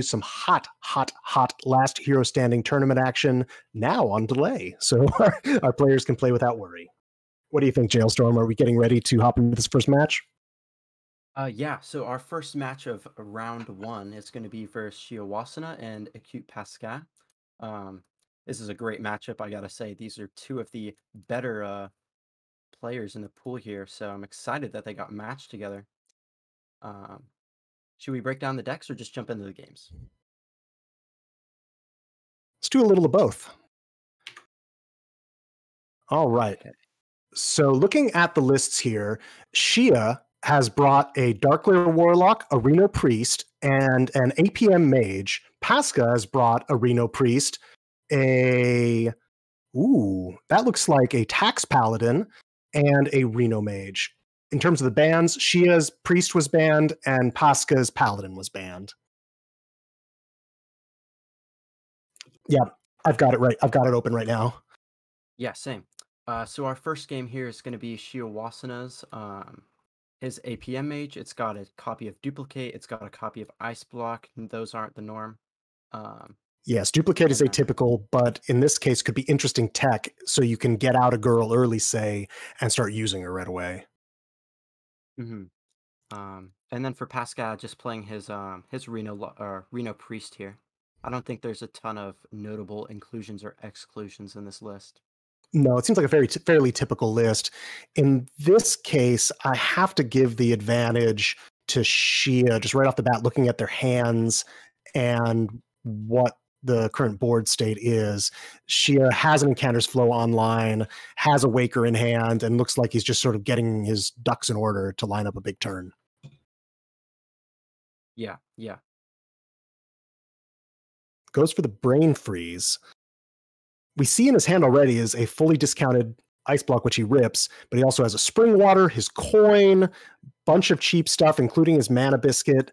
some hot last hero standing tournament action now on delay, so our players can play without worry. What do you think, Jailstorm? Are we getting ready to hop into this first match? Yeah, so our first match of round 1 is going to be versus Shiawasana and Acute Pascal. This is a great matchup, I gotta say. These are two of the better players in the pool here, so I'm excited that they got matched together. Should we break down the decks or just jump into the games? Let's do a little of both. All right. Okay. So looking at the lists here, Shia has brought a Darkleer Warlock, a Reno Priest, and an APM Mage. Pasca has brought a Reno Priest, that looks like a Tax Paladin, and a Reno Mage. In terms of the bans, Shia's Priest was banned, and Pasca's Paladin was banned. Yeah, I've got it right. I've got it open right now. Yeah, same. So our first game here is going to be Shiawasana's his APM Mage. It's got a copy of Duplicate. It's got a copy of Ice Block. And those aren't the norm. Yes, Duplicate is atypical, but in this case could be interesting tech, so you can get out a girl early, say, and start using her right away. Mm-hmm. And then for Pascal, just playing his Reno Priest here. I don't think there's a ton of notable inclusions or exclusions in this list. No, it seems like a fairly typical list. In this case, I have to give the advantage to Shia, just right off the bat, looking at their hands and what the current board state is. Shia has an Encanter's Flow online, has a Waker in hand, and looks like he's just sort of getting his ducks in order to line up a big turn. Yeah. Goes for the Brain Freeze. We see in his hand already is a fully discounted Ice Block, which he rips, but he also has a Spring Water, his coin, bunch of cheap stuff, including his Mana Biscuit.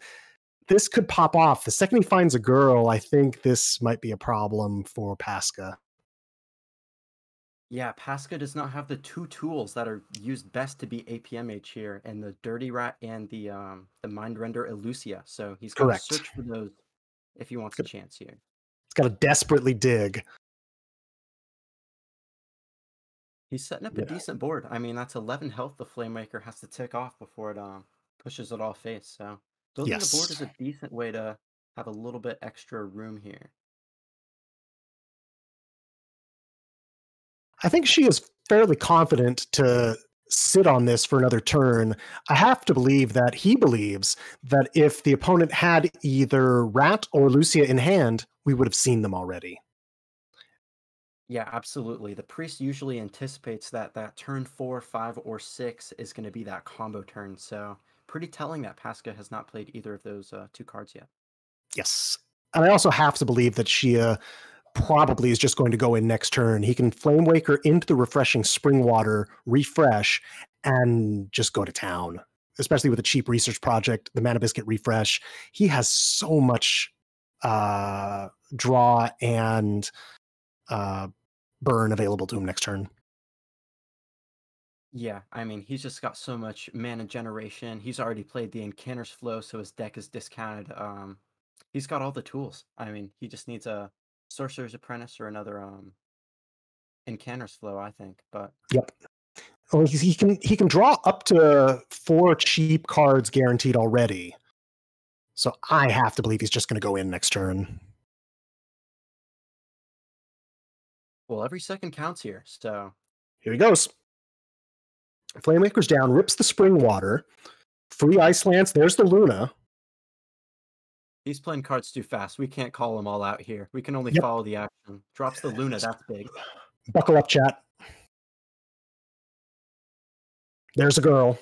This could pop off. The second he finds a girl, I think this might be a problem for Pasca. Yeah, Pasca does not have the two tools that are used best to beat APMH here, and the Dirty Rat and the Mind Render Elusia. So he's got to search for those if he wants a chance here. He's got to desperately dig. He's setting up a decent board. I mean, that's 11 health the Flamemaker has to tick off before it pushes it all face. So building the board is a decent way to have a little bit extra room here. I think she is fairly confident to sit on this for another turn. I have to believe that he believes that if the opponent had either Rat or Lucia in hand, we would have seen them already. Yeah, absolutely. The Priest usually anticipates that turn 4, 5, or 6 is going to be that combo turn. So pretty telling that Pasca has not played either of those two cards yet. Yes. And I also have to believe that Shia probably is just going to go in next turn. He can Flame Waker into the refreshing Spring Water, refresh, and just go to town. Especially with a cheap research project, the Mana Biscuit refresh. He has so much draw and burn available to him next turn. Yeah, I mean, he's just got so much mana generation. He's already played the Encanter's Flow, so his deck is discounted. He's got all the tools. I mean, he just needs a Sorcerer's Apprentice or another Encanter's Flow, I think. But yep. Well, he can draw up to 4 cheap cards guaranteed already. So I have to believe he's just going to go in next turn. Well, every second counts here, so... Here he goes. Flamemaker's down, rips the Spring Water. Free Ice Lance, there's the Luna. He's playing cards too fast. We can't call them all out here. We can only follow the action. Drops the Luna, that's big. Buckle up, chat. There's a girl.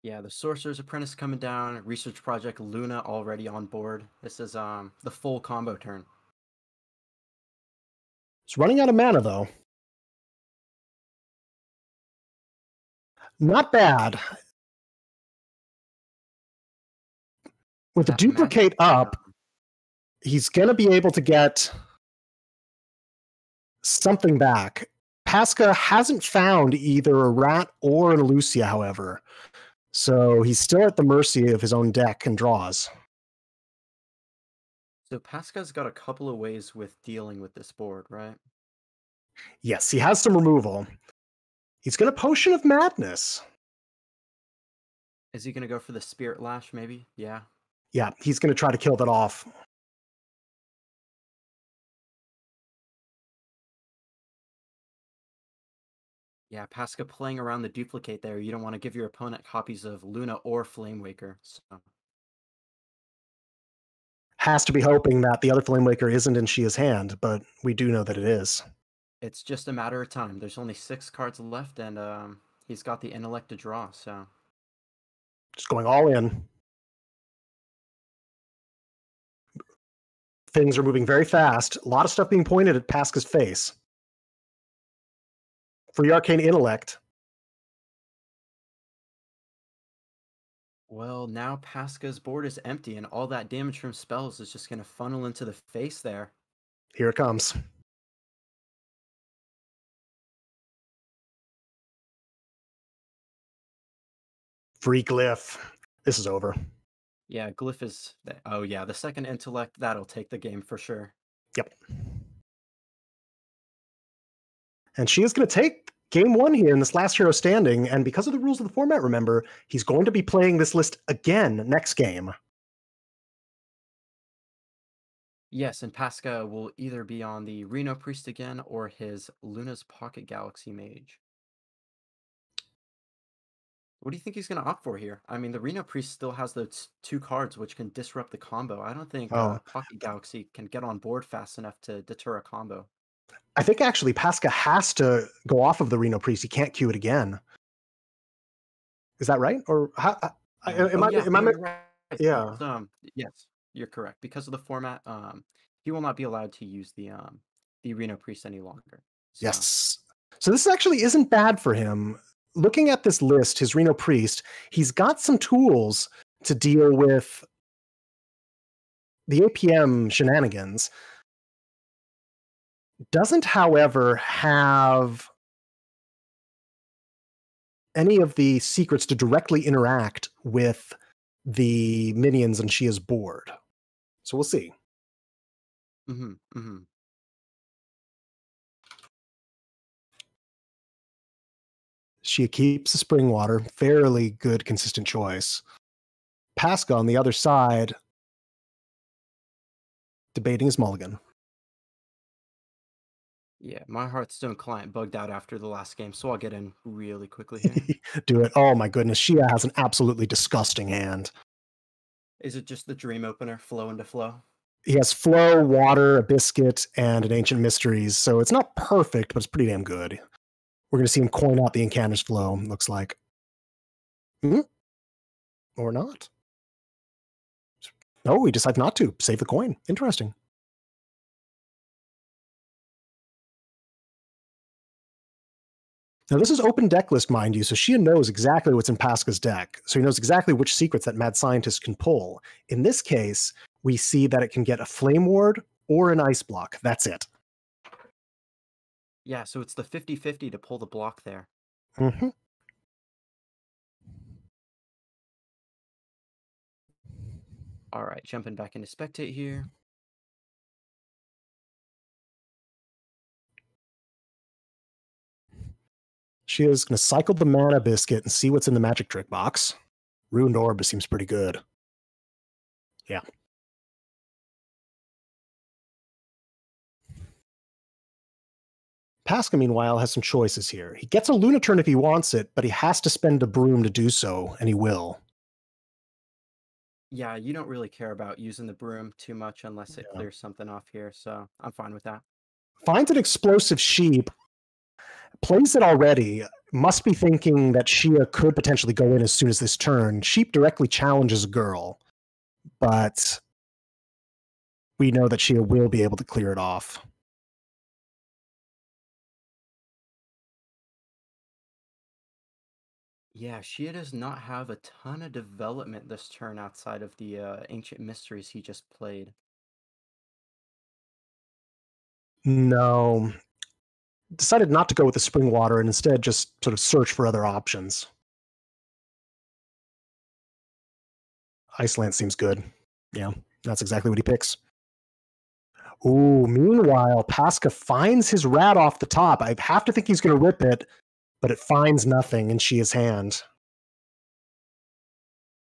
Yeah, the Sorcerer's Apprentice coming down. Research Project Luna already on board. This is the full combo turn. It's running out of mana, though. Not bad. With the Duplicate up, he's going to be able to get something back. Pasca hasn't found either a rat or an Lucia, however. So he's still at the mercy of his own deck and draws. So Pasca's got a couple of ways with dealing with this board, right? Yes, he has some removal. He's going to Potion of Madness. Is he going to go for the Spirit Lash, maybe? Yeah. Yeah, he's going to try to kill that off. Yeah, Pasca playing around the duplicate there. You don't want to give your opponent copies of Luna or Flamewaker. So. Has to be hoping that the other Flamewaker isn't in Shia's hand, but we do know that it is. It's just a matter of time. There's only 6 cards left, and he's got the intellect to draw, so. Just going all in. Things are moving very fast. A lot of stuff being pointed at Pasca's face. Free Arcane Intellect. Well, now Pasca's board is empty, and all that damage from spells is just going to funnel into the face there. Here it comes. Free Glyph. This is over. Yeah, Glyph is... Oh, yeah, the second intellect, that'll take the game for sure. Yep. And she is going to take game 1 here in this last hero standing, and because of the rules of the format, remember, he's going to be playing this list again next game. Yes, and Pasca will either be on the Reno Priest again or his Luna's Pocket Galaxy Mage. What do you think he's going to opt for here? I mean, the Reno Priest still has those 2 cards which can disrupt the combo. I don't think Pocket Galaxy can get on board fast enough to deter a combo. I think actually Pasca has to go off of the Reno Priest. He can't queue it again. Is that right? Or how? You're right. Yeah. Yes, you're correct. Because of the format, he will not be allowed to use the Reno Priest any longer. So. Yes. So this actually isn't bad for him. Looking at this list, his Reno Priest, he's got some tools to deal with the APM shenanigans. Doesn't, however, have any of the secrets to directly interact with the minions on Shia's board. So we'll see. Shia keeps the Spring Water. Fairly good, consistent choice. Pasca on the other side, debating his mulligan. Yeah, my Hearthstone client bugged out after the last game, so I'll get in really quickly here. Do it. Oh my goodness, Shia has an absolutely disgusting hand. Is it just the Dream Opener, Flow into Flow? He has Flow, Water, a Biscuit, and an Ancient Mysteries, so it's not perfect, but it's pretty damn good. We're going to see him coin out the Incanter's Flow, looks like. Or not. No, he decides not to. Save the coin. Interesting. Now, this is open deck list, mind you, so Shia knows exactly what's in Pasca's deck. So he knows exactly which secrets that Mad Scientist can pull. In this case, we see that it can get a Flame Ward or an Ice Block. That's it. Yeah, so it's the 50-50 to pull the block there. All right, jumping back into Spectate here. She is going to cycle the Mana Biscuit and see what's in the Magic Trick box. Ruined Orb seems pretty good. Yeah. Pasca, meanwhile, has some choices here. He gets a Luna turn if he wants it, but he has to spend a Broom to do so, and he will. Yeah, you don't really care about using the Broom too much unless it clears something off here, so I'm fine with that. Finds an Explosive Sheep, plays it already, must be thinking that Shia could potentially go in as soon as this turn. Sheep directly challenges a girl, but we know that Shia will be able to clear it off. Yeah, Shia does not have a ton of development this turn outside of the Ancient Mysteries he just played. No. decided not to go with the spring water and instead just sort of search for other options. Iceland seems good. Yeah, that's exactly what he picks. Ooh, meanwhile, Pasca finds his rat off the top. I have to think he's going to rip it, but it finds nothing in Shia's hand.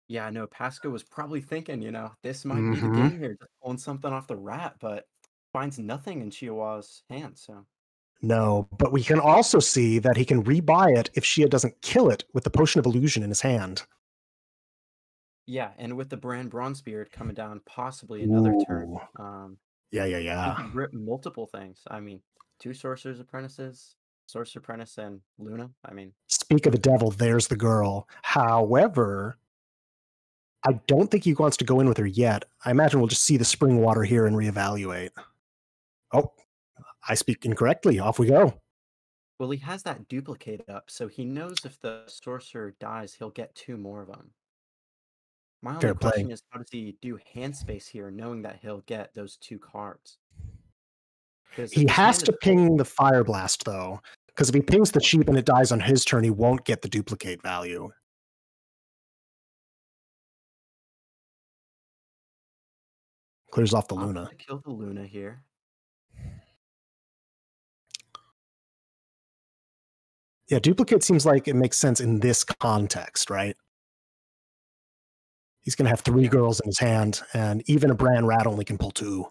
Yeah, I know Pasco was probably thinking, this might be the game here, just pulling something off the rat, but finds nothing in Chihuahua's hand, so. No, but we can also see that he can rebuy it if Shia doesn't kill it with the Potion of Illusion in his hand. Yeah, and with the Brand Bronzebeard coming down possibly another turn. Yeah. He could rip multiple things. I mean, 2 Sorcerer's Apprentices, Sorcerer Apprentice, and Luna. I mean, speak of the devil, there's the girl. However, I don't think he wants to go in with her yet. I imagine we'll just see the spring water here and reevaluate. Oh, I speak incorrectly. Off we go. well, he has that duplicate up, so he knows if the sorcerer dies, he'll get 2 more of them. My only Fair play. question is, how does he do hand space here, knowing that he'll get those 2 cards? He has to ping the Fire Blast, though, because if he pings the Sheep and it dies on his turn, he won't get the duplicate value. Clears off the Luna. Kill the Luna here. Yeah, duplicate seems like it makes sense in this context, right? He's going to have 3 girls in his hand, and even a Brand Rat only can pull 2.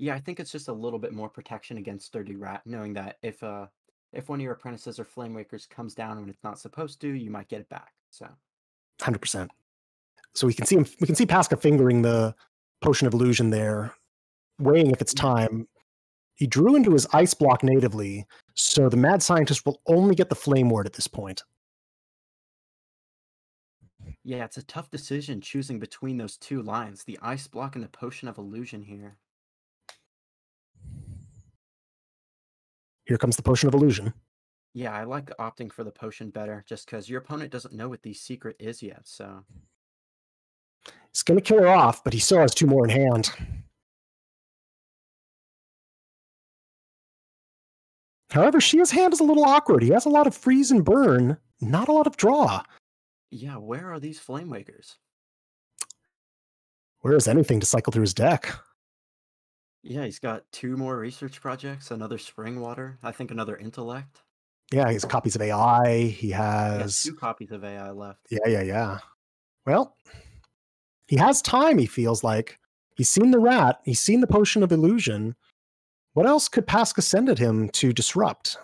Yeah, I think it's just a little bit more protection against Sturdy Rat, knowing that if one of your apprentices or Flamewakers comes down when it's not supposed to, you might get it back. So 100%. So we can see Pasca fingering the Potion of Illusion there, weighing if it's time. He drew into his ice block natively, so the mad scientist will only get the Flame Ward at this point. Yeah, it's a tough decision choosing between those 2 lines, the ice block and the Potion of Illusion here. Here comes the Potion of Illusion. Yeah, I like opting for the potion better, just because your opponent doesn't know what the secret is yet, so. He's going to kill her off, but he still has 2 more in hand. However, Shia's hand is a little awkward. He has a lot of freeze and burn, not a lot of draw. Yeah, where are these Flamewakers? Where is anything to cycle through his deck? Yeah, he's got 2 more research projects, another Spring Water, I think another Intellect. Yeah, he has copies of AI. He has 2 copies of AI left. Yeah. Well, he has time, he feels like. He's seen the rat. He's seen the Potion of Illusion. What else could Pasca send at him to disrupt?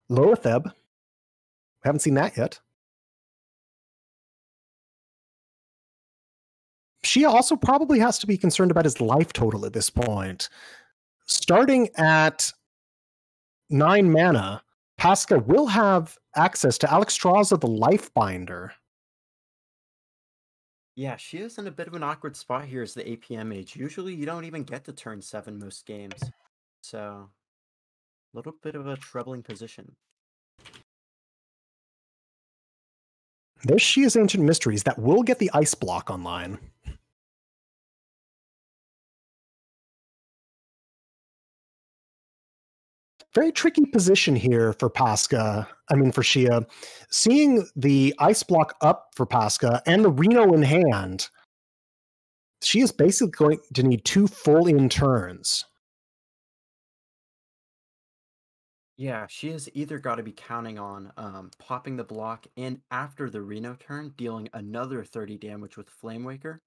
Loatheb. We haven't seen that yet. Shia also probably has to be concerned about his life total at this point. Starting at 9 mana, Pasca will have access to Alexstrasza the Lifebinder. Yeah, she is in a bit of an awkward spot here as the APM mage. Usually you don't even get to turn 7 most games. So, a little bit of a troubling position. There's Shia's Ancient Mysteries that will get the ice block online. Very tricky position here for Pasca. I mean, for Shia. Seeing the ice block up for Pasca and the Reno in hand, she is basically going to need 2 full-in turns. Yeah, she has either got to be counting on popping the block and after the Reno turn, dealing another 30 damage with Flamewaker,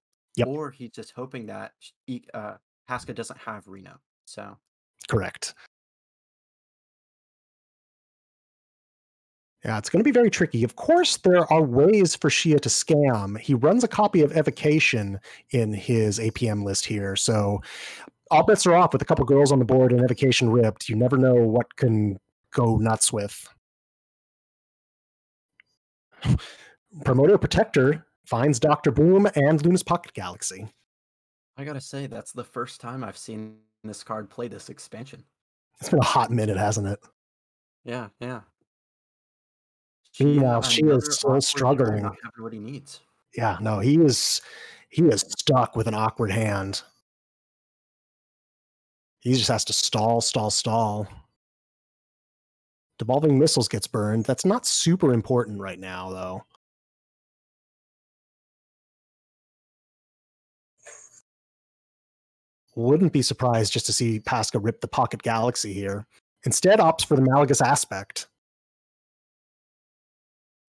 or he's just hoping that Pasca doesn't have Reno. So correct. Yeah, it's going to be very tricky. Of course, there are ways for Shia to scam. He runs a copy of Evocation in his APM list here, so all bets are off with a couple girls on the board and Evocation ripped. You never know what can go nuts with. Promoter Protector finds Dr. Boom and Luna's Pocket Galaxy. I gotta say, that's the first time I've seen this card play this expansion. It's been a hot minute, hasn't it? Yeah. Meanwhile, she is still struggling. Not having what he needs. Yeah, no, he is stuck with an awkward hand. He just has to stall, stall, stall. Devolving Missiles gets burned. That's not super important right now, though. Wouldn't be surprised just to see Pasca rip the Pocket Galaxy here. Instead, opts for the Malagus Aspect.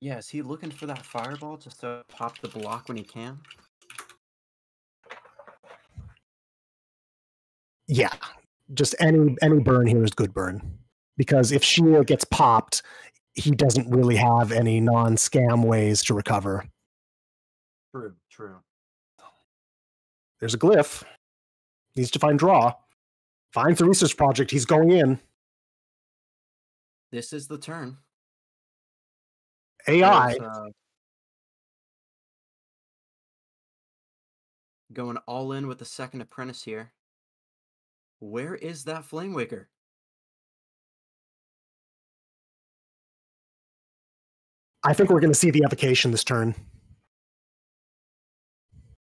Yeah, is he looking for that fireball just to pop the block when he can? Yeah, just any burn here is good burn. Because if Shia gets popped, he doesn't really have any non-scam ways to recover. True, true. There's a glyph. Needs to find draw. Finds the research project. He's going in. This is the turn. AI. Going all in with the second apprentice here. Where is that Flame Waker? I think we're going to see the evocation this turn.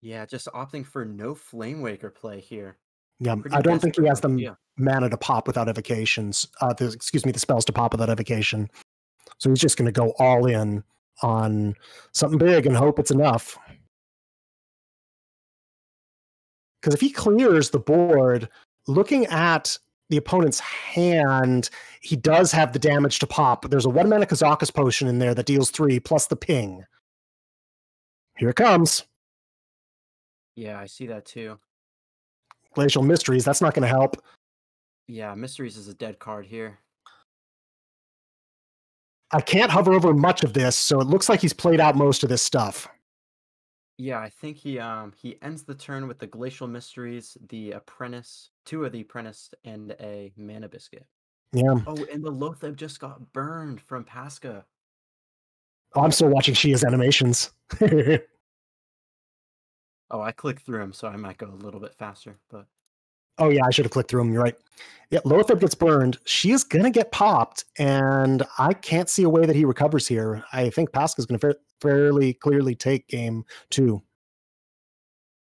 Yeah, just opting for no Flame Waker play here. Yeah, Pretty I don't think he has the idea. mana to pop without evocations. The spells to pop without evocation. So he's just going to go all in on something big and hope it's enough. Because if he clears the board, looking at the opponent's hand, he does have the damage to pop. There's a 1-mana Kazakus potion in there that deals 3 plus the ping. Here it comes. Yeah, I see that too. Glacial Mysteries, that's not going to help. Yeah, Mysteries is a dead card here. I can't hover over much of this, so it looks like he's played out most of this stuff. Yeah, I think he ends the turn with the Glacial Mysteries, the Apprentice, 2 of the Apprentice, and a Mana Biscuit. Yeah. Oh, and the Loatheb just got burned from Pasca. Oh, I'm still watching Shia's animations. Oh, I clicked through him, so I might go a little bit faster, but... Oh, yeah, I should have clicked through him. You're right. Yeah, Loatheb gets burned. She is going to get popped, and I can't see a way that he recovers here. I think Pasca's going to fairly clearly take game 2.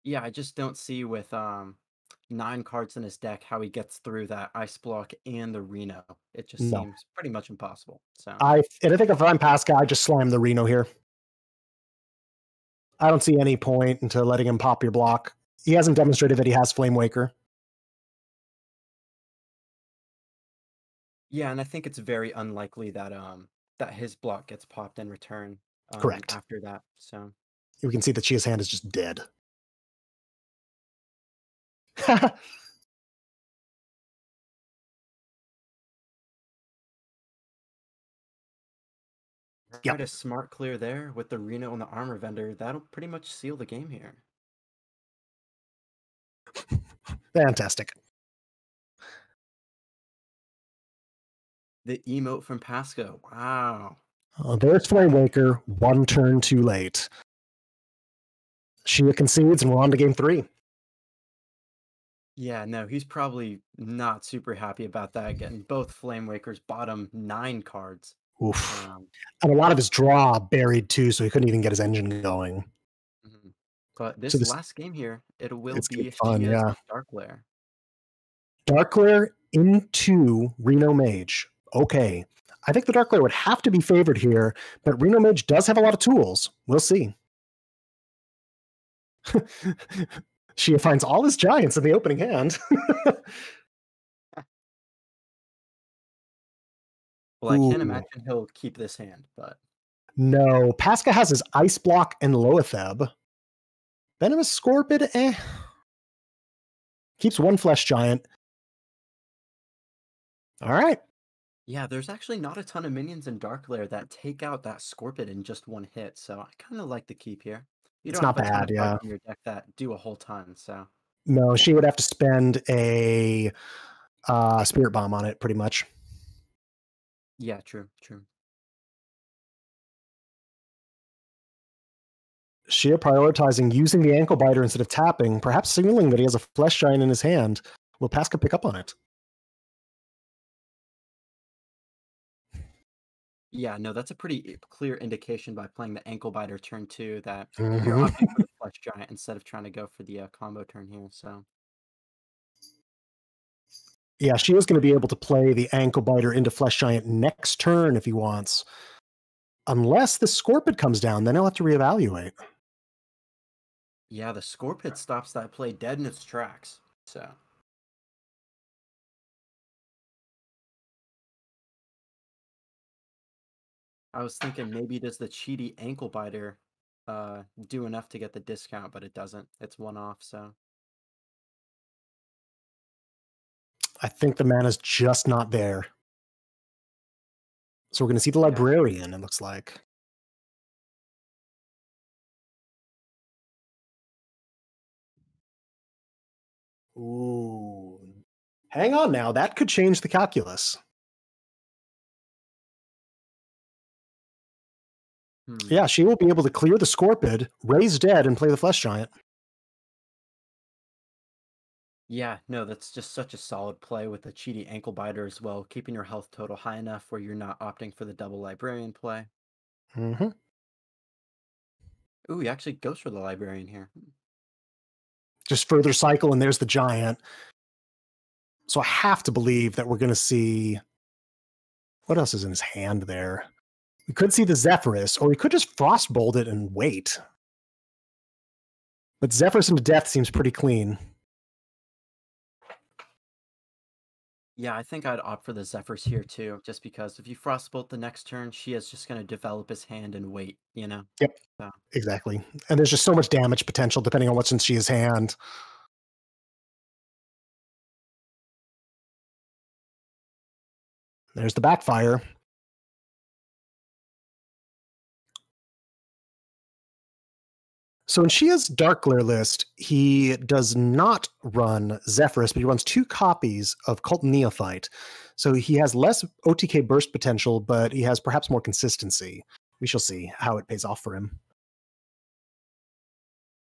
Yeah, I just don't see with 9 cards in his deck how he gets through that Ice Block and the Reno. It just seems pretty much impossible. So I think if I'm Pasca, I just slam the Reno here. I don't see any point into letting him pop your block. He hasn't demonstrated that he has Flame Waker. Yeah, and I think it's very unlikely that that his block gets popped in return. Correct. After that, so we can see that Chia's hand is just dead. Right, a smart clear there with the Reno and the Armor Vendor. That'll pretty much seal the game here. Fantastic. The emote from Pasca. Wow. Oh, there's Flame Waker, 1 turn too late. Shia concedes, and we're on to game 3. Yeah, no, he's probably not super happy about that, getting both Flame Wakers bottom 9 cards. Oof. And a lot of his draw buried too, so he couldn't even get his engine going. But this last game here, it will be fun, yeah. Dark Lair. Dark Lair into Reno Mage. Okay. I think the Dark Lair would have to be favored here, but Reno Mage does have a lot of tools. We'll see. Shia finds all his giants in the opening hand. Well, I can't imagine he'll keep this hand, but... No. Pasca has his Ice Block and Loatheb. Venomous Scorpid, Keeps 1 Flesh Giant. All right. Yeah, there's actually not a ton of minions in Dark Lair that take out that Scorpid in just 1 hit, so I kind of like the keep here. You don't have a ton of cards in your deck that do a whole ton, so... No, she would have to spend a Spirit Bomb on it, pretty much. Yeah, true. Shia prioritizing using the Ankle Biter instead of tapping, perhaps signaling that he has a Flesh Giant in his hand. Will Pasca pick up on it? Yeah, no, that's a pretty clear indication by playing the Ankle Biter turn 2 that you're opting for the Flesh Giant instead of trying to go for the combo turn here, so... Yeah, she was going to be able to play the Ankle Biter into Flesh Giant next turn if he wants. Unless the Scorpid comes down, then he'll have to reevaluate. Yeah, the Scorpid stops that play dead in its tracks. So I was thinking maybe does the cheaty Ankle Biter do enough to get the discount, but it doesn't. It's one off, so I think the mana's just not there. So we're going to see the yeah. Librarian, it looks like. Ooh. Hang on now. That could change the calculus. Yeah, she will be able to clear the Scorpid, raise dead, and play the Flesh Giant. Yeah, no, that's just such a solid play with the cheaty Ankle Biter as well, keeping your health total high enough where you're not opting for the double Librarian play. Mm-hmm. Ooh, he actually goes for the Librarian here. Just further cycle, and there's the Giant. So I have to believe that we're going to see... What else is in his hand there? We could see the Zephyrus, or we could just Frostbolt it and wait. But Zephyrus into death seems pretty clean. Yeah, I think I'd opt for the Zephyrs here too, just because if you Frostbolt the next turn, she is just going to develop his hand and wait, you know? Yep, so. Exactly. And there's just so much damage potential depending on what's in Shia's hand. There's the backfire. So in Shia's Dark Glare list, he does not run Zephyrus, but he runs 2 copies of Cult Neophyte. So he has less OTK burst potential, but he has perhaps more consistency. We shall see how it pays off for him.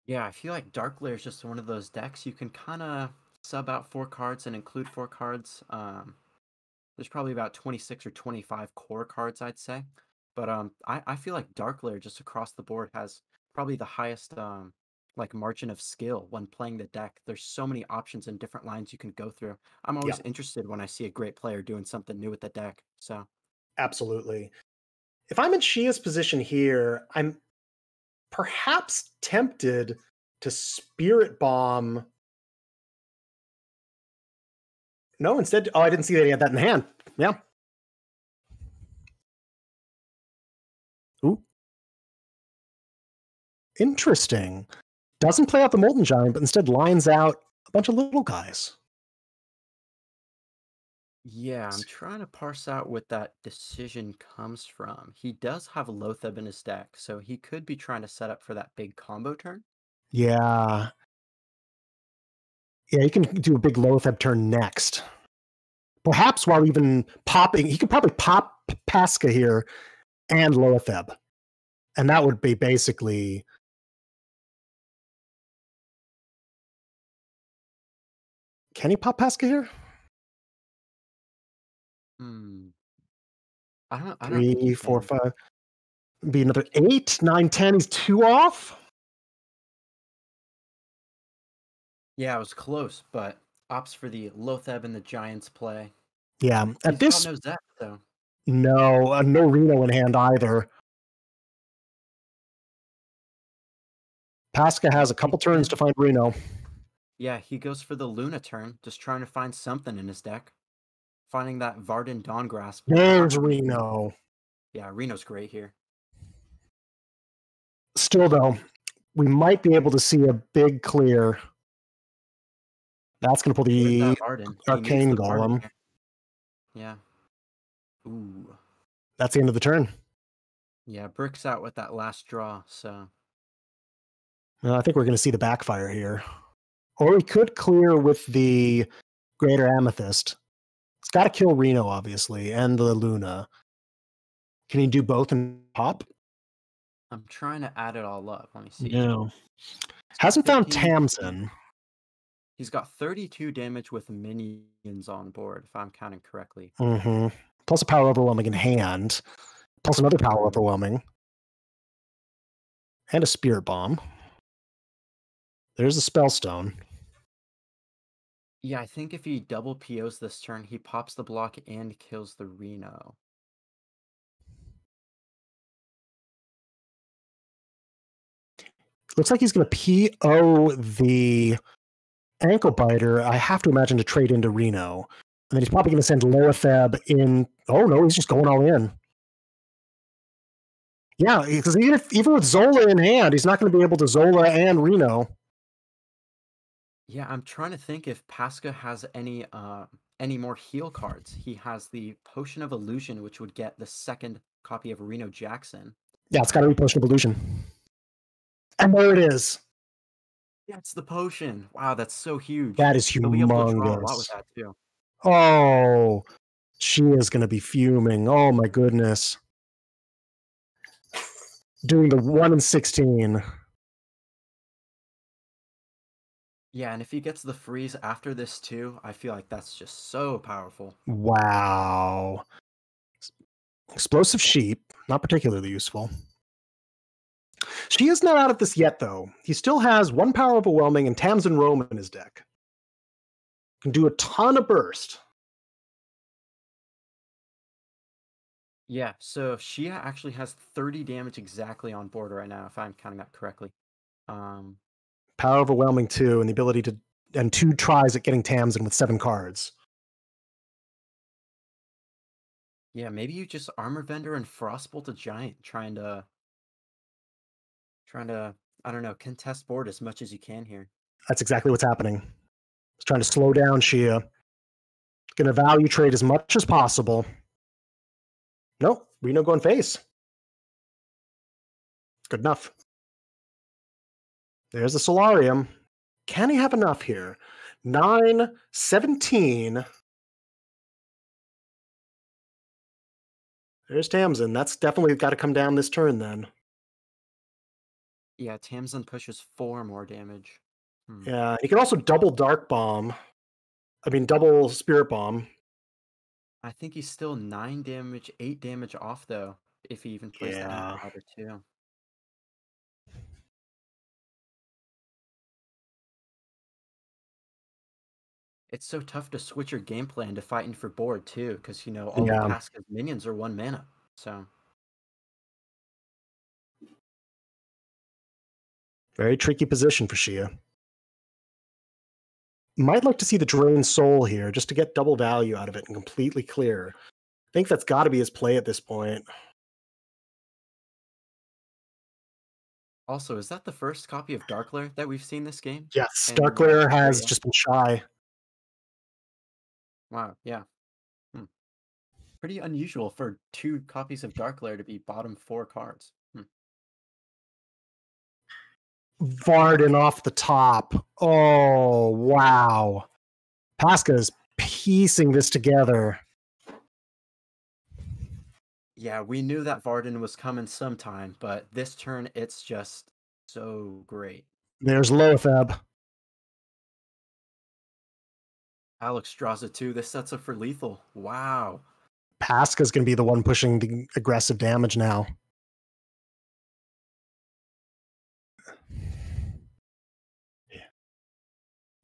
Yeah, I feel like Dark Glare is just one of those decks you can kind of sub out 4 cards and include 4 cards. There's probably about 26 or 25 core cards, I'd say. But I feel like Dark Glare just across the board has probably the highest like margin of skill when playing the deck. There's so many options and different lines you can go through. I'm always interested when I see a great player doing something new with the deck. So absolutely. If I'm in Shia's position here, I'm perhaps tempted to Spirit Bomb. No, instead, I didn't see that he had that in hand. Yeah. Ooh. Interesting. Doesn't play out the Molten Giant, but instead lines out a bunch of little guys. yeah, I'm trying to parse out what that decision comes from. He does have Loatheb in his deck, so he could be trying to set up for that big combo turn. Yeah. Yeah, he can do a big Loatheb turn next. Perhaps while even popping, he could probably pop Pasca here and Loatheb. And that would be basically... Can he pop Pasca here? I don't think 3, he 4, can. 5. Be another 8, 9, 10. He's 2 off. Yeah, it was close, but opts for the Loatheb and the Giants play. Yeah, He's got no Zep, though. No, no Reno in hand either. Pasca has a couple turns to find Reno. Yeah, he goes for the Luna turn, just trying to find something in his deck. Finding that Varden Dawngrasp. There's Reno. Yeah, Reno's great here. Still, though, we might be able to see a big clear. That's going to pull the Arcane Golem. Yeah. Ooh. That's the end of the turn. Yeah, Brick's out with that last draw, so... I think we're going to see the backfire here. Or we could clear with the Greater Amethyst. It's got to kill Reno, obviously, and the Luna. Can he do both and pop? I'm trying to add it all up. Let me see. No. Hasn't found Tamsin. He's got 32 damage with minions on board, if I'm counting correctly. Mm-hmm. Plus a Power Overwhelming in hand. Plus another Power Overwhelming. And a Spirit Bomb. There's a Spellstone. Yeah, I think if he double POs this turn, he pops the block and kills the Reno. Looks like he's going to PO the ankle biter. I have to imagine to trade into Reno. And then he's probably going to send Loatheb in. Oh, no, he's just going all in. Yeah, because even with Zola in hand, he's not going to be able to Zola and Reno. Yeah, I'm trying to think if Pasca has any more heal cards. He has the Potion of Illusion, which would get the second copy of Reno Jackson. Yeah, it's got to be Potion of Illusion. And there it is. Yeah, it's the potion. Wow, that's so huge. That is He'll be able to draw a lot humongous. with that too. Oh, she is going to be fuming. Oh my goodness. Doing the 1 in 16. Yeah, and if he gets the freeze after this too, I feel like that's just so powerful. Wow. Explosive Sheep, not particularly useful. She is not out of this yet, though. He still has 1 Power Overwhelming and Tamsin Rome in his deck. Can do a ton of burst. Yeah, so Shia actually has 30 damage exactly on board right now, if I'm counting that correctly. Power Overwhelming 2, and the ability to, and 2 tries at getting Tamsin with 7 cards. Yeah, maybe you just Armor Vendor and Frostbolt a Giant, trying to, I don't know, contest board as much as you can here. That's exactly what's happening. He's trying to slow down Shia. Gonna value trade as much as possible. Nope, Reno going face. Good enough. There's a Solarium. Can he have enough here? 9, 17. There's Tamsin. That's definitely got to come down this turn then. Yeah, Tamsin pushes 4 more damage. Yeah, he can also double Dark Bomb. I mean, double Spirit Bomb. I think he's still 9 damage, 8 damage off though, if he even plays the ankle biter too. It's so tough to switch your game plan to fighting for board too, because you know all of Pasca's minions are 1 mana. So very tricky position for Shia. Might like to see the Drain Soul here just to get double value out of it and completely clear. I think that's got to be his play at this point. also, is that the first copy of Darkler that we've seen this game? Yes, Darkler has just been shy. Wow, yeah. Pretty unusual for 2 copies of Darkler to be bottom 4 cards. Varden off the top. Oh, wow. Pasca is piecing this together. Yeah, we knew that Varden was coming sometime, but this turn it's just so great. There's Loatheb. Alex draws it too. This sets up for lethal. Wow. Pasca's going to be the one pushing the aggressive damage now.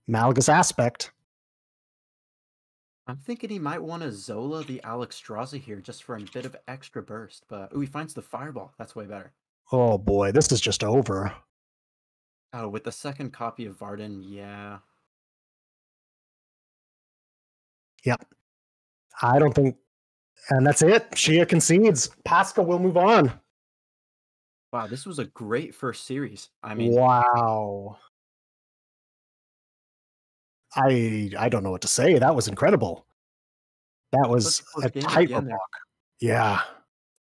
Malgus Aspect. I'm thinking he might want to Zola the Alexstrasza here just for a bit of extra burst, but he finds the Fireball. That's way better. Oh boy, this is just over. Oh, with the second copy of Varden, yeah. Yep. I don't think... And that's it. Shia concedes. Pasca will move on. Wow, this was a great first series. I mean... Wow. I don't know what to say. That was incredible. That was a hyperblock. Yeah.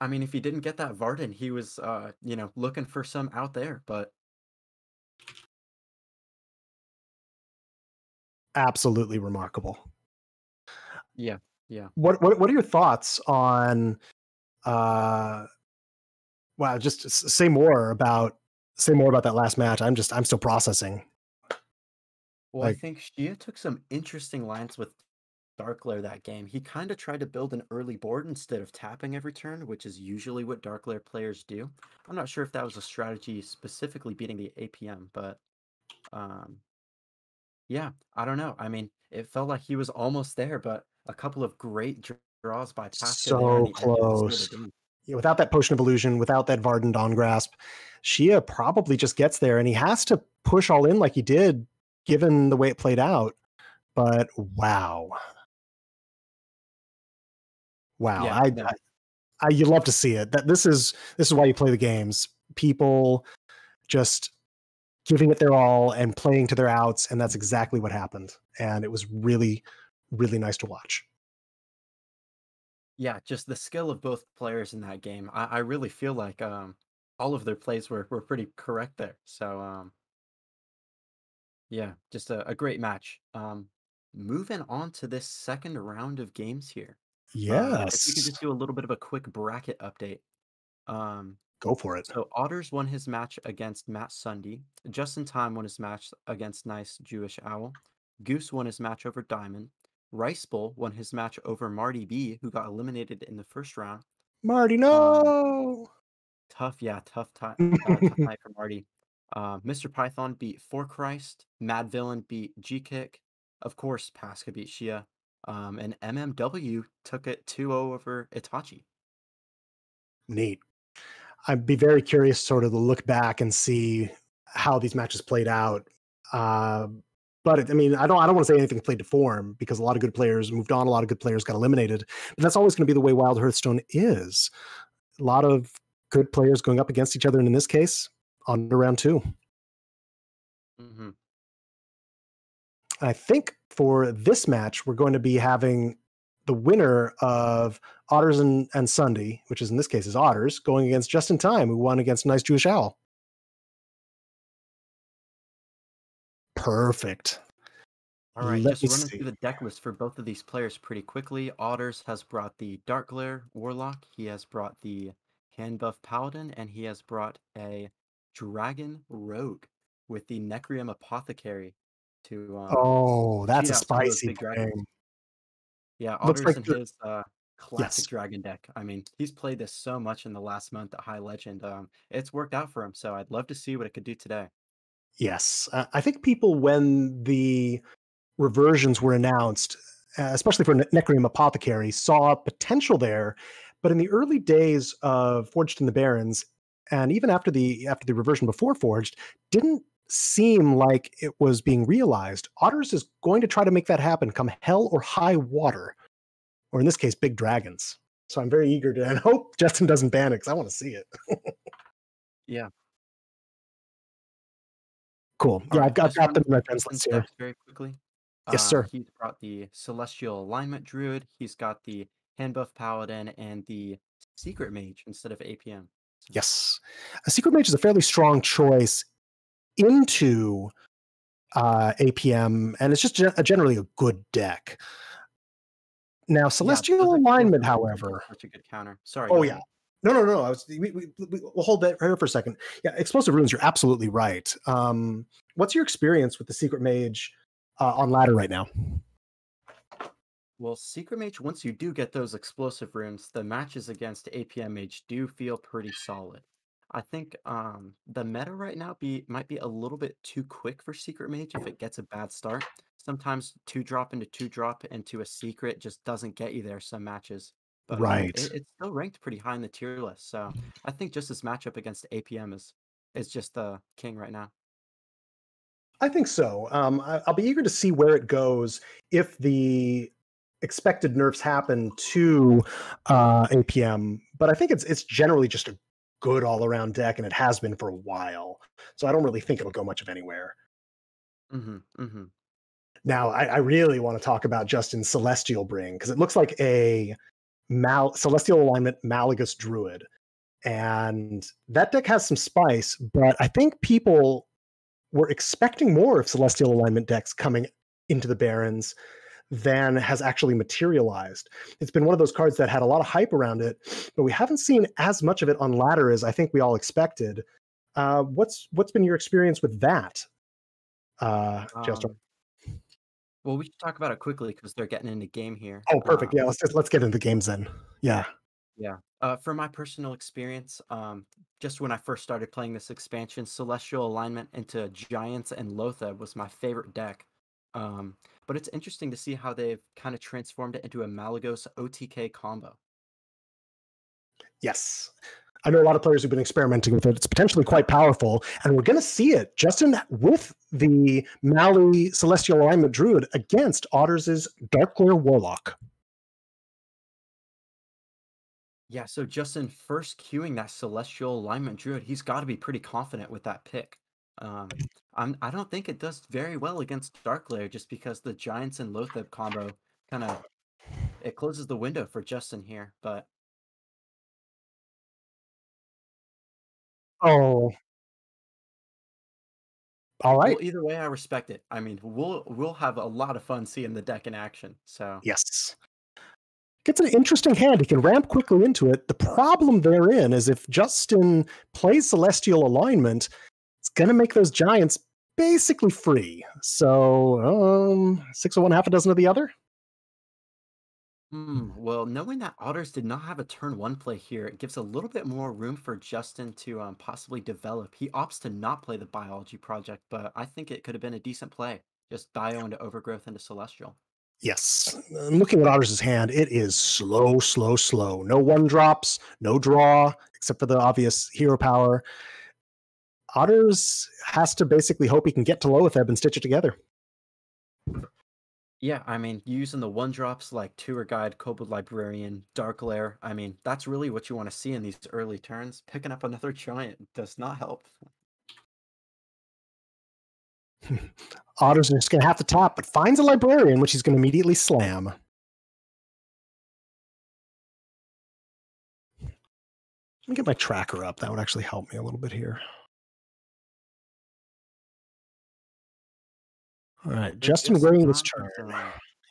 I mean, if he didn't get that Varden, he was, you know, looking for some out there, but... Absolutely remarkable. Yeah, yeah. What are your thoughts on... Wow, just say more about that last match. I'm still processing. Well, I think Shia took some interesting lines with Darkler that game. He kind of tried to build an early board instead of tapping every turn, which is usually what Darkler players do. I'm not sure if that was a strategy specifically beating the APM, but yeah, I don't know. I mean, it felt like he was almost there, but a couple of great draws by Pasca there in So the end to seal the close. game. Yeah, without that Potion of Illusion, without that Varden Dawn Grasp, Shia probably just gets there, and he has to push all in like he did, given the way it played out. But wow, wow, Yeah, I, yeah. you love to see it. That this is why you play the games. People just giving it their all and playing to their outs, and that's exactly what happened. And it was really, really nice to watch. Yeah, just the skill of both players in that game. I really feel like all of their plays were pretty correct there. So yeah, just a great match. Moving on to this second round of games here. If we could Yes, just do a little bit of a quick bracket update. Um, go for it. so Otters won his match against Matt Sunday. Justin Time won his match against Nice Jewish Owl. Goose won his match over Diamond. Rice Bowl won his match over Marty B, who got eliminated in the first round. Marty, Um, no. Tough, yeah, tough night for Marty. Mr. Python beat For Christ. Mad Villain beat G Kick. Of course, Pasca beat Shia. And MMW took it 2-0 over Itachi. Neat. I'd be very curious sort of to look back and see how these matches played out. Uh, but I mean, I don't want to say anything played to form because a lot of good players moved on, a lot of good players got eliminated. But that's always going to be the way Wild Hearthstone is. A lot of good players going up against each other, and in this case, on to round two. Hmm. I think for this match, we're going to be having the winner of Otters and Sunday, which is in this case is Otters, going against Just in Time, who won against Nice Jewish Owl. Perfect. All right, Let just me running see. through the deck list for both of these players pretty quickly. Otters has brought the Dark Glare Warlock. He has brought the Hand Buff Paladin, and he has brought a Dragon Rogue with the Necrium Apothecary to Oh, that's cheat a out some of those spicy big dragons. bring. Yeah, Looks Otters like and the his classic yes, dragon deck. I mean, he's played this so much in the last month at High Legend. It's worked out for him, so I'd love to see what it could do today. yes. I think people when the reversions were announced, especially for Necrium Apothecary, saw potential there. But in the early days of Forged in the Barrens, and even after the reversion before Forged, didn't seem like it was being realized. Otters is going to try to make that happen, come hell or high water, or in this case, big dragons. So I'm very eager to, and hope Justin doesn't ban it because I want to see it. Yeah. Cool. All Yeah, right, I've just got them running in my through friends Justin's list here. decks very quickly. Yes, sir. He's brought the Celestial Alignment Druid. He's got the Hand Buff Paladin and the Secret Mage instead of APM. So, Yes. A Secret Mage is a fairly strong choice into APM, and it's just generally a good deck. Now, yeah, those Celestial explosive Alignment, runes are just however. such a good counter. Sorry, Oh go yeah, ahead. no. We'll hold that right here for a second. Yeah, explosive runes. You're absolutely right. What's your experience with the Secret Mage on ladder right now? Well, Secret Mage, once you do get those explosive runes, the matches against APM Mage do feel pretty solid. I think the meta right now might be a little bit too quick for Secret Mage if it gets a bad start. Sometimes two drop into a secret just doesn't get you there some matches. But Right. it's still ranked pretty high in the tier list. So I think just this matchup against APM is just the king right now. I think so. I'll be eager to see where it goes if the expected nerfs happen to APM. But I think it's generally just a good all around deck, and it has been for a while. So I don't really think it'll go much of anywhere. Mm-hmm. Mm-hmm. Now, I really want to talk about Justin's Celestial Bring because it looks like a Celestial Alignment Malagus Druid. And that deck has some spice, but I think people were expecting more of Celestial Alignment decks coming into the Barrens than has actually materialized. It's been one of those cards that had a lot of hype around it, but we haven't seen as much of it on ladder as I think we all expected. What's been your experience with that, Jester? Um, well, we should talk about it quickly because they're getting into game here. Oh, perfect. Yeah, let's get into the games then. Yeah. Yeah. From my personal experience, just when I first started playing this expansion, Celestial Alignment into Giants and Lotha was my favorite deck. Um, but it's interesting to see how they've kind of transformed it into a Malagos OTK combo. Yes. I know a lot of players who've been experimenting with it. It's potentially quite powerful, and we're going to see it, Justin, with the Mali Celestial Alignment Druid against Otters' Darkglare Warlock. Yeah, so Justin first queuing that Celestial Alignment Druid, he's got to be pretty confident with that pick. I don't think it does very well against Darkglare just because the Giants and Lotheb combo kind of it closes the window for Justin here, but Oh, all right. well, either way, I respect it. I mean, we'll have a lot of fun seeing the deck in action. So Yes. Gets an interesting hand. He can ramp quickly into it. The problem therein is if Justin plays Celestial Alignment, it's going to make those Giants basically free. So, 6 of one, half a dozen of the other? Well, knowing that Otters did not have a turn one play here, it gives a little bit more room for Justin to possibly develop. He opts to not play the Biology Project, but I think it could have been a decent play. Just Bio into Overgrowth into Celestial. Yes. Looking at Otters' hand, it is slow, slow, slow. No one drops, no draw, except for the obvious hero power. Otters has to basically hope he can get to Lotheb and stitch it together. Yeah, I mean, using the one drops like Tour Guide, Kobold Librarian, Darkglare, I mean, that's really what you want to see in these early turns. Picking up another Giant does not help. Otters are just going to have to tap, but finds a Librarian, which he's going to immediately slam. Let me get my tracker up. That would actually help me a little bit here. All right, Justin winning this turn.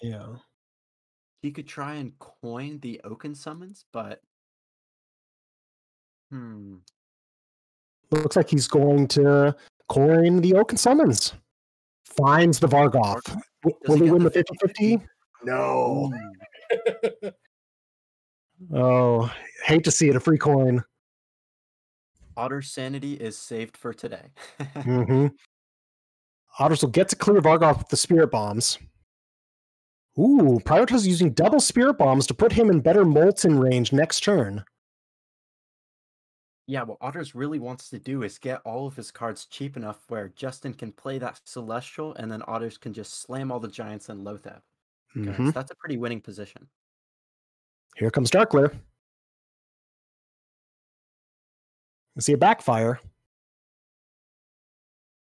Yeah. He could try and coin the Oaken summons, but Looks like he's going to coin the Oaken summons. Finds the Vargoth. Will he win the 50-50? No. Oh, hate to see it, a free coin. Otter's sanity is saved for today. Otters will get to clear Vargoth with the Spirit Bombs. Ooh, prioritize using double Spirit Bombs to put him in better Molten range next turn. Yeah, what Otters really wants to do is get all of his cards cheap enough where Justin can play that Celestial, and then Otters can just slam all the Giants and Lotheb. Because that's a pretty winning position. Here comes Darkglare. You see a backfire.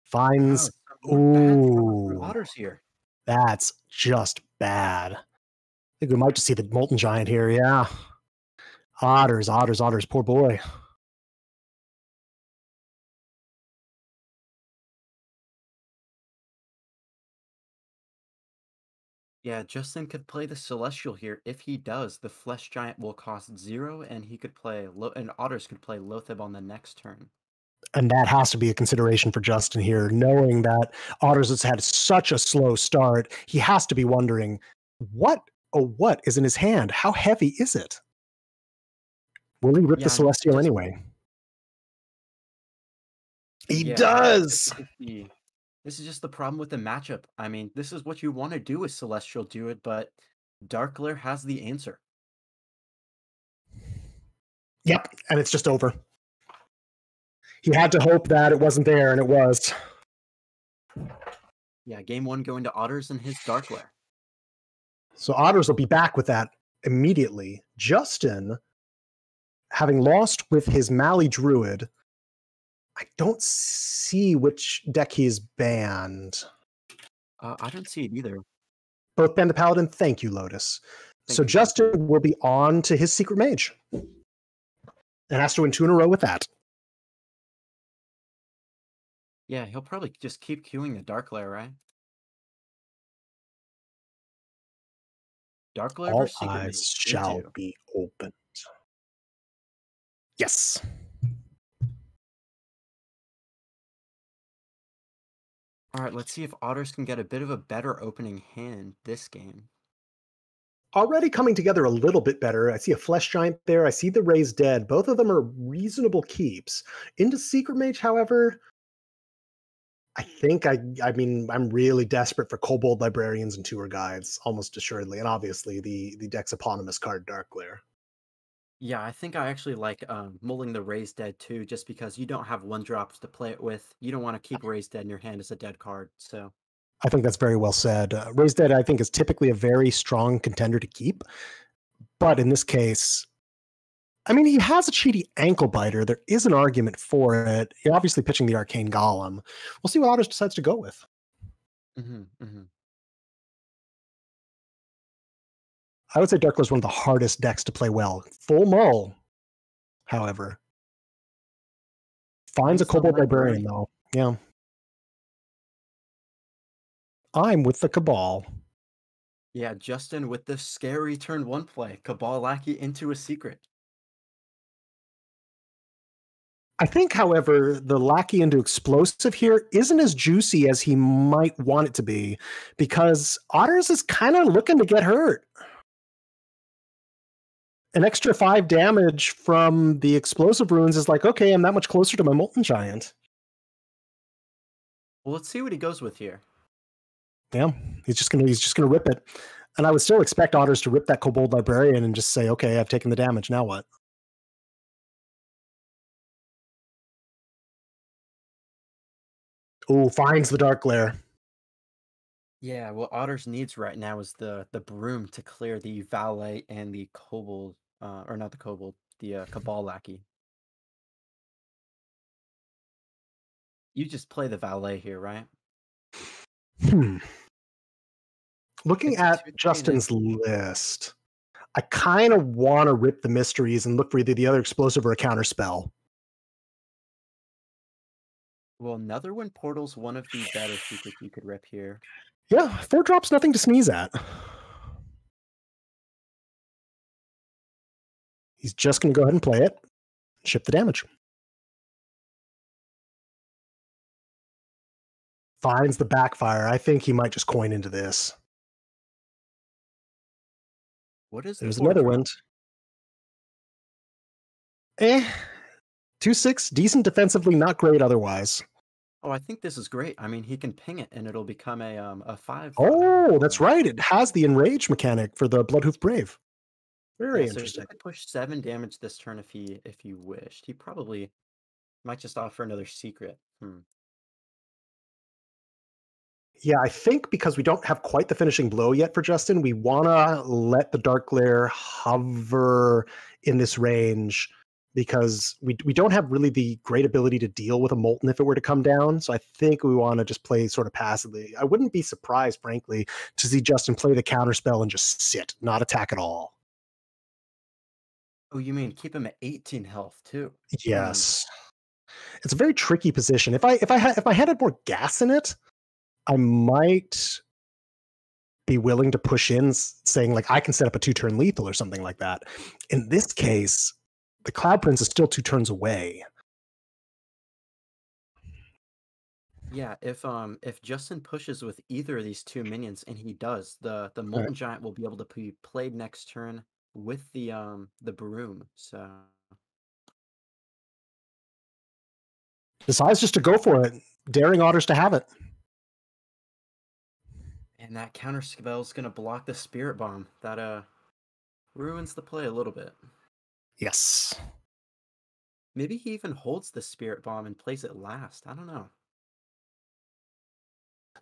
Finds. Ooh. Otters here. That's just bad. I think we might just see the Molten Giant here, yeah. Otters, poor boy. Yeah, Justin could play the Celestial here. If he does, the Flesh Giant will cost 0, and he could play and Otters could play Lotheb on the next turn. And that has to be a consideration for Justin here, knowing that Otters has had such a slow start. He has to be wondering, what is in his hand? How heavy is it? Will he rip the Celestial anyway? He does! This is just the problem with the matchup. I mean, this is what you want to do with Celestial Druid, but Darkglare has the answer. Yep, and it's just over. He had to hope that it wasn't there, and it was. Yeah, game 1 going to Otters and his Darkglare. So Otters will be back with that immediately. Justin, having lost with his Mali Druid, I don't see which deck he's banned. I don't see it either. Both banned the Paladin. Thank you, Lotus. So Justin will be on to his Secret Mage. And has to win 2 in a row with that. Yeah, he'll probably just keep queuing the Darkglare, right? Darkglare All versus Secret eyes Mage, shall be opened. Yes. All right, let's see if Otters can get a bit of a better opening hand this game. Already coming together a little bit better. I see a Flesh Giant there. I see the Raised Dead. Both of them are reasonable keeps. Into Secret Mage, however, I think I mean I'm really desperate for Kobold Librarians and Tour Guides, almost assuredly, and obviously the deck's eponymous card Darkglare. Yeah, I think I actually like mulling the Raised Dead too, just because you don't have one drops to play it with. You don't want to keep Raised Dead in your hand as a dead card. So I think that's very well said. Raised Dead, I think, is typically a very strong contender to keep, but in this case, I mean, he has a cheaty ankle biter. There is an argument for it. You're obviously pitching the Arcane Golem. We'll see what Otters decides to go with. hmm hmm I would say Darkglare is one of the hardest decks to play well. Full Mull, however, finds a Brings the Kobold Librarian, librarian. though. Yeah. I'm with the Cabal. Yeah, Justin with the scary turn one play, Cabal Lackey into a secret. I think, however, the Lackey into Explosive here isn't as juicy as he might want it to be, because Otters is kind of looking to get hurt. An extra 5 damage from the Explosive Runes is like, okay, I'm that much closer to my Molten Giant. Well, let's see what he goes with here. Yeah, he's just gonna rip it. And I would still expect Otters to rip that Kobold Librarian and just say, okay, I've taken the damage, now what? Oh, finds the Darkglare. Yeah, what Otters needs right now is the broom to clear the Valet and the Kobold, or not the Kobold, the Cabal Lackey. You just play the Valet here, right? Looking It's a at 2/3 Justin's and list, I kind of want to rip the mysteries and look for either the other explosive or a counter spell. well, Netherwind Portal's one of the better secrets you could rip here. Yeah, 4 drops, nothing to sneeze at. He's just going to go ahead and play it, ship the damage. Finds the backfire. I think he might just coin into this. What is the There's 4 another drop? wind. 2/6, decent defensively, not great otherwise. Oh, I think this is great. I mean, he can ping it and it'll become a 5/5. Oh, that's right. It has the enrage mechanic for the Bloodhoof Brave. Very Yeah, so he interesting. could push 7 damage this turn if he wished. He probably might just offer another secret. Yeah, I think because we don't have quite the finishing blow yet for Justin, we want to let the Darkglare hover in this range because we don't have really the great ability to deal with a Molten if it were to come down. So I think we want to just play sort of passively. I wouldn't be surprised, frankly, to see Justin play the counterspell and just sit, not attack at all. Oh, you mean keep him at 18 health too? Yes. It's a very tricky position. If I had more gas in it, I might be willing to push in, saying like I can set up a 2-turn lethal or something like that. In this case, the Cloud Prince is still 2 turns away. Yeah, if Justin pushes with either of these 2 minions, and he does, the Molten Giant will be able to be played next turn with the broom. So Decides just to go for it, daring Otters to have it. and that counter spell is gonna block the Spirit Bomb. That ruins the play a little bit. Yes. Maybe he even holds the Spirit Bomb and plays it last. I don't know.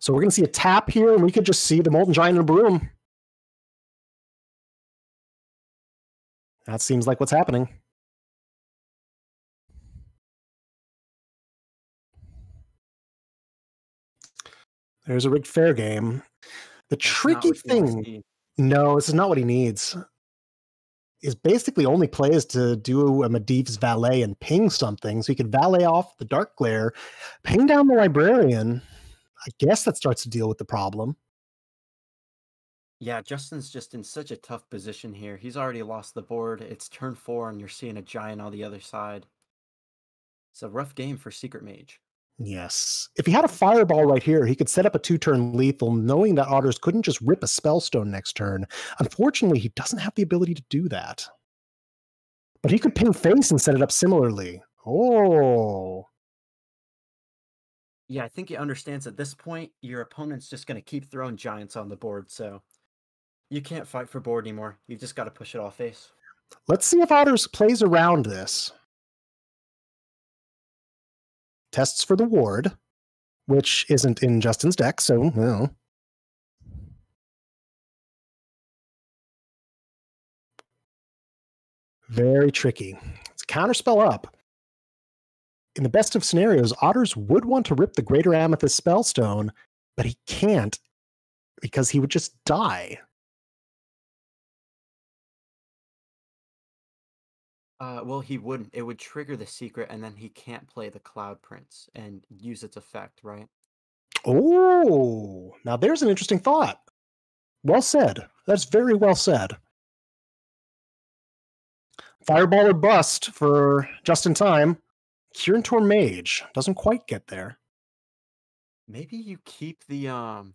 So we're going to see a tap here, and we could just see the Molten Giant in a broom. That seems like what's happening. There's a rigged fair game. The tricky thing, no, this is not what he needs. Is basically only play is to do a Medivh's Valet and ping something, so he could Valet off the Darkglare, ping down the Librarian. I guess that starts to deal with the problem. Yeah, Justin's just in such a tough position here. He's already lost the board. It's turn 4, and you're seeing a giant on the other side. It's a rough game for Secret Mage. Yes. If he had a Fireball right here, he could set up a 2-turn lethal, knowing that Otters couldn't just rip a Spellstone next turn. Unfortunately, he doesn't have the ability to do that. But he could ping face and set it up similarly. Oh. Yeah, I think he understands at this point your opponent's just going to keep throwing giants on the board, so you can't fight for board anymore. You just got to push it all face. Let's see if Otters plays around this. Tests for the ward, which isn't in Justin's deck, so well. Very tricky. It's counterspell up. In the best of scenarios, Otters would want to rip the Greater Amethyst Spellstone, but he can't because he would just die. Well, he wouldn't. It would trigger the secret, and then he can't play the Cloud Prince and use its effect, right? Oh, now there's an interesting thought. Well said. That's very well said. Fireball or bust for just in time. Kirintor Mage doesn't quite get there. Maybe you keep the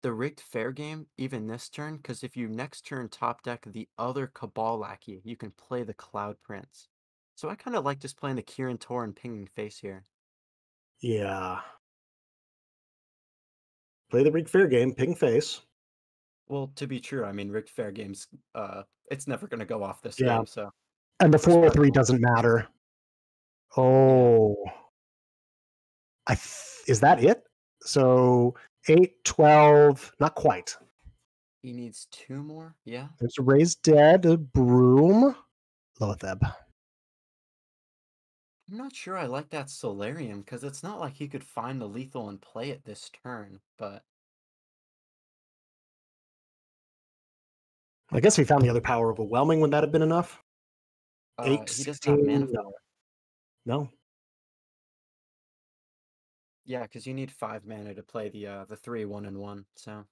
rigged fair game even this turn, because if you next turn top deck the other Cabal Lackey, you can play the Cloud Prince. So I kind of like just playing the Kirintor and pinging face here. Yeah. Play the rigged fair game, ping face. Well, to be true, I mean, rigged fair games, it's never going to go off this Yeah. game, so. And the 4-3 doesn't matter. Oh. Yeah. Is that it? So 8, 12, not quite. He needs 2 more, yeah. There's a Raised Dead, a Broom, Loatheb. I'm not sure I like that Solarium, because it's not like he could find the lethal and play it this turn, but... I guess if he found the other power overwhelming, would that have been enough? 8, he 16, doesn't have mana for it. No. Yeah, because you need 5 mana to play the 3 1-1, so...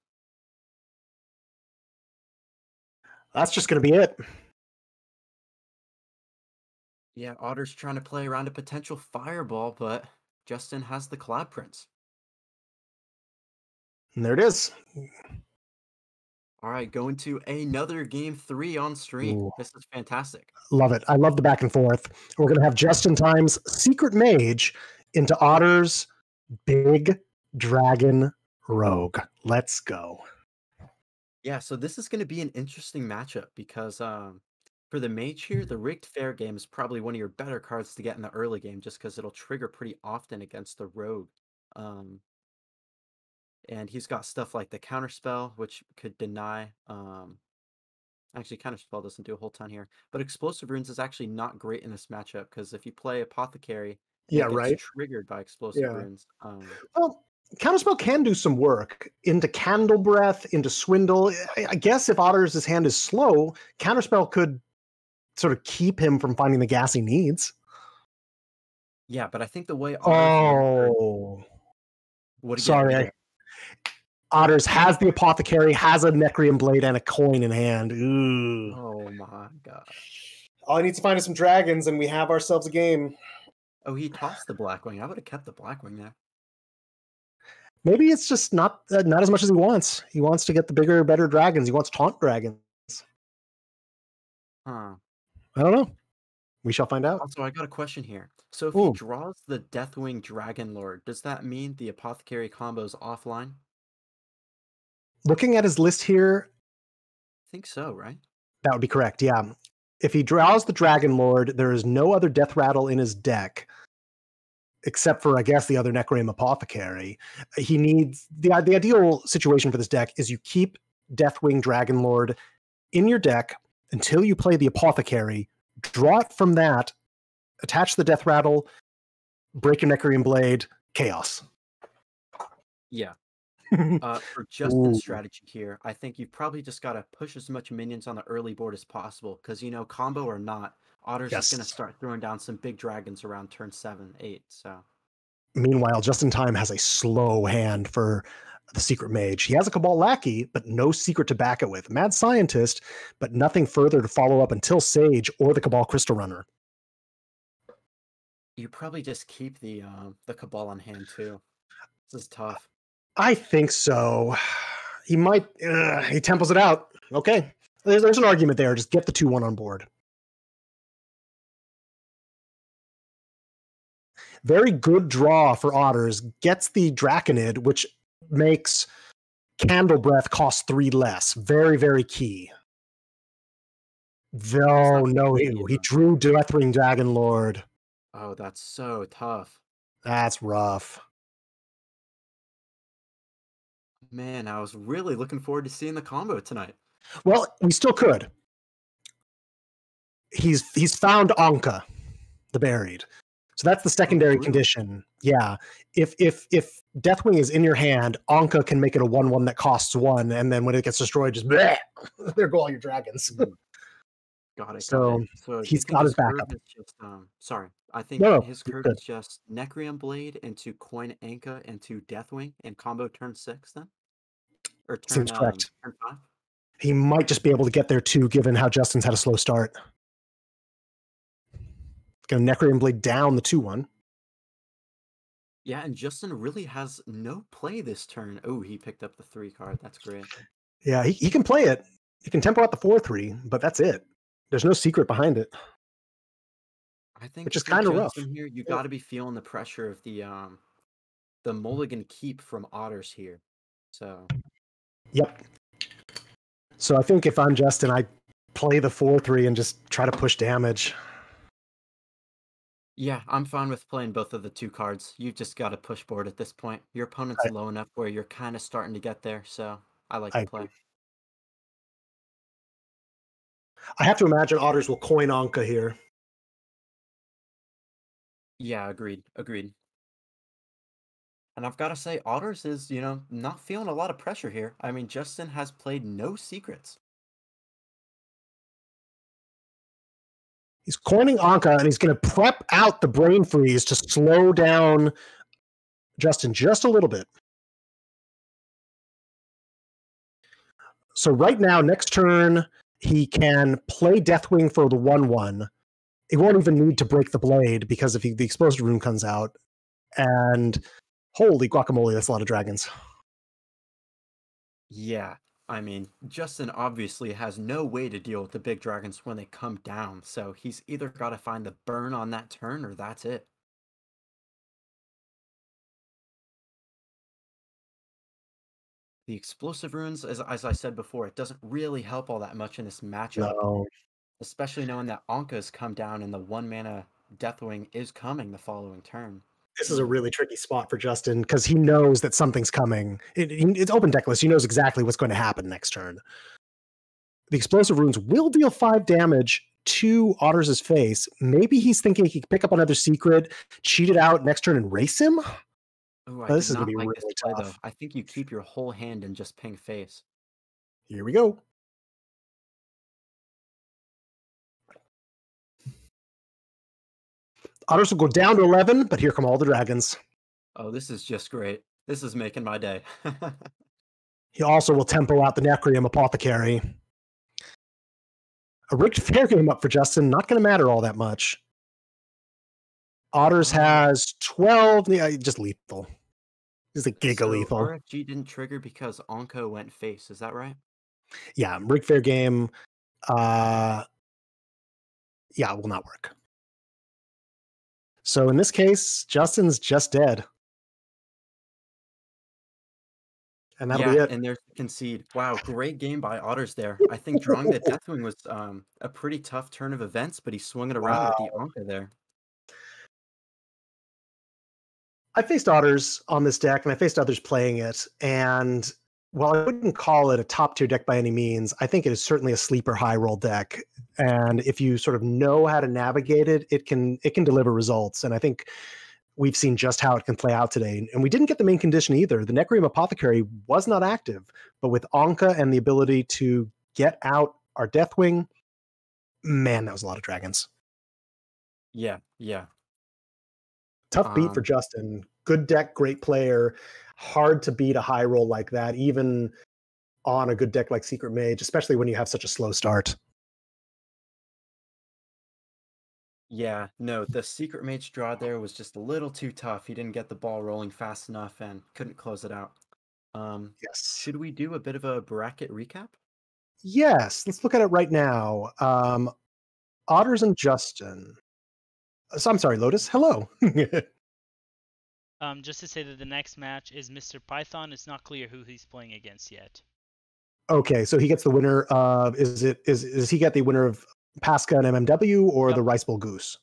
That's just going to be it. Yeah, Otter's trying to play around a potential fireball, but Justin has the Cloud Prince. And there it is. All right, going to another game 3 on stream. Ooh. This is fantastic. Love it. I love the back and forth. We're going to have Just in Time's Secret Mage into Otter's Big Dragon Rogue. Let's go. Yeah, so this is going to be an interesting matchup because for the mage here, the rigged fair game is probably one of your better cards to get in the early game just because it'll trigger pretty often against the rogue. And he's got stuff like the counterspell, which could deny. Actually, counterspell doesn't do a whole ton here, but explosive runes is actually not great in this matchup because if you play apothecary, it gets triggered by explosive runes. Well, counterspell can do some work into Candle Breath, into Swindle. I guess if Otter's hand is slow, counterspell could sort of keep him from finding the gas he needs. Yeah, but I think the way Otters has the apothecary, has a Necrium Blade, and a coin in hand. Ooh. Oh my gosh. All I need to find is some dragons, and we have ourselves a game. Oh, he tossed the Blackwing. I would have kept the Blackwing there. Maybe it's just not as much as he wants. He wants to get the bigger, better dragons. He wants taunt dragons. Huh. I don't know. We shall find out. Also, I got a question here. So if he draws the Deathwing Dragon Lord, does that mean the apothecary combo is offline? Looking at his list here, I think so, right? That would be correct, yeah. If he draws the Dragon Lord, there is no other Death Rattle in his deck, except for, I guess, the other Necroim Apothecary. He needs... The ideal situation for this deck is you keep Deathwing Dragon Lord in your deck until you play the Apothecary, draw it from that, attach the Death Rattle, break your Necrium Blade, chaos. Yeah. For Justin's strategy here, I think you've probably just got to push as much minions on the early board as possible, because, you know, combo or not, Otter's is going to start throwing down some big dragons around turn 7, 8, so... Meanwhile, Just in Time has a slow hand for the Secret Mage. He has a Cabal Lackey, but no secret to back it with. Mad Scientist, but nothing further to follow up until Sage or the Cabal Crystal Runner. You probably just keep the Cabal on hand, too. This is tough. I think so. He might... he temples it out. Okay. There's an argument there. Just get the 2-1 on board. Very good draw for Otters. Gets the Draconid, which makes Candle Breath cost 3 less. Very, very key. No, he drew Deathwing Dragon Lord. Oh, that's so tough. That's rough. Man, I was really looking forward to seeing the combo tonight. Well, we still could. He's found Anka, the buried. So that's the secondary condition. Yeah. If Deathwing is in your hand, Anka can make it a 1/1 that costs 1, and then when it gets destroyed, just bleh, there go all your dragons. Got it. So he's got his backup. Sorry, I think his curve is just Necrium Blade into Coin Anka into Deathwing and combo turn 6 then? Or turn, Seems correct. Turn 5? He might just be able to get there too, given how Justin's had a slow start. Going to Necrium Blade down the 2/1. Yeah, and Justin really has no play this turn. Oh, he picked up the 3 card. That's great. Yeah, he can play it. He can tempo out the 4/3, but that's it. There's no secret behind it. I think which is kind of rough. Here, you got to be feeling the pressure of the mulligan keep from Otters here. So. Yep. So I think if I'm Justin, I play the 4/3 and just try to push damage. Yeah, I'm fine with playing both of the 2 cards. You've just got to push board at this point. Your opponent's low enough where you're kind of starting to get there, so I like to play. I have to imagine Otters will coin Anka here. Yeah, agreed. And I've got to say, Otters is, not feeling a lot of pressure here. I mean, Justin has played no secrets. He's coining Anka, and he's going to prep out the Brain Freeze to slow down Justin just a little bit. So right now, next turn, he can play Deathwing for the 1/1. He won't even need to break the blade, because if the Explosive Rune comes out, and holy guacamole, that's a lot of dragons. Yeah, I mean, Justin obviously has no way to deal with the big dragons when they come down, so he's either got to find the burn on that turn, or that's it. The Explosive Runes, as I said before, it doesn't really help all that much in this matchup. No. Especially knowing that Anka's come down and the 1-mana Deathwing is coming the following turn. This is a really tricky spot for Justin, because he knows that something's coming. It's open deckless. He knows exactly what's going to happen next turn. The Explosive Runes will deal 5 damage to Otters' face. Maybe he's thinking he can pick up another secret, cheat it out next turn, and race him? Ooh, this is going to be really tough. Though. I think you keep your whole hand and just ping face. Here we go. Otters will go down to 11, but here come all the dragons. Oh, this is just great. This is making my day. He also will tempo out the Necrium Apothecary. A rigged fair game up for Justin. Not going to matter all that much. Otters has 12. Yeah, just lethal. He's a giga lethal. RFG didn't trigger because Anka went face. Is that right? Yeah, rigged fair game. Yeah, it will not work. So in this case, Justin's just dead. And that'll be it. And there's the concede. Wow, great game by Otters there. I think drawing the Deathwing was a pretty tough turn of events, but he swung it around with the Anka there. I faced Otters on this deck, and I faced others playing it. And while I wouldn't call it a top-tier deck by any means, I think it is certainly a sleeper high-roll deck. And if you sort of know how to navigate it, it can deliver results. And I think we've seen just how it can play out today. And we didn't get the main condition either. The Necrium Apothecary was not active, but with Anka and the ability to get out our Deathwing, man, that was a lot of dragons. Yeah. Tough beat for Justin. Good deck, great player. Hard to beat a high roll like that, even on a good deck like Secret Mage, especially when you have such a slow start. Yeah, no, the Secret Mage draw there was just a little too tough. He didn't get the ball rolling fast enough and couldn't close it out. Yes. Should we do a bit of a bracket recap? Yes, let's look at it right now. Otters and Justin. So I'm sorry, Lotus. Hello. Just to say that the next match is Mr. Python. It's not clear who he's playing against yet. Okay, so he gets the winner of is he get the winner of Pasca and MMW or Yep. the Rice Bowl Goose?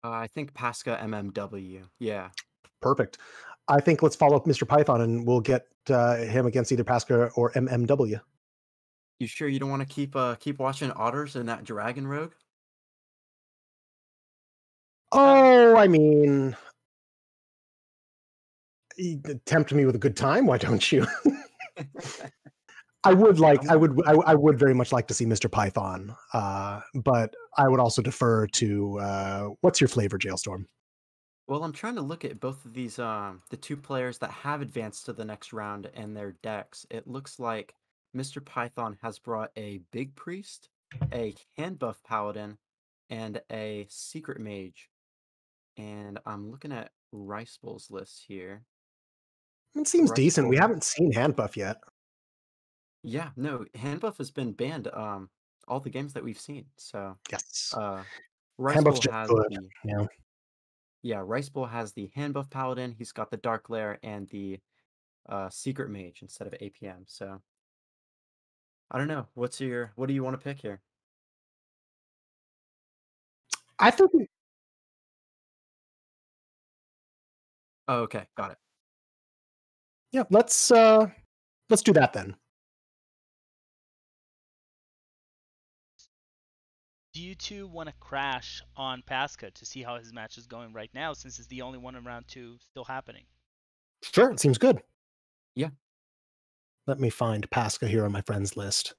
I think Pasca MMW. Yeah. Perfect. I think let's follow up Mr. Python and we'll get him against either Pasca or MMW. You sure you don't want to keep watching Otters and that Dragon Rogue? Oh, I mean, tempt me with a good time. Why don't you? I would I would very much like to see Mr. Python, but I would also defer to what's your flavor, Jailstorm? Well, I'm trying to look at both of these, the two players that have advanced to the next round and their decks. It looks like Mr. Python has brought a Big Priest, a Hand Buff Paladin, and a Secret Mage. And I'm looking at Rice Bowl's list here. It seems Rice decent. Bowl We has, haven't seen Hand Buff yet. yeah, no, Hand Buff has been banned, all the games that we've seen. So, Yes. uh, Rice Hand Buff's Bowl just has good. the Yeah. yeah, Rice Bowl has the Hand Buff Paladin. He's got the Dark Lair and the Secret Mage instead of APM. So I don't know. What do you want to pick here? I think Oh, okay, got it. yeah, let's do that then. Do you two want to crash on Pasca to see how his match is going right now, since it's the only one in round 2 still happening? Sure, it seems good. Yeah. Let me find Pasca here on my friends list.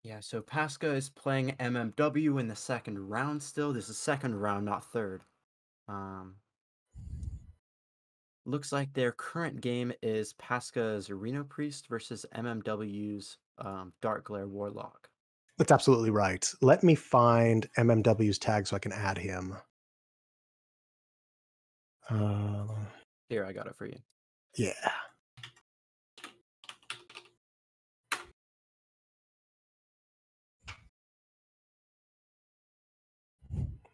Yeah, so Pasca is playing MMW in the second round still. This is second round, not third. Looks like their current game is Pasca's Reno Priest versus MMW's Dark Glare Warlock. That's absolutely right. Let me find MMW's tag so I can add him. Here, I got it for you. Yeah.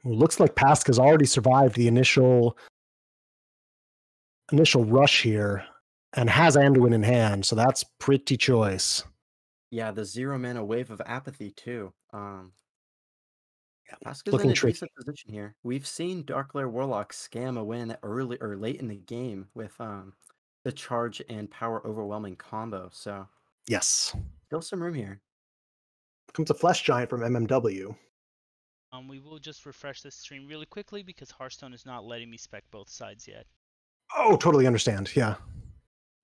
Well, looks like Pasca's already survived the initial rush here and has Anduin in hand, so that's pretty choice. Yeah, the 0 mana Wave of Apathy too. Pasca's Looking in a tricky. decent position here. We've seen Darkglare Warlock scam a win early or late in the game with the charge and power overwhelming combo. So Yes. still some room here. Comes a Flesh Giant from MMW. We will just refresh this stream really quickly because Hearthstone is not letting me spec both sides yet. Oh, totally understand. Yeah.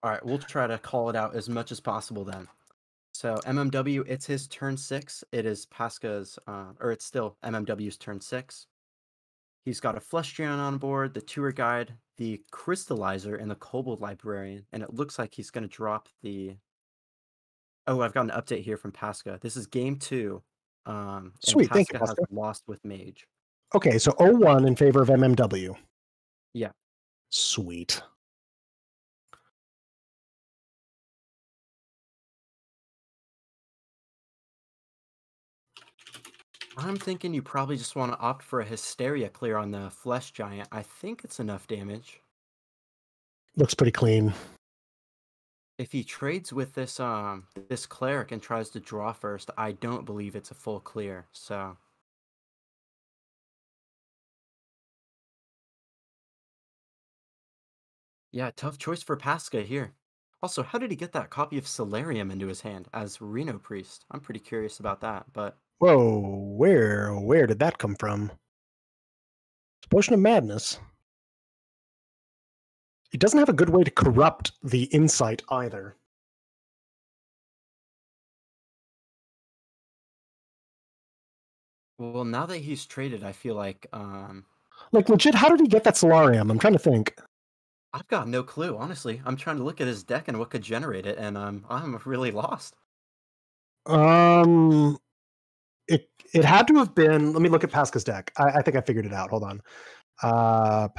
All right, we'll try to call it out as much as possible then. So MMW, it's his turn 6. It is Pasca's, or it's still MMW's turn 6. He's got a Flesh Giant on board, the Tour Guide, the Crystallizer, and the Kobold Librarian. And it looks like he's going to drop the... Oh, I've got an update here from Pasca. This is game 2. And Sweet, thank you, Pasca has Pasca. lost with Mage. Okay, so 0-1 in favor of MMW. Yeah. Sweet. I'm thinking you probably just want to opt for a Hysteria clear on the Flesh Giant. I think it's enough damage. Looks pretty clean. If he trades with this Cleric and tries to draw first, I don't believe it's a full clear, so... Yeah, tough choice for Pasca here. Also, how did he get that copy of Solarium into his hand as Reno Priest? I'm pretty curious about that, but... Whoa, where did that come from? Potion of Madness. It doesn't have a good way to corrupt the insight either. Well, now that he's traded, I feel like, Like, legit, how did he get that Solarium? I'm trying to think. I've got no clue, honestly. I'm trying to look at his deck and what could generate it, and I'm really lost. It had to have been... Let me look at Pasca's deck. I think I figured it out. Hold on. Pasca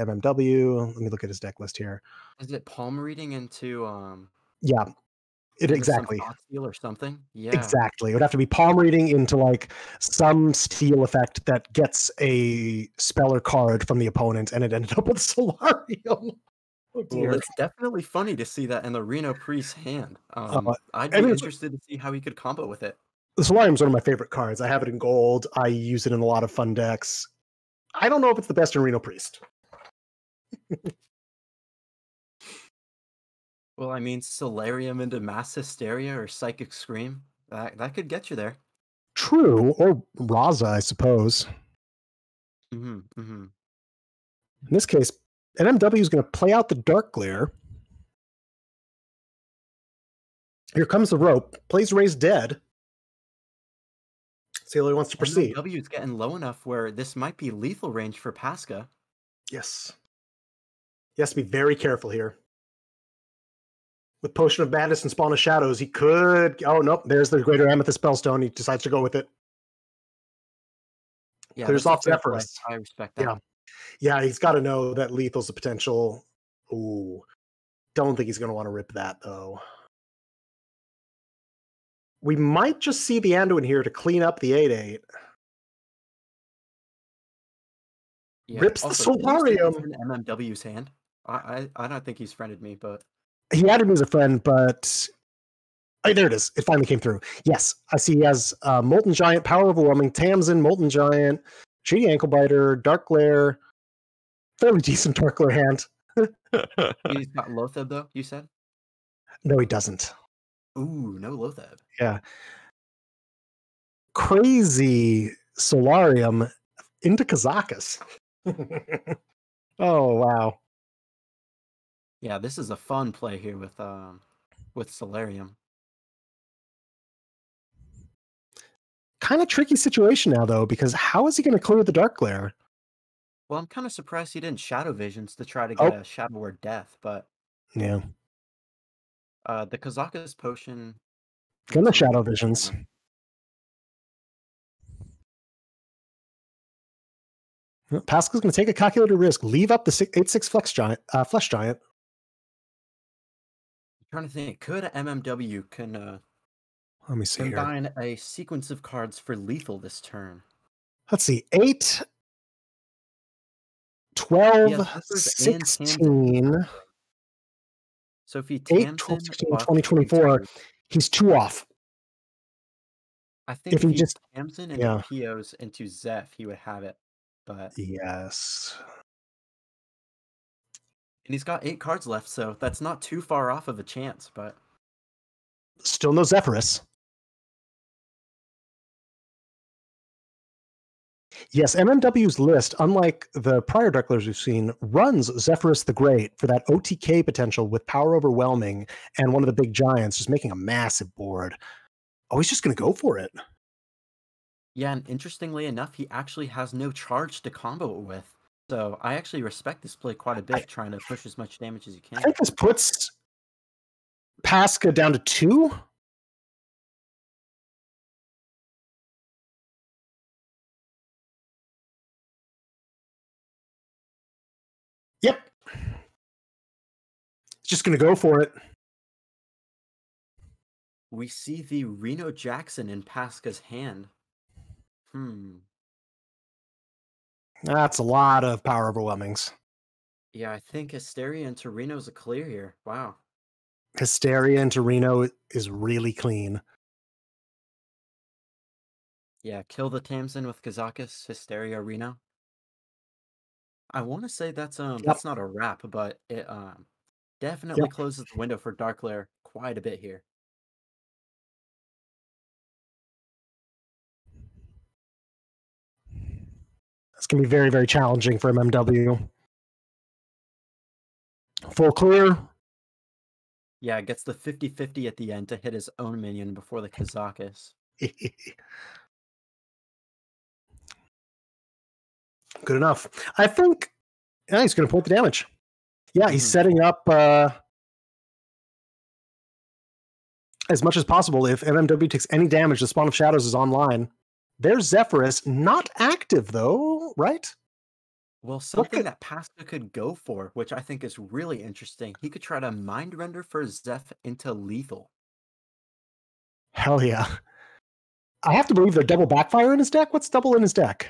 MMW. Let me look at his deck list here. Is it palm reading into, Yeah. Exactly. Some thought steal or something. Yeah. Exactly. It would have to be palm reading into like some steal effect that gets a spell or card from the opponent, and it ended up with Solarium. Oh dear. Well, it's definitely funny to see that in the Reno Priest's hand. I'd I be mean, interested to see how he could combo with it. the Solarium's one of my favorite cards. I have it in gold. I use it in a lot of fun decks. I don't know if it's the best in Reno Priest. Well, I mean, Solarium into Mass Hysteria or Psychic Scream, that could get you there. True, or Raza, I suppose. Mm-hmm. In this case, NMW is going to play out the Dark Glare. Here comes the rope. Plays Raise Dead. See how he wants to proceed. NMW is getting low enough where this might be lethal range for Pasca. Yes. He has to be very careful here. With Potion of Madness and Spawn of Shadows, he could... Oh, nope. There's the Greater Amethyst Spellstone. He decides to go with it. Yeah, Clears off Zephyrus. I respect that. Yeah, he's got to know that lethal's a potential. Ooh. Don't think he's going to want to rip that, though. We might just see the Anduin here to clean up the 8/8. Yeah. Rips the Solarium. In MMW's hand. I don't think he's friended me, but he added me as a friend, but there it is. It finally came through. Yes, I see he has Molten Giant, Power Overwhelming, Tamsin, Molten Giant, Treaty Ankle Biter, Dark Glare. Fairly decent Dark Glare hand. He's got Lotheb, though, you said? No, he doesn't. Ooh, no Lotheb. Yeah. Crazy Solarium into Kazakus. Oh, wow. Yeah, this is a fun play here with Solarium. Kind of tricky situation now, though, because how is he going to clear the Dark Glare? Well, I'm kind of surprised he didn't Shadow Visions to try to get a Shadow Word Death, but yeah. The Kazakus potion. Gonna Shadow Visions. Pascal's going to take a calculated risk. Leave up the 8/6 Flesh Giant. I'm trying to think. Could MMW let me see combine a sequence of cards for lethal this turn? Let's see. 8, 12, 16. So if he 8, 12, 16, 20, 24, he's 2 off. I think if he just Tamsin and POs into Zeph, he would have it. But yes. And he's got 8 cards left, so that's not too far off of a chance, but still no Zephyrus. Yes, MMW's list, unlike the prior Dark Glares we've seen, runs Zephyrus the Great for that OTK potential with Power Overwhelming and one of the big giants, just making a massive board. Oh, he's just going to go for it. Yeah, and interestingly enough, he actually has no charge to combo it with. So I actually respect this play quite a bit, trying to push as much damage as you can. I think this puts Pasca down to 2. Yep. Just going to go for it. We see the Reno Jackson in Pasca's hand. That's a lot of Power Overwhelmings. Yeah, I think Hysteria into Reno's a clear here. Wow. Hysteria into Reno is really clean. Yeah, kill the Tamsin with Kazakus, Hysteria, Reno. I want to say that's not a wrap, but it definitely closes the window for Dark Glare quite a bit here. It's going to be very, very challenging for MMW. Full clear. Yeah, it gets the 50-50 at the end to hit his own minion before the Kazakus. Good enough. I think he's going to put the damage. Yeah, he's setting up as much as possible. If MMW takes any damage, the Spawn of Shadows is online. There's Zephyrus, not active though, right? Well, something that Pasca could go for, which I think is really interesting, he could try to Mind Render for Zeph into lethal. Hell yeah. I have to believe they're double backfire in his deck. What's double in his deck?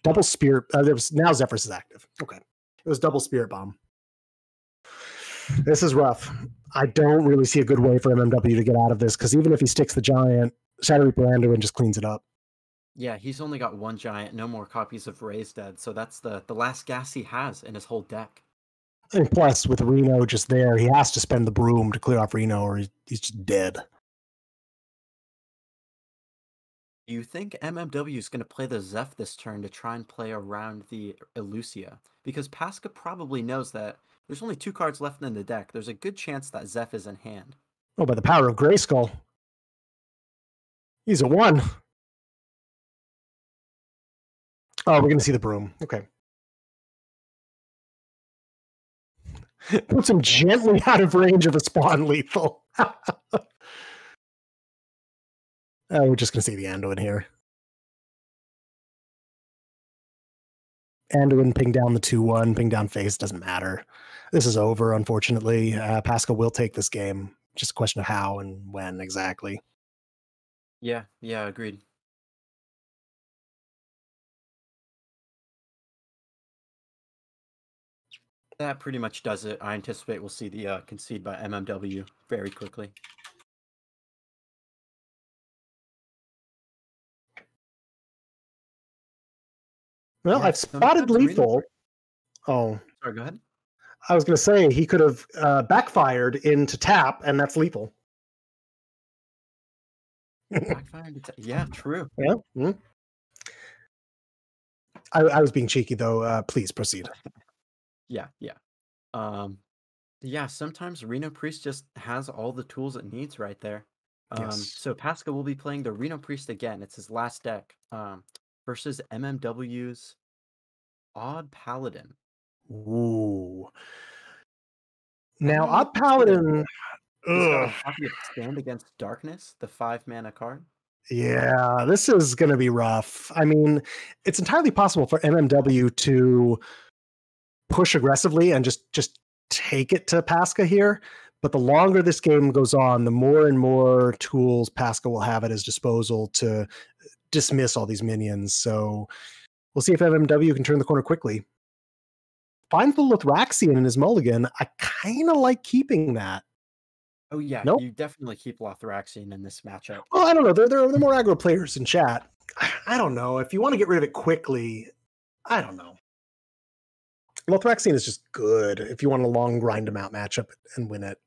Double spirit. Now Zephyrus is active. Okay. It was double spirit bomb. This is rough. I don't really see a good way for MMW to get out of this, because even if he sticks the giant, Shadow Reaper Anduin just cleans it up. Yeah, he's only got one giant, no more copies of Raised Dead, so that's the last gas he has in his whole deck. And plus, with Reno just there, he has to spend the broom to clear off Reno, or he's just dead. Do you think MMW is going to play the Zeph this turn to try and play around the Elusia? Because Pasca probably knows that there's only 2 cards left in the deck. There's a good chance that Zeph is in hand. Oh, by the power of Grayskull. He's a 1. Oh, we're going to see the broom. Okay. Puts him gently out of range of a spawn lethal. We're just going to see the Anduin here. Anduin ping down the 2-1, ping down face, doesn't matter. This is over, unfortunately. Pascal will take this game. Just a question of how and when exactly. Yeah, agreed. That pretty much does it. I anticipate we'll see the concede by MMW very quickly. Well, Yeah, I've spotted lethal. Oh. Sorry, go ahead. I was going to say he could have backfired into tap, and that's lethal. Backfired into yeah, true. Yeah. Mm-hmm. I was being cheeky, though. Please proceed. Yeah. Yeah, sometimes Reno Priest just has all the tools it needs right there. Yes. So Pascal will be playing the Reno Priest again. It's his last deck versus MMW's Odd Paladin. Ooh. Now, Odd Paladin... He's got a copy of Stand Against Darkness, the 5-mana card. Yeah, this is going to be rough. I mean, it's entirely possible for MMW to push aggressively and just take it to Pasca here. But the longer this game goes on, the more and more tools Pasca will have at his disposal to dismiss all these minions. So we'll see if MMW can turn the corner quickly. Finds the Lothraxian in his mulligan. I kind of like keeping that. Oh yeah, Nope. You definitely keep Lothraxian in this matchup. Well, I don't know. They're more aggro players in chat. I don't know. If you want to get rid of it quickly, I don't know. Lothraxian is just good if you want a long grind him out matchup and win it.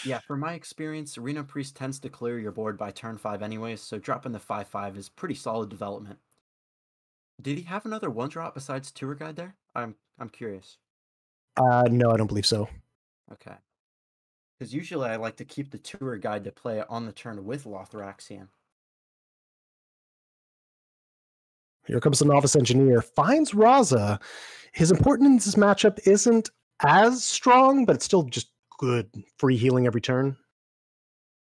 Yeah, from my experience, Reno Priest tends to clear your board by turn 5 anyways, so dropping the 5/5 is pretty solid development. Did he have another 1-drop besides Tour Guide there? I'm curious. No, I don't believe so. Okay. Because usually I like to keep the Tour Guide to play on the turn with Lothraxian. Here comes the Novice Engineer. Finds Raza. His importance in this matchup isn't as strong, but it's still just good. Free healing every turn.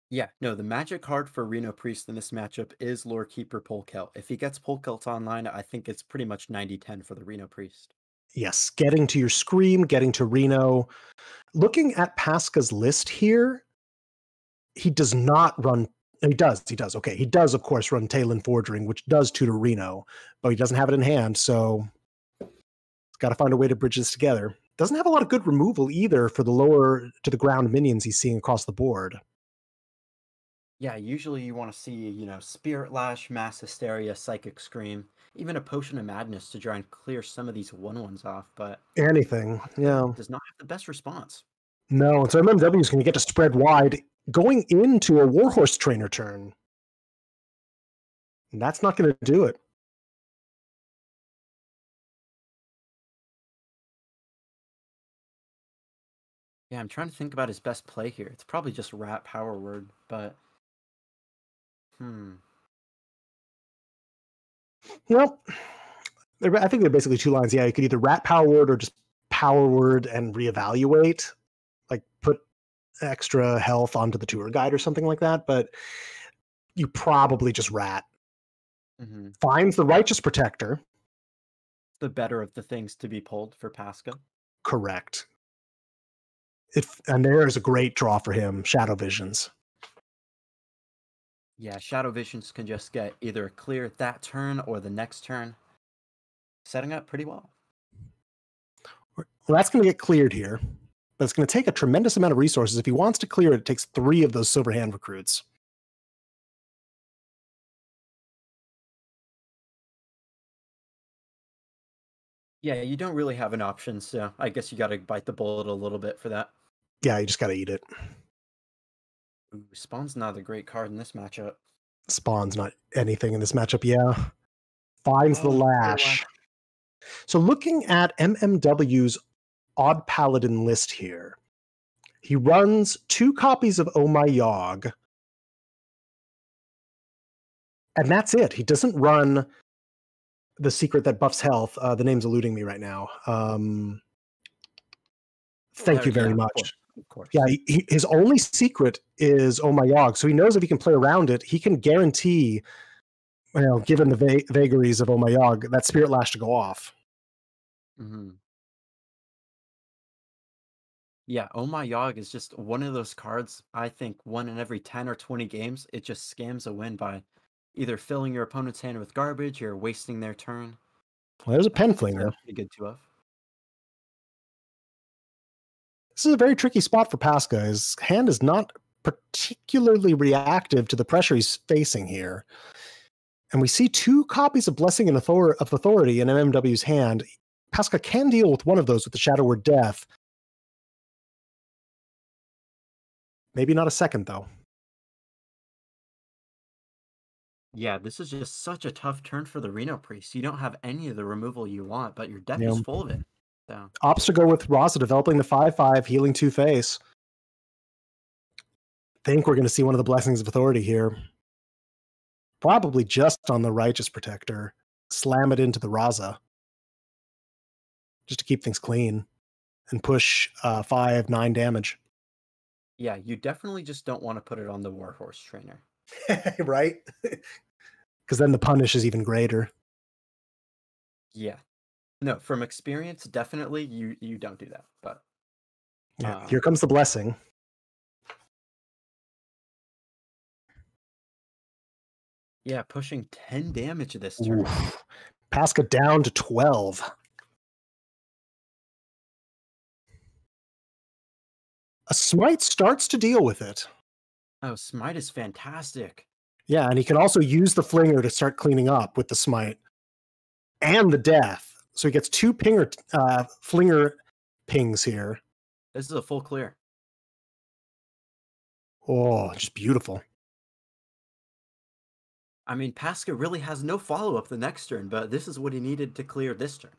Yeah, no, the magic card for Reno Priest in this matchup is Lore Keeper Polkelt. If he gets Polkelt online, I think it's pretty much 90-10 for the Reno Priest. Yes, getting to your Scream, getting to Reno. Looking at Pasca's list here, he does not run... He does. Okay, he does, of course, run Talon Forging, which does tutor Reno, but he doesn't have it in hand, so he's got to find a way to bridge this together. Doesn't have a lot of good removal either for the lower to the ground minions he's seeing across the board. Yeah, usually you want to see, Spirit Lash, Mass Hysteria, Psychic Scream, even a Potion of Madness to try and clear some of these 1/1s off, but... Anything, yeah. Does not have the best response. No, so MMW is going to get to spread wide going into a Warhorse Trainer turn. And that's not going to do it. Yeah, I'm trying to think about his best play here. It's probably just Rat Power Word, but... Well, I think they're basically 2 lines. Yeah, you could either Rat Power Word or just Power Word and reevaluate. Like, put extra health onto the Tour Guide or something like that, but you probably just Rat. Mm-hmm. Finds the Righteous Protector. The better of the things to be pulled for Pasca. Correct. And there's a great draw for him, Shadow Visions. Yeah, Shadow Visions can just get either clear that turn or the next turn. Setting up pretty well. Well, that's going to get cleared here, but it's going to take a tremendous amount of resources. If he wants to clear it, it takes 3 of those Silver Hand recruits. Yeah, you don't really have an option, so I guess you got to bite the bullet a little bit for that. Yeah, you just got to eat it. Ooh, Spawn's not a great card in this matchup. Spawn's not anything in this matchup, yeah. Finds the lash. So looking at MMW's Odd Paladin list here, he runs 2 copies of Oh My Yogg, and that's it. He doesn't run the secret that buffs health. The name's eluding me right now. Thank you very much. Of course. Yeah, his only secret is Oh My Yogg, so he knows if he can play around it, he can guarantee, given the vagaries of Oh My Yogg, that Spirit Lash to go off. Mm-hmm. Yeah, Oh My Yogg is just one of those cards, I think, 1 in every 10 or 20 games, it just scams a win by either filling your opponent's hand with garbage or wasting their turn. Well, there's a pen flinger. Pretty good 2-of. This is a very tricky spot for Pasca. His hand is not particularly reactive to the pressure he's facing here. And we see 2 copies of Blessing of Authority in MMW's hand. Pasca can deal with one of those with the Shadow Word Death. Maybe not a second, though. Yeah, this is just such a tough turn for the Reno Priest. You don't have any of the removal you want, but your deck is full of it. So. Opts to go with Raza, developing the 5/5, healing 2 face. Think we're going to see one of the Blessings of Authority here. Probably just on the Righteous Protector. Slam it into the Raza. Just to keep things clean. And push 5/9 damage. Yeah, you definitely just don't want to put it on the Warhorse Trainer. Right? Because then the punish is even greater. Yeah. No, from experience, definitely you don't do that. But yeah, here comes the Blessing. Yeah, pushing 10 damage this turn. Oof. Pasca down to 12. A Smite starts to deal with it. Oh, Smite is fantastic. Yeah, and he can also use the Flinger to start cleaning up with the Smite. And the Death. So he gets 2 Flinger pings here. This is a full clear. Oh, just beautiful. I mean, Pasca really has no follow-up the next turn, but this is what he needed to clear this turn.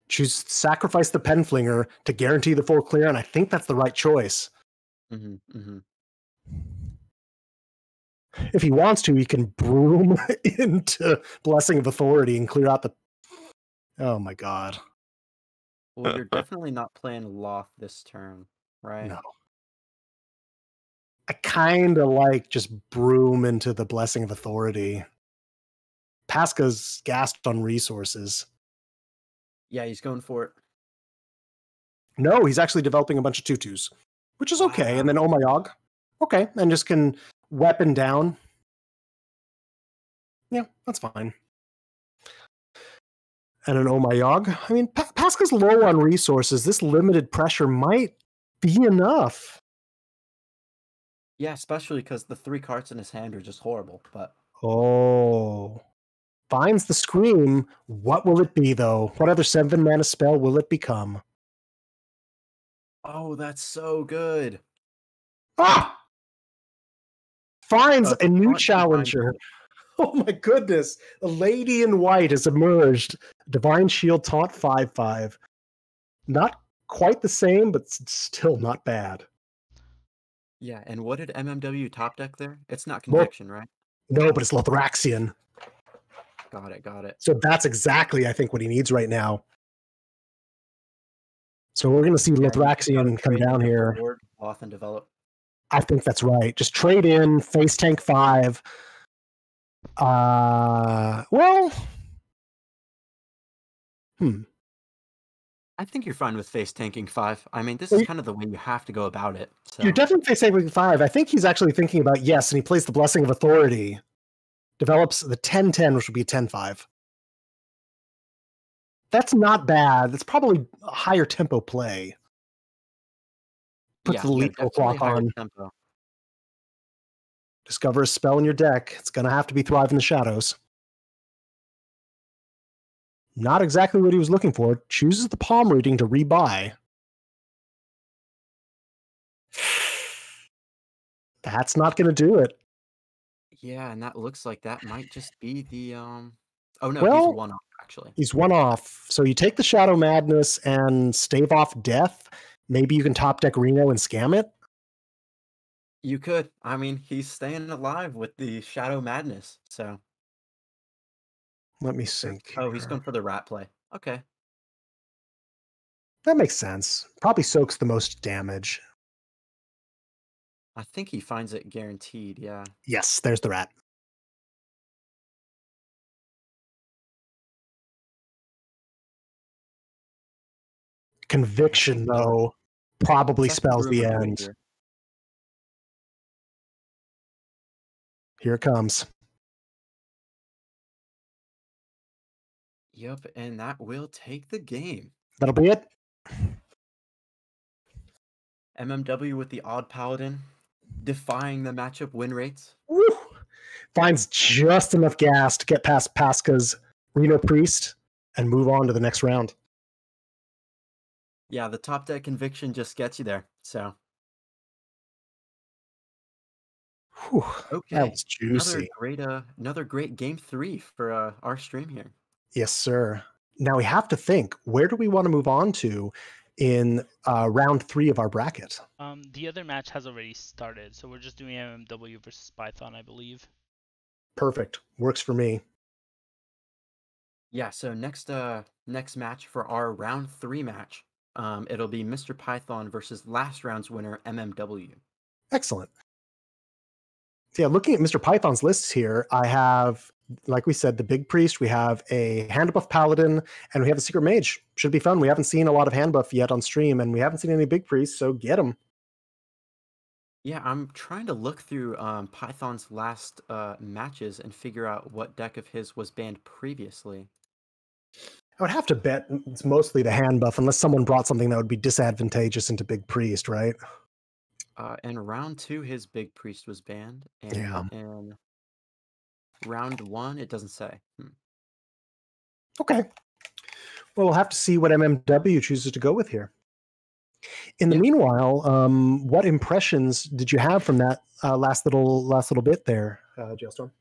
Sacrifice the Penflinger to guarantee the full clear, and I think that's the right choice. Mm-hmm, mm-hmm. If he wants to, he can broom into Blessing of Authority and clear out the... Oh my god. Well, you're definitely not playing Loth this turn, right? No. I kind of like just broom into the Blessing of Authority. Pasca's gasped on resources. Yeah, he's going for it. No, he's actually developing a bunch of tutus, which is okay. And then Oh My Yogg. Okay, and just can weapon down. Yeah, that's fine. And an Oh My Yogg. I mean, Pasca's low on resources. This limited pressure might be enough. Yeah, especially because the 3 cards in his hand are just horrible. But oh, finds the Scream. What will it be, though? What other 7-mana spell will it become? Oh, that's so good. Ah! Finds a new challenger. Oh my goodness. A lady in white has emerged. Divine Shield Taunt 5/5. Not quite the same, but still not bad. Yeah, and what did MMW top deck there? It's not Conviction, right? No, but it's Lothraxion. Got it. So that's exactly, I think, what he needs right now. So we're going to see Lothraxion come down here. Loth and develop. I think that's right. Just trade in, face tank 5. Well... I think you're fine with face tanking 5. I mean, this Well, is kind of the way you have to go about it. You're So definitely face saving 5. I think he's actually thinking about yes, and he plays the Blessing of Authority, develops the 10-10, which would be a 10-5. That's not bad. That's probably a higher tempo play. Put yeah, the no, lethal definitely clock higher on. tempo. Discover a spell in your deck. It's going to have to be Thrive in the Shadows. Not exactly what he was looking for. Chooses the palm reading to rebuy. That's not going to do it. Yeah, and that looks like that might just be the Oh no, he's Well, one off actually. he's one off. So you take the Shadow Madness and stave off death. Maybe you can top deck Reno and scam it. You could. I mean, he's staying alive with the Shadow Madness. So Let me think. oh, he's going for the rat play. Okay. That makes sense. Probably soaks the most damage. I think he finds it guaranteed, yeah. Yes, there's the rat. Conviction, though, probably That's the spells room the of end. here. Here it comes. Yep, and that will take the game. That'll be it. MMW with the odd paladin, defying the matchup win rates. Woo! Finds just enough gas to get past Pasca's Reno Priest and move on to the next round. Yeah, the top deck conviction just gets you there. So Whew, okay, that was juicy. another great game 3 for our stream here. Yes, sir. Now we have to think, where do we want to move on to in round 3 of our bracket? The other match has already started, so we're just doing MMW versus Python, I believe. Perfect. Works for me. Yeah, so next match for our round 3 match, it'll be Mr. Python versus last round's winner MMW. Excellent. So yeah, looking at Mr. Python's lists here, I have, like we said, the Big Priest, we have a hand buff Paladin, and we have a Secret Mage. Should be fun. We haven't seen a lot of hand buff yet on stream, and we haven't seen any Big Priests, so get them. Yeah, I'm trying to look through Python's last matches and figure out what deck of his was banned previously. I would have to bet it's mostly the hand buff, unless someone brought something that would be disadvantageous into Big Priest, right? In round 2, his Big Priest was banned, and Yeah. in round 1, it doesn't say. Okay. Well, we'll have to see what MMW chooses to go with here. In the Yeah. meanwhile, what impressions did you have from that last little bit there, Jailstorm?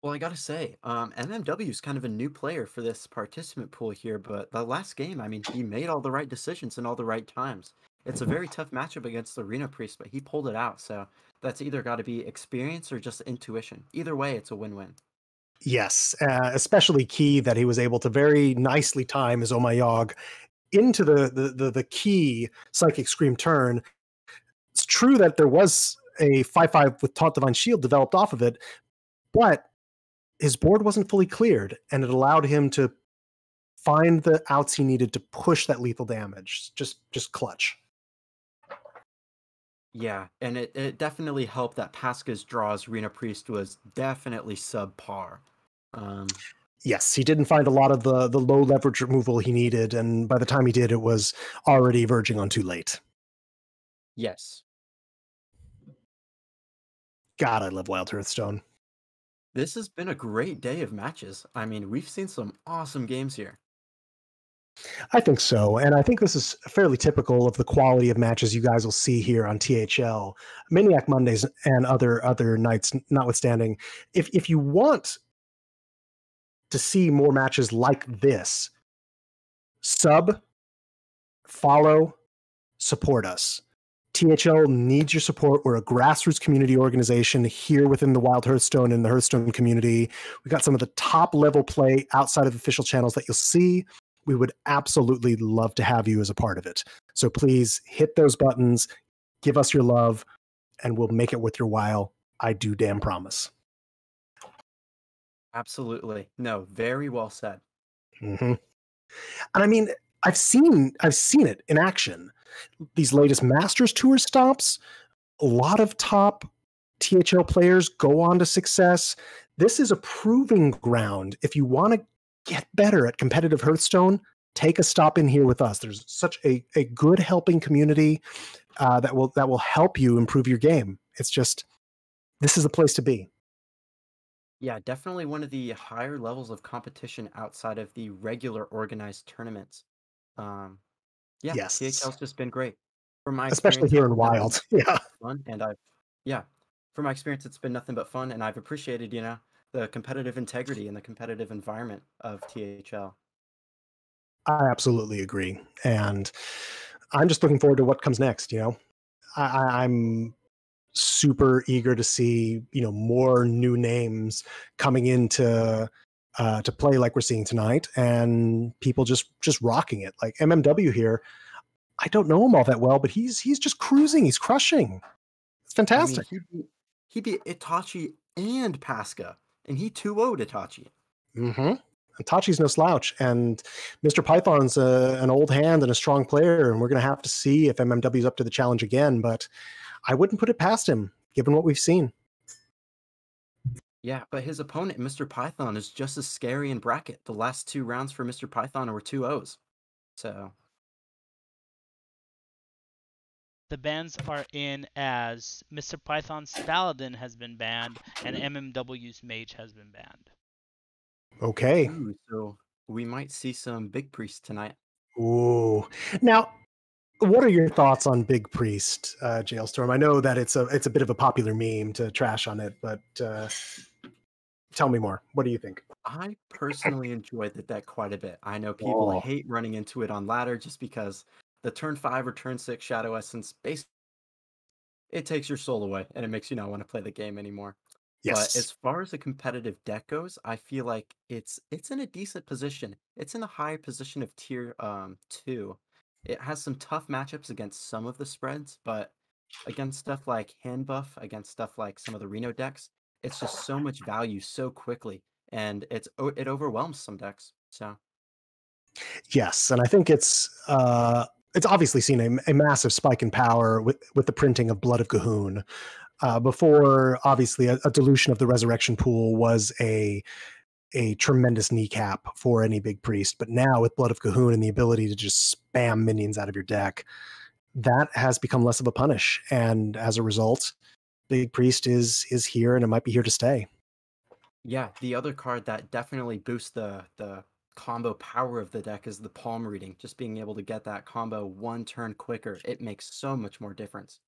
Well, I gotta say, MMW is kind of a new player for this participant pool here, but the last game, I mean, he made all the right decisions in all the right times. It's a very tough matchup against the Reno Priest, but he pulled it out, so that's either got to be experience or just intuition. Either way, it's a win-win. Yes, especially key that he was able to very nicely time his Omayog into the key Psychic Scream turn. It's true that there was a 5/5 with Taunt Divine Shield developed off of it, but his board wasn't fully cleared, and it allowed him to find the outs he needed to push that lethal damage. Just clutch. Yeah, and it definitely helped that Pasca's draws Reno Priest was definitely subpar. Yes, he didn't find a lot of the low leverage removal he needed, and by the time he did, it was already verging on too late. Yes. God, I love Wild Hearthstone. This has been a great day of matches. I mean, we've seen some awesome games here. I think so, and I think this is fairly typical of the quality of matches you guys will see here on THL. Maniac Mondays and other nights notwithstanding, if you want to see more matches like this, sub, follow, support us. THL needs your support. We're a grassroots community organization here within the Wild Hearthstone and the Hearthstone community. We got some of the top level play outside of official channels that you'll see. We would absolutely love to have you as a part of it. So please hit those buttons, give us your love, and we'll make it worth your while. I do damn promise. Absolutely. No, very well said. Mm-hmm. And I mean, I've seen it in action. These latest Masters Tour stops, a lot of top THL players go on to success. This is a proving ground. If you want to get better at competitive Hearthstone, take a stop in here with us. There's such a good helping community that will help you improve your game. It's just, this is the place to be. Yeah, definitely one of the higher levels of competition outside of the regular organized tournaments. Um, yeah, Yes. THL's just been great. From my Especially experience, here it's in been nothing Wild. Yeah. but fun, and yeah, from my experience, it's been nothing but fun, and I've appreciated, the competitive integrity and the competitive environment of THL. I absolutely agree. And I'm just looking forward to what comes next, I'm super eager to see, more new names coming into to play like we're seeing tonight, and people just rocking it. Like MMW here, I don't know him all that well, but he's just cruising, he's crushing. It's I mean, fantastic. he beat Itachi and Pasca, and he 2-0'd Itachi. Mm-hmm. Tachi's no slouch, and Mr. Python's an old hand and a strong player, and we're going to have to see if MMW's up to the challenge again, but I wouldn't put it past him, given what we've seen. Yeah, but his opponent, Mr. Python, is just as scary in bracket. The last 2 rounds for Mr. Python were 2-0s. So, The bans are in as Mr. Python's Paladin has been banned and MMW's Mage has been banned. Okay. ooh, so we might see some Big Priest tonight. Ooh. Now, what are your thoughts on Big Priest, Jailstorm? I know that it's a bit of a popular meme to trash on it, but tell me more. What do you think? I personally enjoyed the deck quite a bit. I know people Oh, hate running into it on ladder just because the turn 5 or turn 6 Shadow Essence basically it takes your soul away and it makes you not want to play the game anymore. But yes. as far as a competitive deck goes, I feel like it's in a decent position. It's in a high position of tier 2. It has some tough matchups against some of the spreads, but against stuff like hand buff, against stuff like some of the Reno decks, it's just so much value so quickly, and it overwhelms some decks. So Yes, and I think it's obviously seen a massive spike in power with the printing of Blood of Cahoon. Before, obviously, a dilution of the resurrection pool was a tremendous kneecap for any big priest. But now with Blood of Cahoon and the ability to just spam minions out of your deck, that has become less of a punish. And as a result, Big Priest is here, and it might be here to stay. yeah, the other card that definitely boosts the combo power of the deck is the palm reading. Just being able to get that combo 1 turn quicker, it makes so much more difference.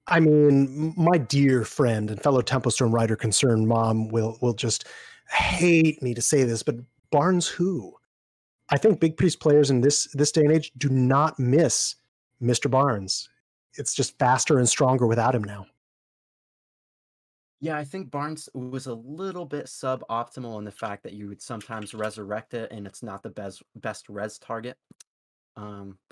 I mean, my dear friend and fellow Tempestorm writer concerned mom will just hate me to say this, but Barnes who? I think Big Priest players in this day and age do not miss Mr. Barnes. It's just faster and stronger without him now. Yeah, I think Barnes was a little bit suboptimal in the fact that you would sometimes resurrect it and it's not the best res target.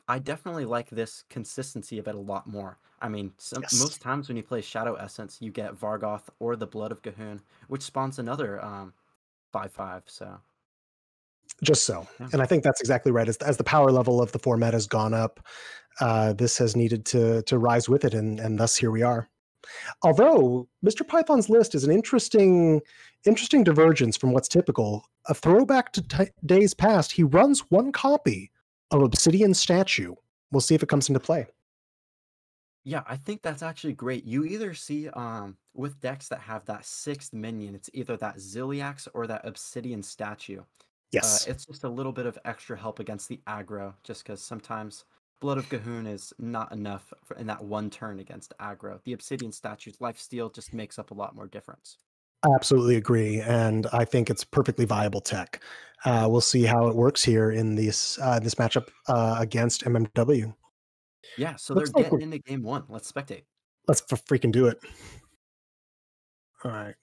I definitely like this consistency of it a lot more. I mean, Yes. most times when you play Shadow Essence, you get Vargoth or the Blood of Cahoon, which spawns another 5/5. So Just so. yeah, And I think that's exactly right. As the power level of the format has gone up, this has needed to rise with it, and thus here we are. Although Mr. Python's list is an interesting divergence from what's typical. A throwback to days past, he runs one copy of Obsidian Statue. We'll see if it comes into play. yeah, I think that's actually great. You either see with decks that have that 6th minion, it's either that Ziliax or that Obsidian Statue. Yes. It's just a little bit of extra help against the aggro, just because sometimes Blood of Cahoon is not enough in that 1 turn against aggro. The Obsidian Statue's lifesteal just makes up a lot more difference. I absolutely agree, and I think it's perfectly viable tech. We'll see how it works here in this matchup against MMW. Yeah, so they're Looks like getting into game 1. Let's spectate. let's freaking do it. All right,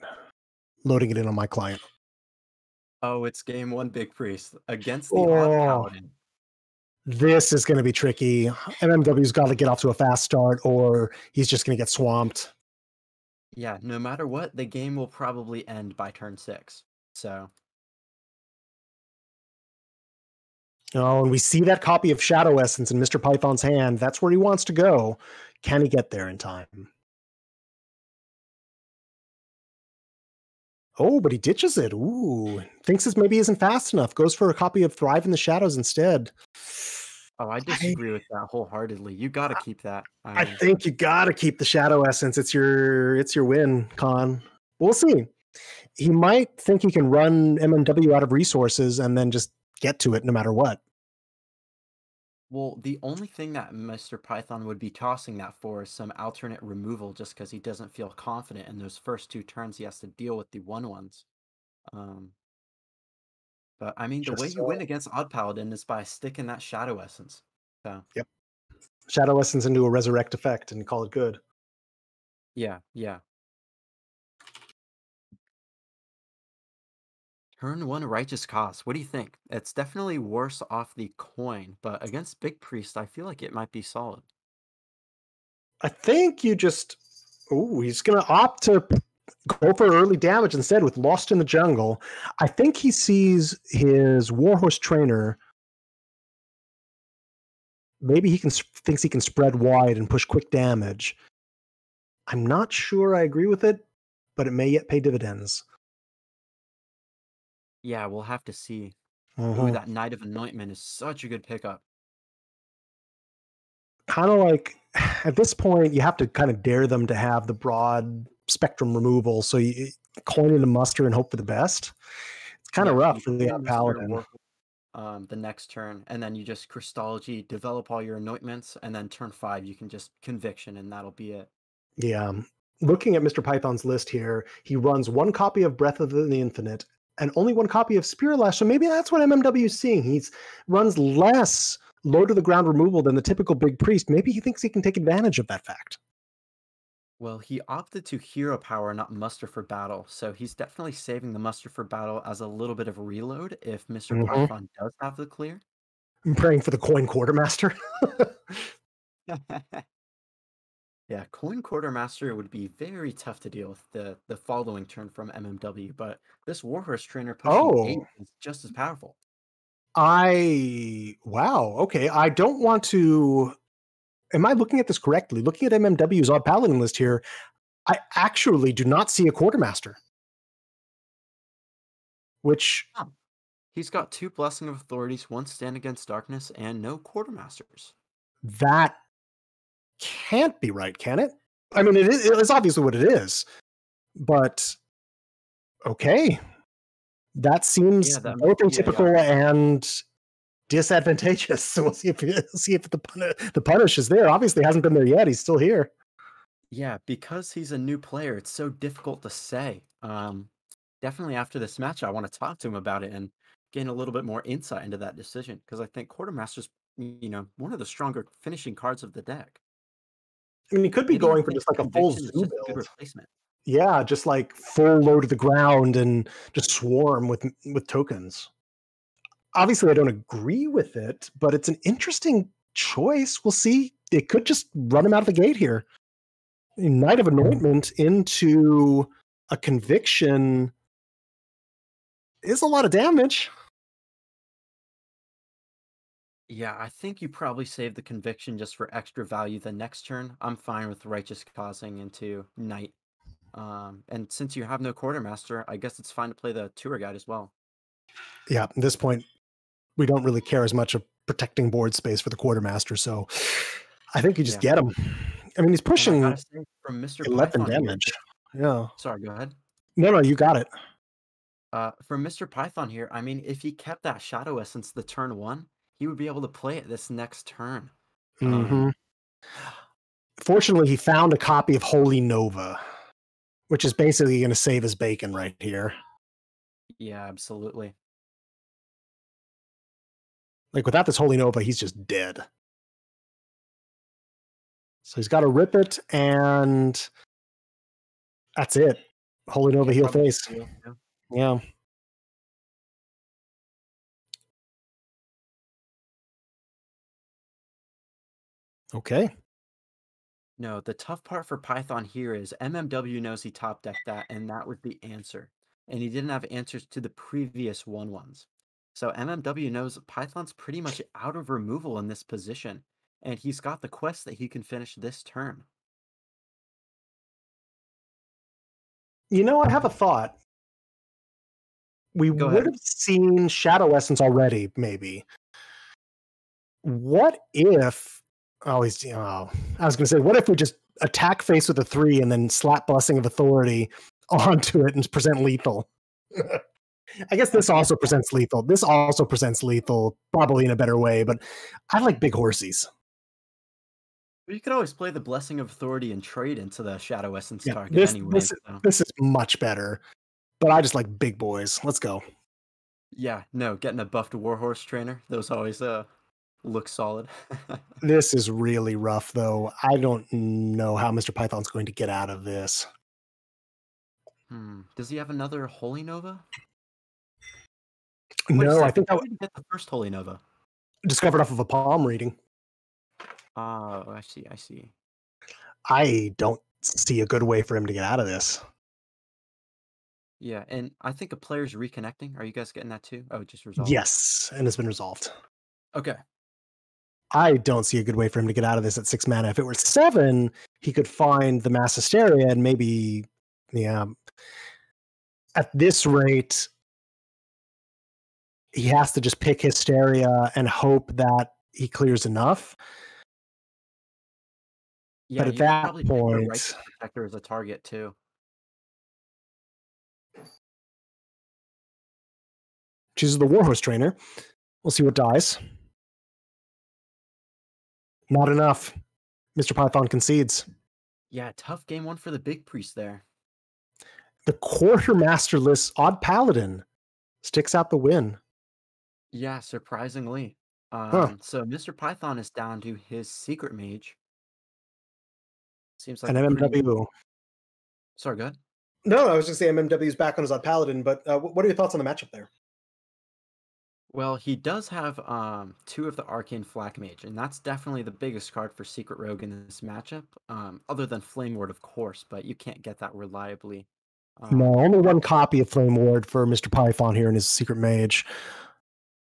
loading it in on my client. Oh, it's game 1 Big Priest against the Odd Oh, Paladin. this is going to be tricky. MMW's got to get off to a fast start, or he's just going to get swamped. Yeah, no matter what, the game will probably end by turn 6. So Oh, and we see that copy of Shadow Essence in Mr. Python's hand. That's where he wants to go. Can he get there in time? Oh, but he ditches it. Ooh, thinks this maybe isn't fast enough. Goes for a copy of Thrive in the Shadows instead. Oh, I disagree with that wholeheartedly. You got to keep that. I think you gotta keep the Shadow Essence. It's your win, Con. We'll see. He might think he can run MMW out of resources and then just get to it no matter what. Well, the only thing that Mr. Python would be tossing that for is some alternate removal just because he doesn't feel confident in those first 2 turns he has to deal with the 1/1s. Um, but I mean, the way Just you win against Odd Paladin is by sticking that Shadow Essence. So, yep. Shadow Essence into a Resurrect effect and call it good. yeah. Turn 1 Righteous Cause. What do you think? It's definitely worse off the coin, but against Big Priest, I feel like it might be solid. I think you just... Ooh, he's going to opt to go for early damage instead with Lost in the Jungle. I think he sees his Warhorse Trainer. Maybe he thinks he can spread wide and push quick damage. I'm not sure I agree with it, but it may yet pay dividends. Yeah, we'll have to see. Mm-hmm. Ooh, that Knight of Anointment is such a good pickup. Kind of like, at this point, you have to kind of dare them to have the broad spectrum removal, so you coin in a muster and hope for the best. It's kind of rough for the Paladin. The next turn, and then you just Christology, develop all your anointments, and then turn 5 you can just Conviction, and that'll be it. Yeah. Looking at Mr. Python's list here, he runs 1 copy of Breath of the Infinite and only 1 copy of Spirit Lash, so maybe that's what MMW is seeing. He runs less low to the ground removal than the typical Big Priest. Maybe he thinks he can take advantage of that fact. Well, he opted to hero power, not muster for battle, so he's definitely saving the muster for battle as a little bit of a reload if Mr. Python does have the clear. I'm praying for the coin quartermaster. Yeah, coin quartermaster would be very tough to deal with the following turn from MMW, but this Warhorse Trainer pushing 8 is just as powerful. Wow, okay. I don't want to... Am I looking at this correctly? Looking at MMW's Odd Paladin list here, I actually do not see a quartermaster. Which... He's got 2 Blessing of Authorities, 1 Stand Against Darkness, and no quartermasters. That can't be right, can it? I mean, it's obviously what it is. But, okay. That seems both atypical and disadvantageous. So we'll see if the punish is there. Obviously hasn't been there yet. He's still here. Yeah, because he's a new player, it's so difficult to say. Definitely after this match, I want to talk to him about it and gain a little bit more insight into that decision, because I think Quartermaster's, one of the stronger finishing cards of the deck. I mean, he could be going for just like a full zoo build. Good replacement. Yeah, just like full low to the ground and just swarm with tokens. Obviously, I don't agree with it, but it's an interesting choice. We'll see. It could just run him out of the gate here. Knight of Anointment into a Conviction is a lot of damage. Yeah, I think you probably save the Conviction just for extra value the next turn. I'm fine with Righteous Causing into Knight. And since you have no Quartermaster, I guess it's fine to play the Tour Guide as well. Yeah, at this point, we don't really care as much of protecting board space for the Quartermaster, so I think you just get him. I mean, he's pushing from Mr. 11 damage. Yeah. Sorry, go ahead. No, you got it. From Mr. Python here, I mean, if he kept that Shadow Essence the turn 1, he would be able to play it this next turn. Fortunately, he found a copy of Holy Nova, which is basically going to save his bacon right here. Yeah, absolutely. Like, without this Holy Nova, he's just dead. So he's got to rip it, and that's it. Holy Nova heal face. Yeah. Okay. No, the tough part for Python here is MMW knows he top decked that, and that was the answer. And he didn't have answers to the previous 1/1s. So MMW knows Python's pretty much out of removal in this position, and he's got the quest that he can finish this turn. I have a thought. We Go would ahead. have seen Shadow Essence already, maybe. What if? I was going to say, what if we just attack face with a 3 and then slap Blessing of Authority onto it and present lethal? I guess this also presents lethal. This also presents lethal, probably in a better way, but I like big horsies. You could always play the Blessing of Authority and trade into the Shadow Essence Yeah, target this anyway. this So. this is much better, but I just like big boys. Let's go. Yeah, no, getting a buffed Warhorse trainer, those always look solid. This is really rough, though. I don't know how Mr. Python's going to get out of this. Does he have another Holy Nova? Wait a No, I second. think I How did he get the first Holy Nova? discovered off of a palm reading. Oh, I see, I see. I don't see a good way for him to get out of this. Yeah, and I think a player's reconnecting. Are you guys getting that too? Oh, it just resolved. Yes, and it's been resolved. Okay. I don't see a good way for him to get out of this at 6 mana. If it were 7, he could find the Mass Hysteria and maybe, yeah. At this rate, he has to just pick Hysteria and hope that he clears enough. Yeah, But at you could that probably pick the point, Righteous Protector as a target too. chooses the Warhorse Trainer. We'll see what dies. Not enough. Mr. Python concedes. Yeah, tough game one for the Big Priest there. The Quartermasterless Odd Paladin sticks out the win. Yeah, surprisingly. Huh. So Mr. Python is down to his Secret Mage. Seems like And a pretty... MMW. Sorry, go ahead. No, I was just saying MMW is back on his Odd Paladin, but what are your thoughts on the matchup there? Well, he does have 2 of the Arcane Flak Mage, and that's definitely the biggest card for Secret Rogue in this matchup, other than Flame Ward, of course, but you can't get that reliably. No, only one copy of Flame Ward for Mr. Python here in his Secret Mage.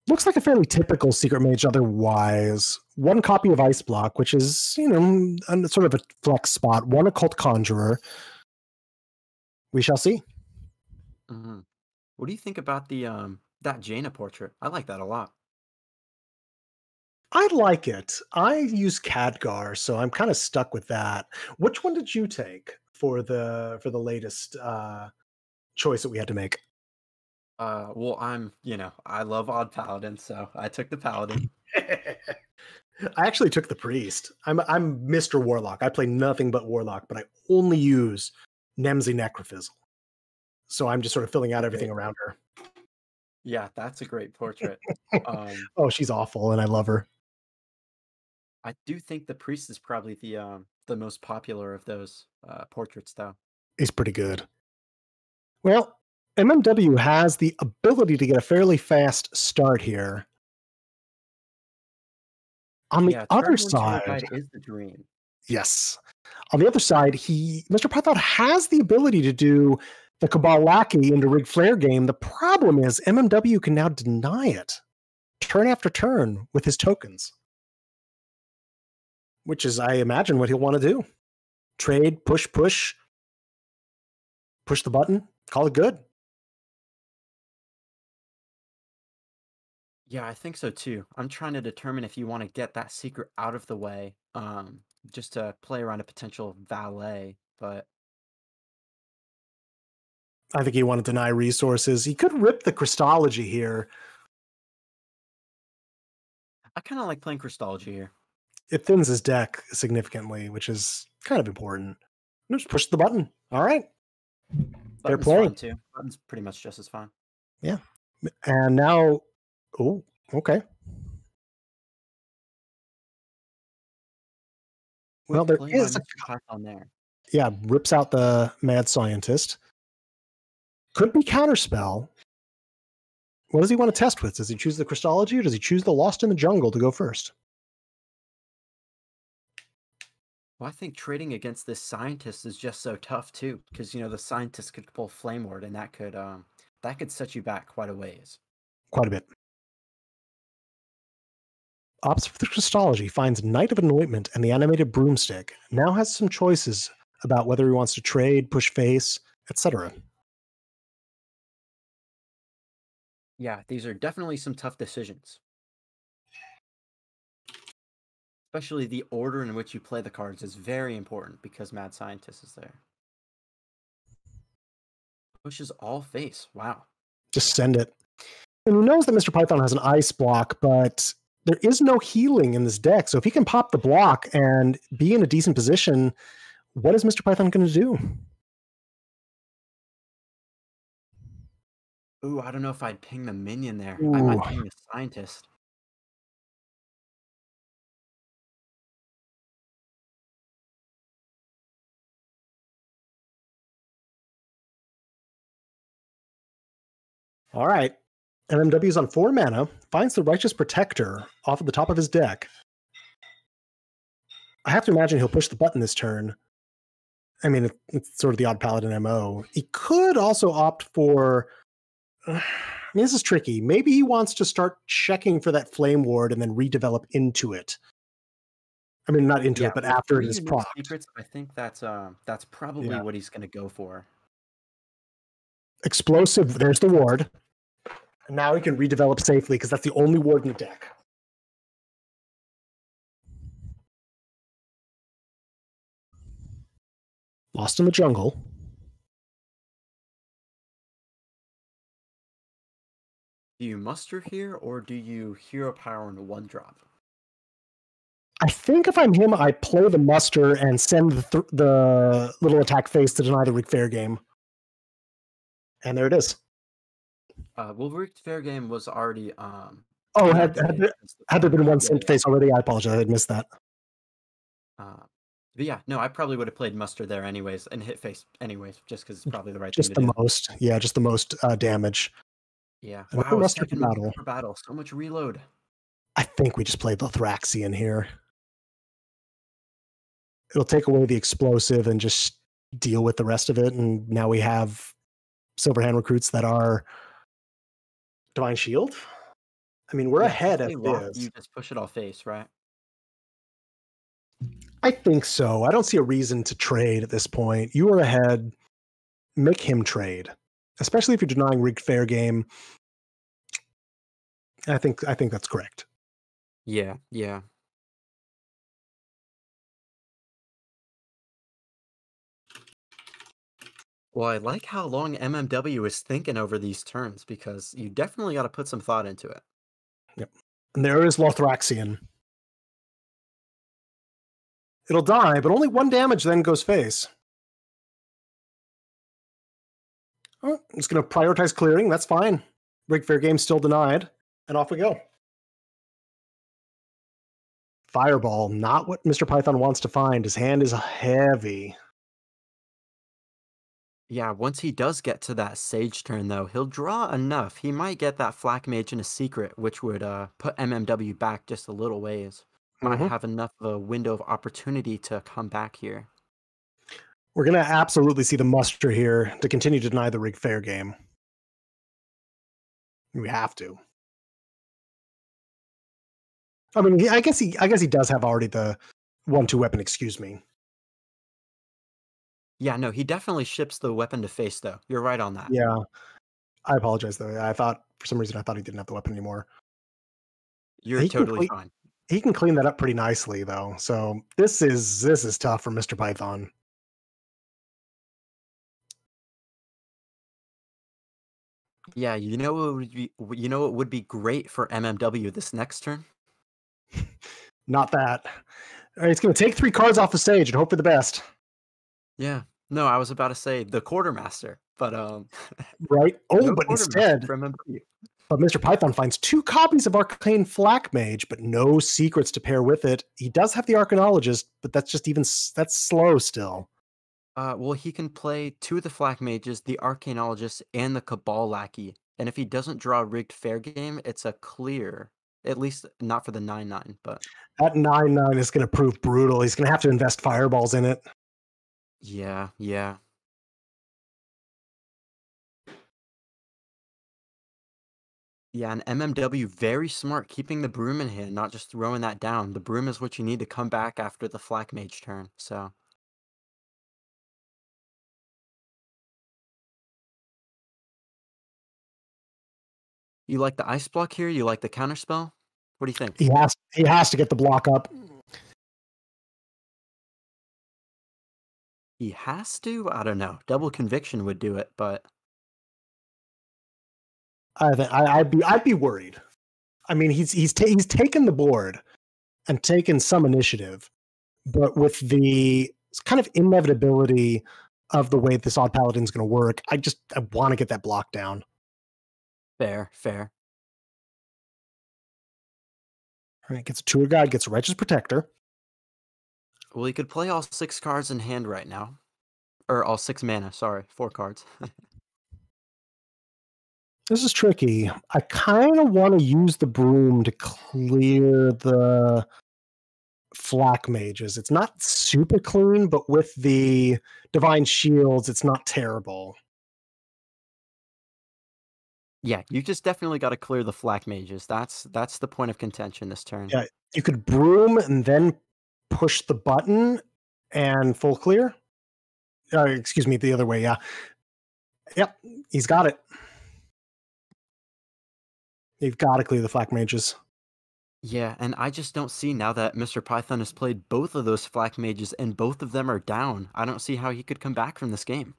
Looks like a fairly typical Secret Mage otherwise. One copy of Ice Block, which is, sort of a flex spot. One Occult Conjurer. We shall see. Mm-hmm. What do you think about the that Jaina portrait? I like that a lot. I like it. I use Khadgar, so I'm kind of stuck with that. Which one did you take for the latest choice that we had to make? Well, I love Odd Paladin, so I took the Paladin. I actually took the Priest. I'm Mr. Warlock. I play nothing but Warlock, but I only use Nemsy Necrofizzle. So I'm just sort of filling out everything around her. Yeah, that's a great portrait. Oh, she's awful, and I love her. I do think the Priest is probably the most popular of those portraits, though. He's pretty good. Well, MMW has the ability to get a fairly fast start here. On the other side, is the dream. Yes. On the other side, Mr. Python has the ability to do the Cabal Lackey into Rig Flare game. The problem is MMW can now deny it turn after turn with his tokens, which is, I imagine, what he'll want to do. Trade, push the button, call it good. Yeah, I think so too. I'm trying to determine if you want to get that secret out of the way, just to play around a potential valet, but I think he want to deny resources. He could rip the Christology here. I kind of like playing Christology here. It thins his deck significantly, which is kind of important. Just push the button. All right. Fair play. Fun too. Button's pretty much just as fun. Yeah. And now, oh, okay. Well, there is a Python there. Yeah, rips out the Mad Scientist. Could be Counterspell. What does he want to test with? Does he choose the Christology or does he choose the Lost in the Jungle to go first? Well, I think trading against this Scientist is just so tough too, because the Scientist could pull Flame Ward, and that could set you back quite a ways. Quite a bit. opts for the Christology, finds Knight of Anointment and the animated broomstick. Now has some choices about whether he wants to trade, push face, etc. Yeah, these are definitely some tough decisions. Especially the order in which you play the cards is very important because Mad Scientist is there. Pushes all face. Wow. Just send it. And he knows that Mr. Python has an ice block, but there is no healing in this deck. So if he can pop the block and be in a decent position, what is Mr. Python going to do? Ooh, I don't know if I'd ping the minion there. Ooh. I might ping the scientist. All right. MMW is on 4 mana, finds the Righteous Protector off at the top of his deck. I have to imagine he'll push the button this turn. I mean, it's sort of the odd paladin MO. He could also opt for... I mean, this is tricky. Maybe he wants to start checking for that Flame Ward and then redevelop into it. I mean, not into it, but after it is procced. Secrets, I think that's probably what he's going to go for. Explosive, there's the ward. And now he can redevelop safely because that's the only ward in the deck. Lost in the Jungle. Do you muster here, or do you hero power in 1-drop? I think if I'm him, I play the muster and send the little attack face to deny the Rigged Fair Game. And there it is. Well, Rigged Fair Game was already... had there been one sent face already? I apologize, I had missed that. But yeah, no, I probably would have played muster there anyways, and hit face anyways, just because it's probably the right just thing to do. Just the most damage. Yeah, and wow, muster for battle, so much reload. I think we just played Lothraxian here. It'll take away the explosive and just deal with the rest of it, and now we have Silverhand recruits that are Divine Shield. I mean, we're ahead at this. You just push it all face, right? I think so. I don't see a reason to trade at this point. You are ahead. Make him trade, especially if you're denying Rigged Fair Game. I think that's correct. Yeah. Well, I like how long MMW is thinking over these turns, because you definitely got to put some thought into it. Yep. And there is Lothraxian. It'll die, but only 1 damage then goes face. Oh, it's going to prioritize clearing. That's fine. Rigged Fair Game still denied. And off we go. Fireball, not what Mr. Python wants to find. His hand is heavy. Yeah, once he does get to that Sage turn, though, he'll draw enough. He might get that Flak Mage in a secret, which would put MMW back just a little ways. Might have enough of a window of opportunity to come back here. We're going to absolutely see the muster here to continue to deny the Rigged Fair Game. We have to. I mean, I guess he does have already the 1/2 weapon, excuse me. Yeah, no, he definitely ships the weapon to face, though. You're right on that. Yeah. I apologize, though. For some reason, I thought he didn't have the weapon anymore. You're totally fine. He can clean that up pretty nicely, though. So this is tough for Mr. Python. Yeah, you know what would be great for MMW this next turn? Not that. All right, it's going to take 3 cards off the stage and hope for the best. Yeah. No, I was about to say the Quartermaster, but right. Oh, no, but instead, from MMW. But Mr. Python finds 2 copies of Arcane Flak Mage, but no secrets to pair with it. He does have the Arcanologist, but that's slow still. Well, he can play 2 of the Flak Mages, the Arcanologist, and the Cabal Lackey. And if he doesn't draw a Rigged Fair Game, it's a clear. At least not for the 9/9, but that 9/9 is going to prove brutal. He's going to have to invest fireballs in it. Yeah. Yeah, and MMW very smart, keeping the broom in hand, not just throwing that down. The broom is what you need to come back after the Flak Mage turn. So you like the ice block here? You like the counterspell? What do you think? He has to get the block up. He has to? I don't know. Double conviction would do it, but I'd be worried. I mean, he's taken the board and taken some initiative, but with the kind of inevitability of the way this Odd Paladin's going to work, I want to get that block down. fair, fair. All right, gets a Tour Guide, gets a Righteous Protector. Well, he could play all 6 cards in hand right now. Or all 6 mana, sorry, 4 cards. This is tricky. I kind of want to use the broom to clear the Flak Mages. It's not super clean, but with the Divine Shields, it's not terrible. Yeah, you just definitely got to clear the Flak Mages. That's the point of contention this turn. Yeah, you could broom and then push the button and full clear. Excuse me, the other way, yeah. Yep, he's got it. You've got to clear the Flak Mages. Yeah, and I just don't see now that Mr. Python has played both of those Flak Mages and both of them are down. I don't see how he could come back from this game.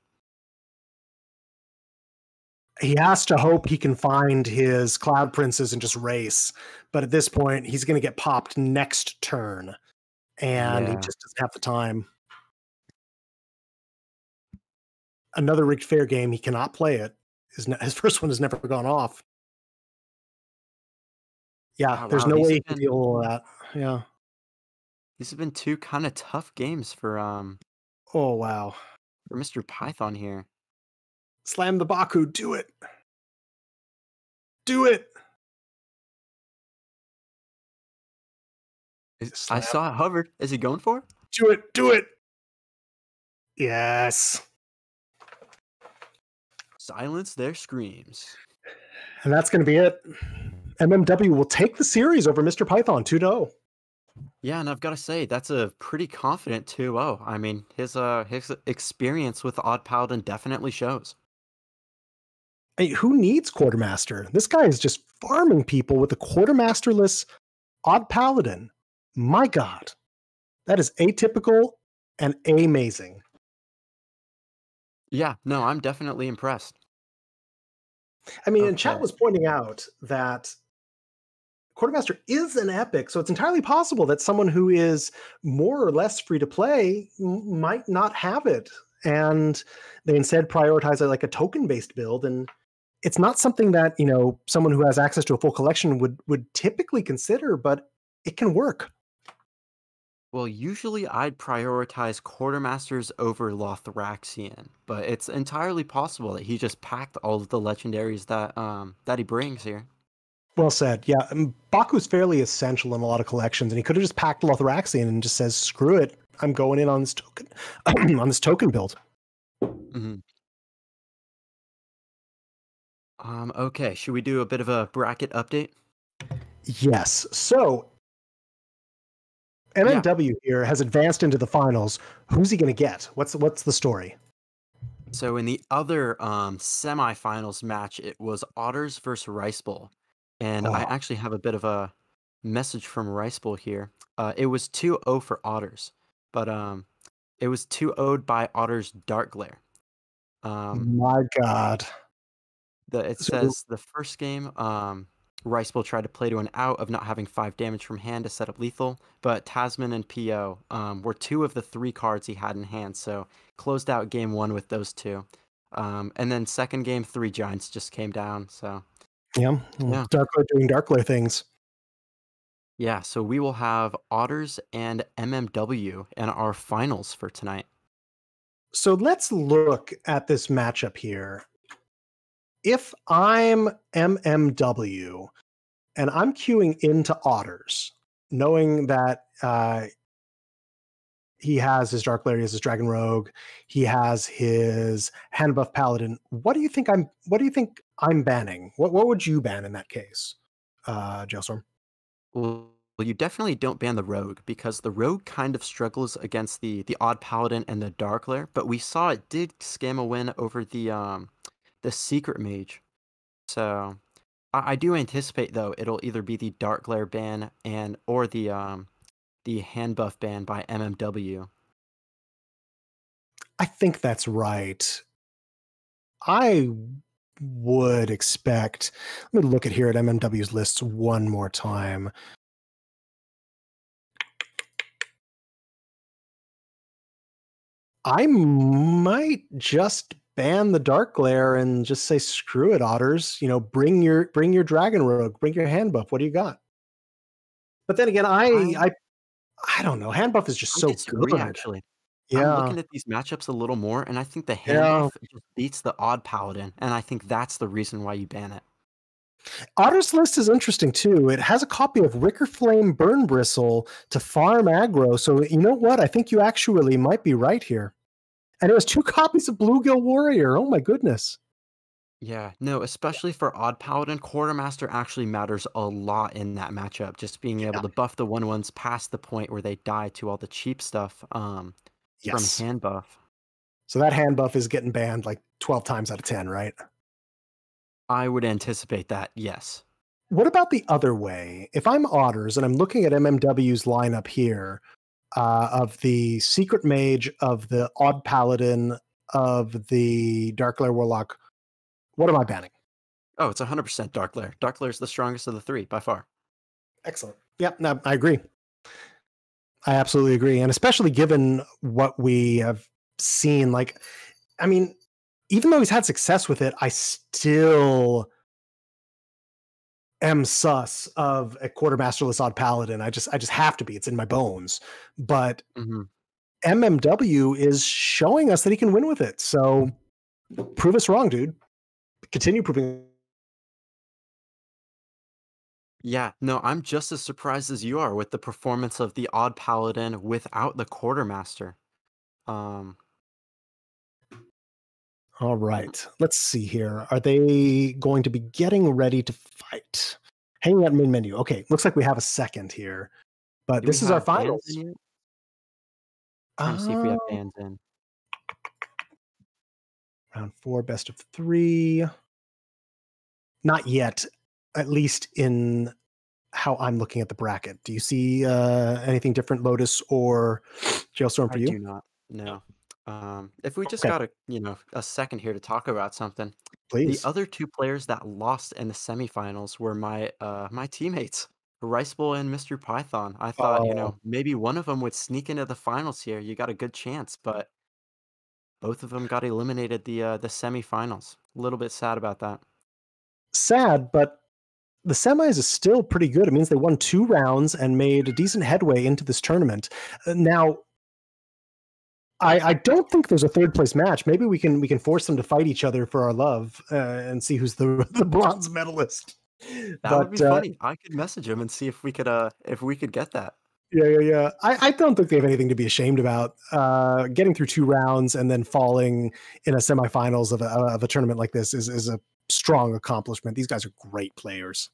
He has to hope he can find his Cloud Princes and just race. But at this point, he's going to get popped next turn. And he Yeah. just doesn't have the time. Another rigged fair game, he cannot play it. His first one has never gone off. Yeah, Oh, there's wow, no these way have he can been- deal with that. Yeah. These have been 2 kind of tough games for Oh, wow. Mr. Python here. Slam the Baku. Do it. Do it. I Slam. saw it hovered. Is he going for it? Do it. Do it. Yes. Silence their screams. And that's going to be it. MMW will take the series over Mr. Python 2-0. Yeah, and I've got to say, that's a pretty confident 2-0. I mean, his experience with Odd Paladin definitely shows. Hey, who needs Quartermaster? This guy is just farming people with a Quartermasterless Odd Paladin. My God. That is atypical and amazing. Yeah, no, I'm definitely impressed. I mean, and chat Okay. was pointing out that Quartermaster is an epic, so it's entirely possible that someone who is more or less free to play might not have it, and they instead prioritize like a token-based build. And it's not something that someone who has access to a full collection would typically consider, but it can work. Well, usually I'd prioritize Quartermasters over Lothraxian, but it's entirely possible that he just packed all of the legendaries that he brings here. Well said. Yeah, Baku's fairly essential in a lot of collections, and he could have just packed Lothraxian and just says, "Screw it, I'm going in on this token on this token build." Mm-hmm. Okay, should we do a bit of a bracket update? Yes. So MMW here has advanced into the finals. Who's he going to get? What's the story? So in the other semifinals match, it was Otters versus Rice Bowl. And I actually have a bit of a message from Rice Bowl here. It was 2-0 for Otters, but it was 2-0'd by Otters Dark Glare. My God. It says the first game, Rice Bowl tried to play to an out of not having 5 damage from hand to set up lethal, but Tasman and PO were 2 of the 3 cards he had in hand, so closed out game 1 with those 2. And then second game, 3 Giants just came down, so... Yeah. Darkler doing Darkler things. Yeah, so we will have Otters and MMW in our finals for tonight. So let's look at this matchup here. If I'm MMW and I'm queuing into Otters, knowing that he has his Dark Lair, he has his Dragon Rogue, he has his Hand Buff Paladin, what do you think I'm banning. What would you ban in that case, Jailstorm? Well, you definitely don't ban the rogue because the rogue kind of struggles against the odd paladin and the dark lair, but we saw it did scam a win over the secret mage. So I do anticipate though it'll either be the dark lair ban or the hand buff ban by MMW. I think that's right. I would expect. Let me look at here at MMW's lists one more time. I might just ban the dark glare and just say screw it, otters. You know, bring your dragon rogue, bring your hand buff. What do you got? But then again, I don't know. Hand buff is just I so disagree good. actually. I'm Yeah, looking at these matchups a little more, and I think the hand yeah. buff just beats the odd paladin, and I think that's the reason why you ban it. Otter's list is interesting too. It has a copy of Ricker Flame Burn Bristle to farm aggro. So you know what? I think you actually might be right here. And it was 2 copies of Bluegill Warrior. Oh my goodness. Yeah, no, especially for odd paladin, quartermaster actually matters a lot in that matchup. Just being able Yeah. to buff the 1/1s past the point where they die to all the cheap stuff from Yes. hand buff. So that hand buff is getting banned like 12 times out of 10, right? I would anticipate that, yes. What about the other way? If I'm Otters and I'm looking at MMW's lineup here of the Secret Mage, of the Odd Paladin, of the Dark Lair Warlock, what am I banning? Oh, it's 100% Dark Lair. Dark Lair is the strongest of the 3 by far. Excellent. Yep, no, I agree. I absolutely agree. And especially given what we have seen, like, I mean, even though he's had success with it, I still am sus of a quartermasterless odd paladin. I just have to be. It's in my bones. But MMW is showing us that he can win with it. So prove us wrong, dude. Continue proving. Yeah, no, I'm just as surprised as you are with the performance of the odd paladin without the quartermaster. All right. Let's see here. Are they going to be getting ready to fight? Hanging out main menu. Okay, looks like we have a second here. But Do this we is our have bans finals. in yet? Trying to see if we have bans in. Round 4, best of 3. Not yet, at least in how I'm looking at the bracket. Do you see anything different, Lotus or Jailstorm, for I you? do not. No. If we just Okay. got a second here to talk about something. The Please. other 2 players that lost in the semifinals were my teammates, Rice Bowl and Mr. Python. I thought, Oh, maybe one of them would sneak into the finals here. You got a good chance, but both of them got eliminated the semifinals. A little bit sad about that. sad, but the semis is still pretty good. It means they won 2 rounds and made a decent headway into this tournament. Now, I don't think there's a third place match. Maybe we can force them to fight each other for our love and see who's the bronze medalist. That would But be funny. I could message him and see if we could get that. yeah. I don't think they have anything to be ashamed about. Getting through 2 rounds and then falling in a semifinals of a tournament like this is a strong accomplishment. These guys are great players.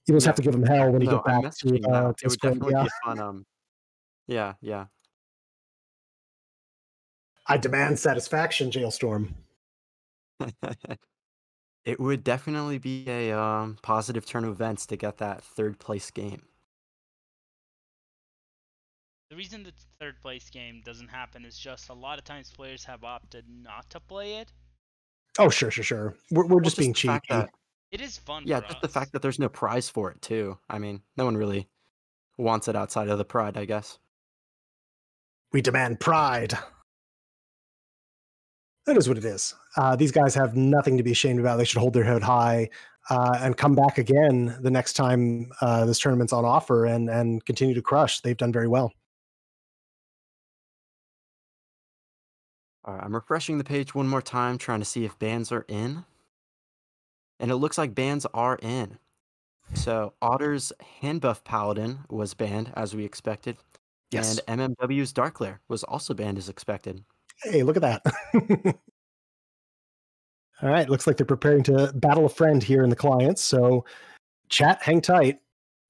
You just have to give them hell when you No, get I'm back to messaging now. It would Discord. definitely Yeah, be a fun, yeah. I demand satisfaction, Jailstorm. It would definitely be a positive turn of events to get that 3rd place game. The reason the third place game doesn't happen is just a lot of times players have opted not to play it. Oh, sure. We're Well, just being the fact cheeky. that It is fun yeah, for just us. the fact that there's no prize for it too. I mean, no one really wants it outside of the pride, I guess. We demand pride. That is what it is. These guys have nothing to be ashamed about. They should hold their head high and come back again the next time this tournament's on offer and continue to crush. They've done very well. All right, I'm refreshing the page one more time, trying to see if bans are in. And it looks like bans are in. So Otter's hand buff paladin was banned as we expected. Yes. And MMW's Dark Lair was also banned as expected. Hey, look at that. All right, looks like they're preparing to battle a friend here in the clients. So, chat, hang tight.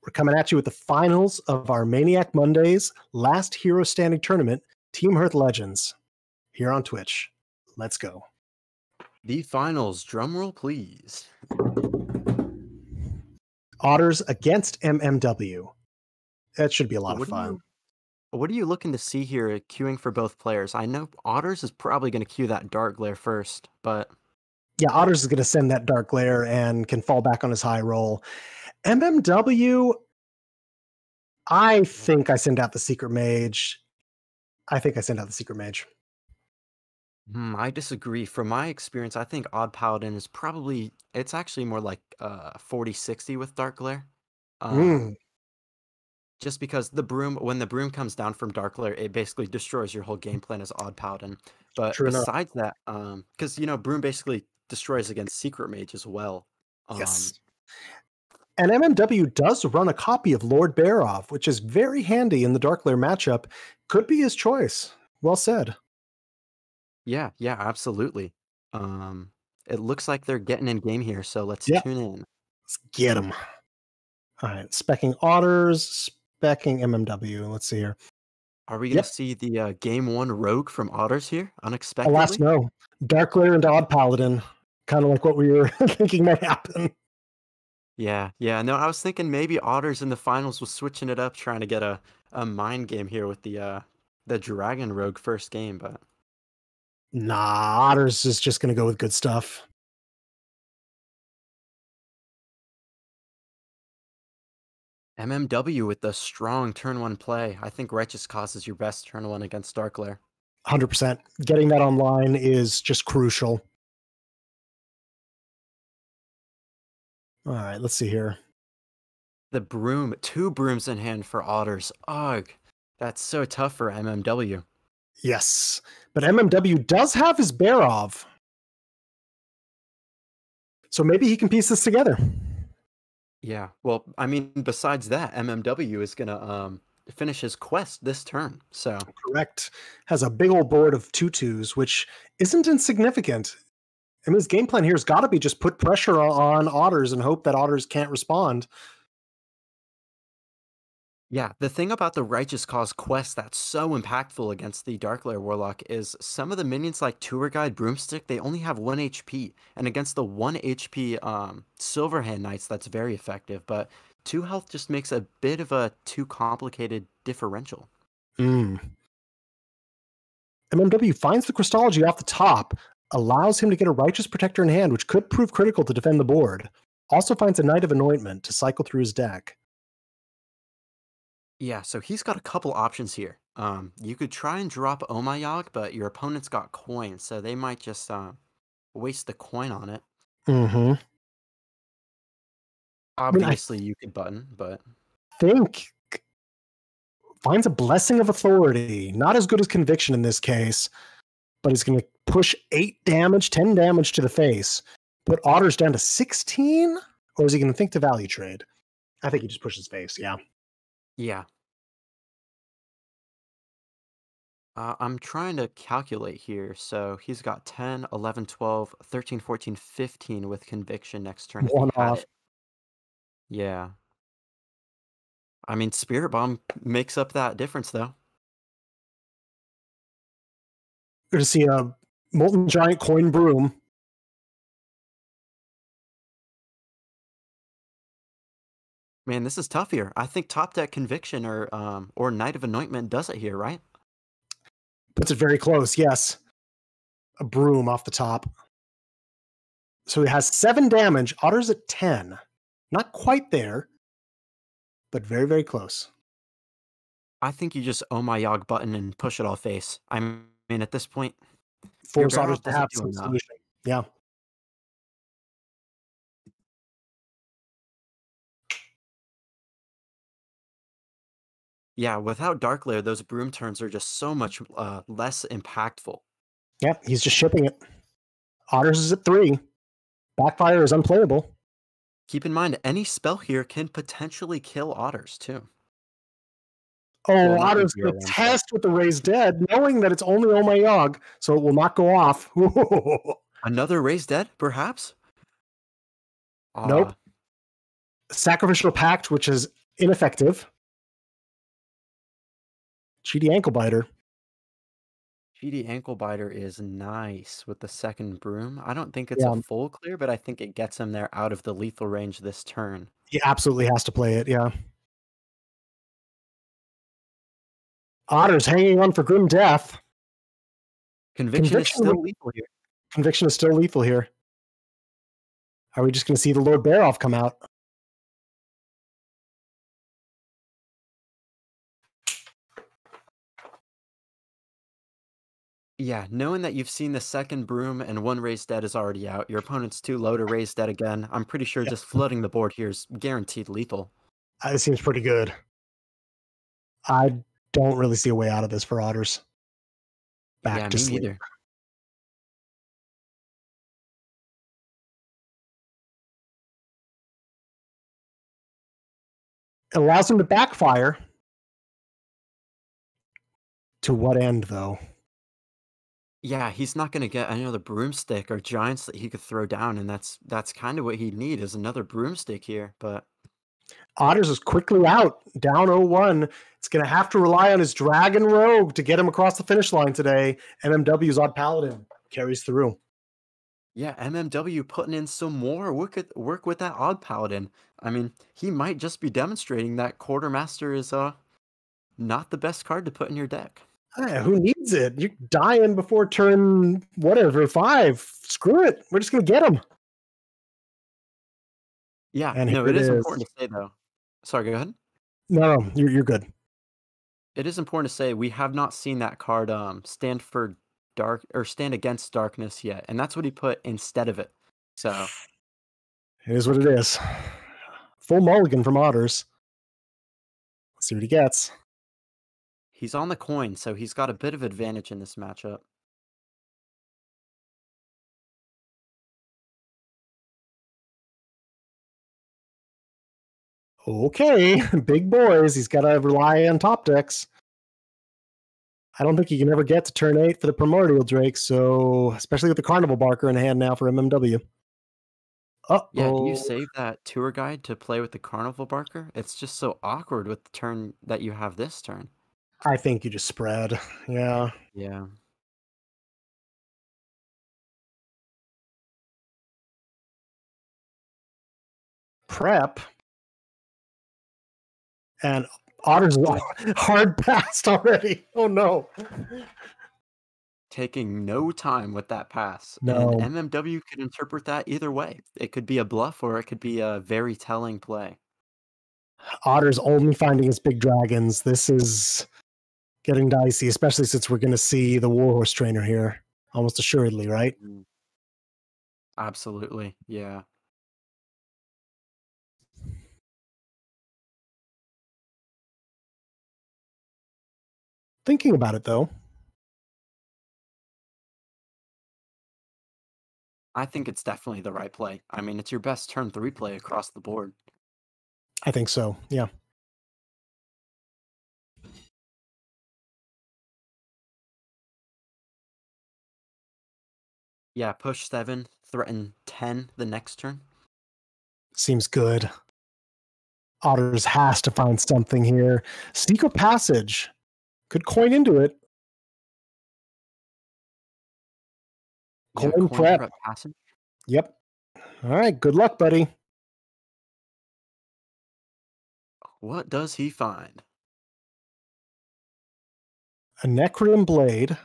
We're coming at you with the finals of our Maniac Mondays last hero standing tournament, Team Hearth Legends, here on Twitch. Let's go. The finals, drumroll please. Otters against MMW. That should be a lot of fun. What are you looking to see here queuing for both players? I know Otters is probably going to queue that Dark Glare first, but... Yeah, Otters is going to send that Dark Glare and can fall back on his high roll. MMW, I think I send out the Secret Mage. I I disagree. From my experience, I think Odd Paladin is probably... It's actually more like 40-60 with Dark Glare. Just because when the broom comes down from Dark Glare, it basically destroys your whole game plan as Odd Paladin. But besides that, because, broom basically destroys against Secret Mage as well. Yes. And MMW does run a copy of Lord Barov, which is very handy in the Dark Glare matchup. Could be his choice. Well said. Yeah, absolutely. It looks like they're getting in game here, so let's tune in. Let's get them. All right, specking Otters, specking MMW. Let's see here. Are we going to see the game 1 rogue from Otters here, unexpectedly? Alas, no. Dark Glare into Odd Paladin. Kind of like what we were thinking might happen. Yeah. No, I was thinking maybe Otters in the finals was switching it up, trying to get a mind game here with the Dragon Rogue first game, but... Nah, Otters is just going to go with good stuff. MMW with the strong turn 1 play. I think Righteous Cause is your best turn 1 against Dark Glare. 100%. Getting that online is just crucial. All right, let's see here. The broom, 2 brooms in hand for Otters. Ugh, that's so tough for MMW. Yes, but MMW does have his Barov. So maybe he can piece this together. Yeah, well, I mean, besides that, MMW is going to finish his quest this turn, so... Correct. Has a big old board of 2/2s, which isn't insignificant. I mean, his game plan here has got to be just put pressure on Otters and hope that Otters can't respond. Yeah, the thing about the Righteous Cause quest that's so impactful against the Dark Glare Warlock is some of the minions like Tour Guide Broomstick, they only have 1 HP. And against the 1 HP Silverhand Knights, that's very effective. But 2 health just makes a bit of a too complicated differential. MMW finds the Crystology off the top, allows him to get a Righteous Protector in hand, which could prove critical to defend the board. Also finds a Knight of Anointment to cycle through his deck. Yeah, so he's got a couple options here. You could try and drop Omayog, but your opponent's got coins, so they might just waste the coin on it. Obviously, you could button, but... Finds a Blessing of Authority. Not as good as Conviction in this case, but he's going to push 8 damage, 10 damage to the face. Put Otters down to 16? Or is he going to think to value trade? I think he just pushes face, yeah. Yeah. I'm trying to calculate here. So he's got 10, 11, 12, 13, 14, 15 with Conviction next turn. One off. Yeah. I mean, Spirit Bomb makes up that difference, though. We're going to see a Molten Giant Coin Broom. Man, this is tough here. I think top deck Conviction or Knight of Anointment does it here, right? Puts it very close, yes. A broom off the top. So he has 7 damage. Otter's at 10. Not quite there, but very, very close. I think you just Omayog button and push it all face. I mean, at this point, force Otters to have some solution. Yeah. Yeah, without Dark Glare, those broom turns are just so much less impactful. Yeah, he's just shipping it. Otters is at 3. Backfire is unplayable. Keep in mind, any spell here can potentially kill Otters, too. Oh, Otter's going to test with the Raised Dead, knowing that it's only Omayog, so it will not go off. Another raised dead, perhaps? Nope. Sacrificial Pact, which is ineffective. GD Ankle Biter. GD Ankle Biter is nice with the second broom. I don't think it's Yeah. a full clear, but I think it gets him there out of the lethal range this turn. He absolutely has to play it, yeah. Otter's hanging on for grim death. Conviction is still lethal here. Conviction is still lethal here. Are we just going to see the Lord Baroff come out? Yeah, knowing that you've seen the second broom and one raised dead is already out, your opponent's too low to raise dead again, I'm pretty sure just flooding the board here is guaranteed lethal. It seems pretty good. I don't really see a way out of this for Otters. Back to sleep. Neither. It allows him to backfire. To what end, though? Yeah, he's not going to get another broomstick or giants that he could throw down, and that's kind of what he'd need is another broomstick here, but... Otters is quickly out, down 0-1. It's going to have to rely on his Dragon Rogue to get him across the finish line today. MMW's Odd Paladin carries through. Yeah, MMW putting in some more work with that Odd Paladin. I mean, he might just be demonstrating that Quartermaster is not the best card to put in your deck. Hey, who needs it? You're dying before turn whatever 5. Screw it. We're just going to get him. Yeah, and no, it is important to say though. Sorry, go ahead. No, you're good. It is important to say we have not seen that card stand for dark or stand against darkness yet, and that's what he put instead of it. So it is what it is. Full mulligan from Otters. Let's see what he gets. He's on the coin, so he's got a bit of advantage in this matchup. Okay, big boys. He's got to rely on top decks. I don't think he can ever get to turn 8 for the Primordial Drake, so especially with the Carnival Barker in hand now for MMW. Uh-oh. Yeah, do you save that tour guide to play with the Carnival Barker? It's just so awkward with the turn that you have this turn. I think you just spread. Yeah. Yeah. Prep. And Otter's hard passed already. Oh no. Taking no time with that pass. No. And MMW could interpret that either way. It could be a bluff or it could be a very telling play. Otter's only finding his big dragons. This is getting dicey, especially since we're going to see the Warhorse Trainer here. Almost assuredly, right? Absolutely, yeah. Thinking about it, though, I think it's definitely the right play. I mean, it's your best turn 3 play across the board. I think so, yeah. Yeah, push 7, threaten 10 the next turn. Seems good. Otters has to find something here. Secret Passage. Could coin into it. Coin prep. Passage. Yep. All right, good luck, buddy. What does he find? A Necrium Blade.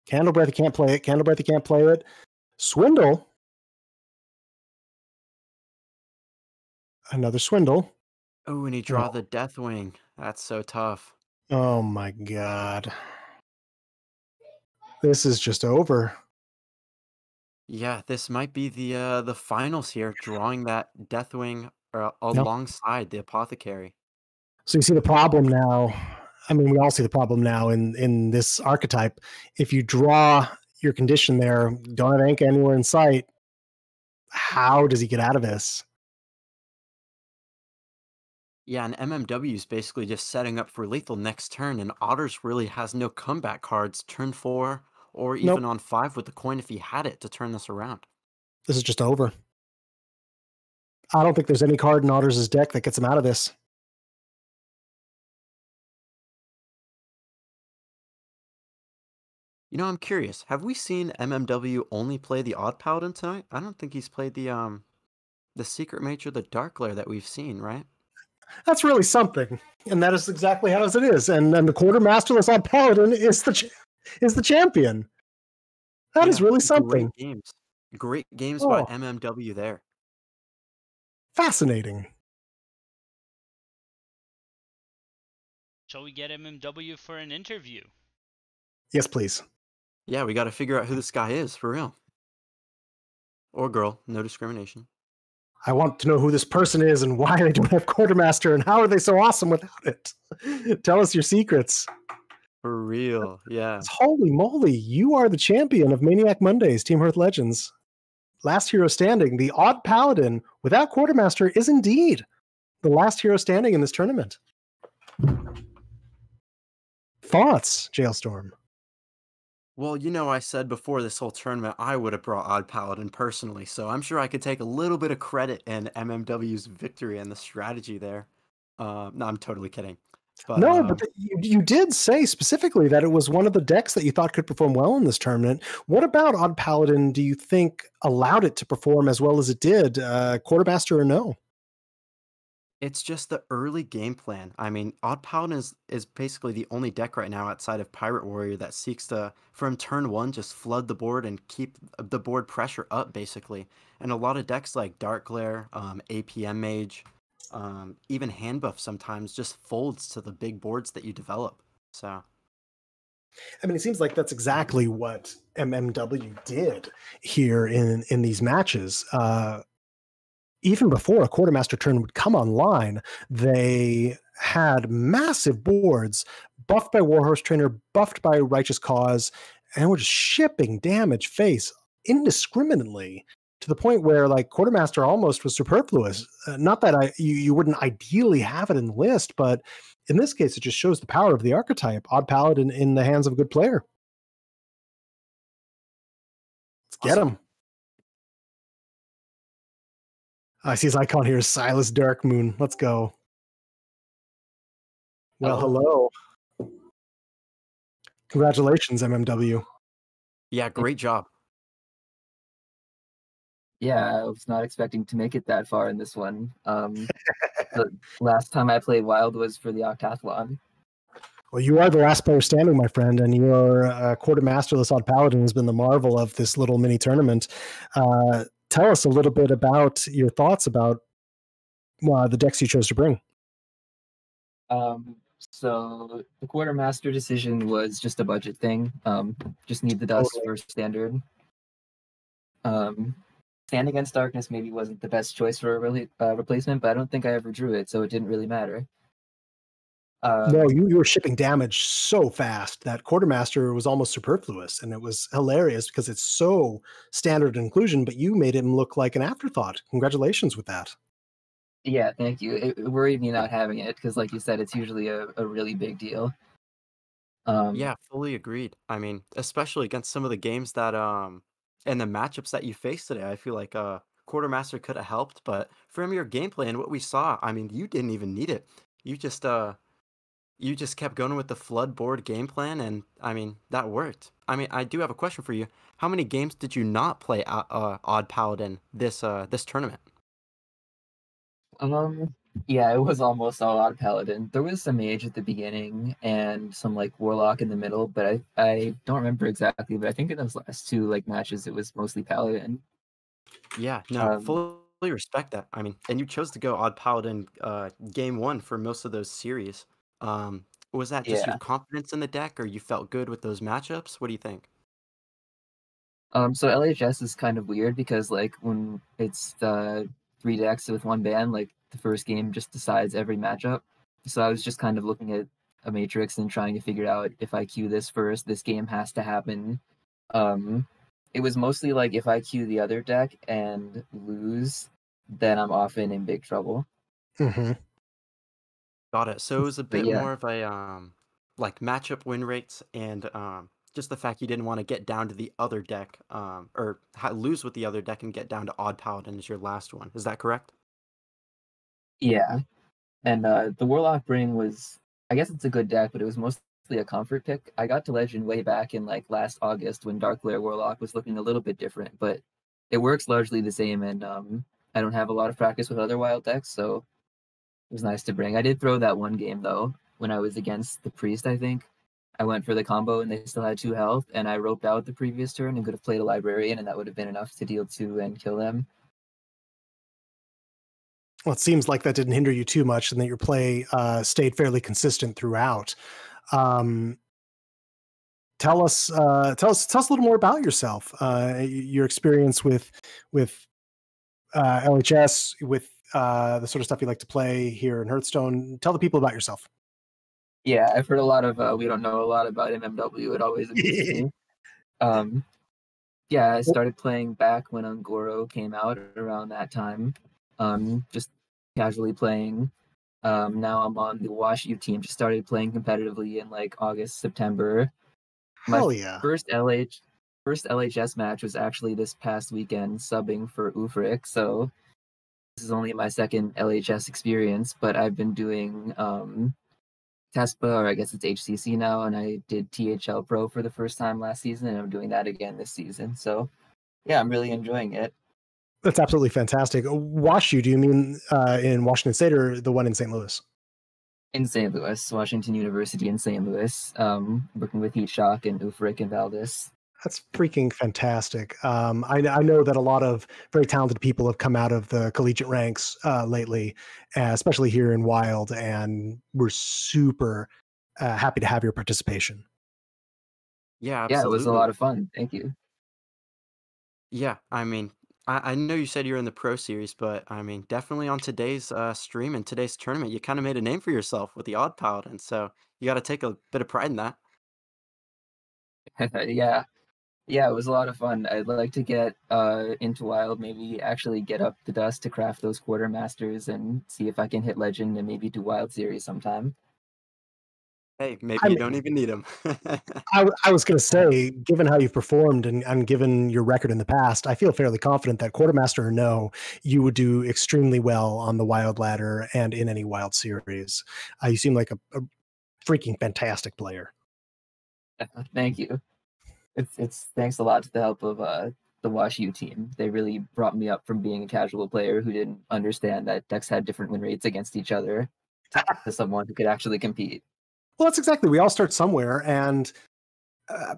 Candle Breath, he can't play it. Candle Breath, he can't play it. Swindle. Another Swindle. Oh, and he draw the Deathwing. That's so tough. Oh my god. This is just over. Yeah, this might be the finals here, drawing that Deathwing alongside the Apothecary. So you see the problem now. I mean, we all see the problem now in this archetype. If you draw your condition there, don't have Anka anywhere in sight, how does he get out of this? Yeah, and MMW is basically just setting up for lethal next turn, and Otters really has no comeback cards turn 4 or Nope. even on 5 with the coin if he had it to turn this around. This is just over. I don't think there's any card in Otters' deck that gets him out of this. You know, I'm curious. Have we seen MMW only play the Odd Paladin tonight? I don't think he's played the Secret Mage or the Dark Lair that we've seen, right? That's really something, and that is exactly how it is. And the Quartermasterless Odd Paladin is the champion. That is really something. Great games by MMW there. Fascinating. Shall we get MMW for an interview? Yes, please. Yeah, we got to figure out who this guy is, for real. Or girl, no discrimination. I want to know who this person is and why they don't have Quartermaster and how are they so awesome without it. Tell us your secrets. For real, yeah. Holy moly, you are the champion of Maniac Mondays, Team Hearth Legends. Last hero standing, the Odd Paladin without Quartermaster is indeed the last hero standing in this tournament. Thoughts, Jailstorm? Well, you know, I said before this whole tournament I would have brought Odd Paladin personally, so I'm sure I could take a little bit of credit in MMW's victory and the strategy there. No, I'm totally kidding. But, no, but you did say specifically that it was one of the decks that you thought could perform well in this tournament. What about Odd Paladin do you think allowed it to perform as well as it did, Quartermaster or no? It's just the early game plan. I mean, Odd Paladin is basically the only deck right now outside of Pirate Warrior that seeks to, from turn 1, just flood the board and keep the board pressure up, basically. And a lot of decks like Dark Glare, APM Mage, even Hand Buff sometimes just folds to the big boards that you develop. So, I mean, it seems like that's exactly what MMW did here in these matches. Even before a Quartermaster turn would come online, they had massive boards buffed by Warhorse Trainer, buffed by Righteous Cause, and were just shipping damage face indiscriminately to the point where like Quartermaster almost was superfluous. Not that you wouldn't ideally have it in the list, but in this case, it just shows the power of the archetype. Odd Paladin in the hands of a good player. Let's get him. I see his icon here is Silas Darkmoon. Let's go. Well, hello. Congratulations, MMW. Yeah, great job. Yeah, I was not expecting to make it that far in this one. The last time I played Wild was for the Octathlon. Well, you are the last player standing, my friend, and your Quartermasterless Odd Paladin has been the marvel of this little mini tournament. Tell us a little bit about your thoughts about the decks you chose to bring. So the Quartermaster decision was just a budget thing. Just need the dust for standard. Stand Against Darkness maybe wasn't the best choice for a replacement, but I don't think I ever drew it, so it didn't really matter. No, you were shipping damage so fast that Quartermaster was almost superfluous, and it was hilarious because it's so standard inclusion, but you made him look like an afterthought. Congratulations with that. Yeah, thank you. It worried me not having it because, like you said, it's usually a really big deal. Yeah, fully agreed. I mean, especially against some of the games that and the matchups that you faced today, I feel like Quartermaster could have helped, but from your gameplay and what we saw, I mean, you didn't even need it. You just kept going with the flood board game plan, and I mean, that worked. I mean, I do have a question for you. How many games did you not play Odd Paladin this tournament? Yeah, it was almost all Odd Paladin. There was some Mage at the beginning and some like Warlock in the middle, but I don't remember exactly. But I think in those last two like matches, it was mostly Paladin. Yeah, no, fully respect that. I mean, and you chose to go Odd Paladin game 1 for most of those series. Was that just your confidence in the deck, or you felt good with those matchups? What do you think? So LHS is kind of weird because like when it's the 3 decks with one ban, like the first game just decides every matchup. So I was just kind of looking at a matrix and trying to figure out if I queue this first, this game has to happen. It was mostly like if I queue the other deck and lose, then I'm often in big trouble. Mm-hmm. Got it. So it was a bit more of a like matchup win rates and just the fact you didn't want to get down to the other deck, or lose with the other deck and get down to Odd Paladin as your last one. Is that correct? Yeah, and the Warlock Ring was, I guess it's a good deck, but it was mostly a comfort pick. I got to Legend way back in like last August when Dark Lair Warlock was looking a little bit different, but it works largely the same, and I don't have a lot of practice with other wild decks, so it was nice to bring. I did throw that one game though when I was against the Priest, I think. I went for the combo and they still had 2 health, and I roped out the previous turn and could have played a Librarian, and that would have been enough to deal 2 and kill them. Well, it seems like that didn't hinder you too much, and that your play stayed fairly consistent throughout. Tell us a little more about yourself, your experience with LHS, with the sort of stuff you like to play here in Hearthstone. Tell the people about yourself. Yeah, I've heard a lot of we don't know a lot about MMW. It always amuses me. Yeah, I started playing back when Ungoro came out around that time. Just casually playing. Now I'm on the Wash U team. Just started playing competitively in like August, September. Hell yeah! First LHS match was actually this past weekend, subbing for Ufric. So this is only my second LHS experience, but I've been doing TESPA, or I guess it's HCC now, and I did THL Pro for the first time last season, and I'm doing that again this season. So yeah, I'm really enjoying it. That's absolutely fantastic. WashU, do you mean in Washington State or the one in St. Louis? In St. Louis, Washington University in St. Louis, working with Heat Shock and Ufric and Valdez. That's freaking fantastic. I know that a lot of very talented people have come out of the collegiate ranks lately, especially here in Wild, and we're super happy to have your participation. Yeah, absolutely. Yeah, it was a lot of fun. Thank you. Yeah, I mean, I know you said you're in the Pro Series, but I mean, definitely on today's stream and today's tournament, you kind of made a name for yourself with the Odd Paladin, so you got to take a bit of pride in that. Yeah, it was a lot of fun. I'd like to get into Wild, maybe actually get up the dust to craft those quartermasters and see if I can hit Legend and maybe do Wild Series sometime. Hey, maybe you don't even need them. I was going to say, given how you've performed and given your record in the past, I feel fairly confident that quartermaster or no, you would do extremely well on the Wild ladder and in any Wild series. You seem like a freaking fantastic player. Thank you. It's thanks a lot to the help of the Wash U team. They really brought me up from being a casual player who didn't understand that decks had different win rates against each other to someone who could actually compete. Well, that's exactly. We all start somewhere, and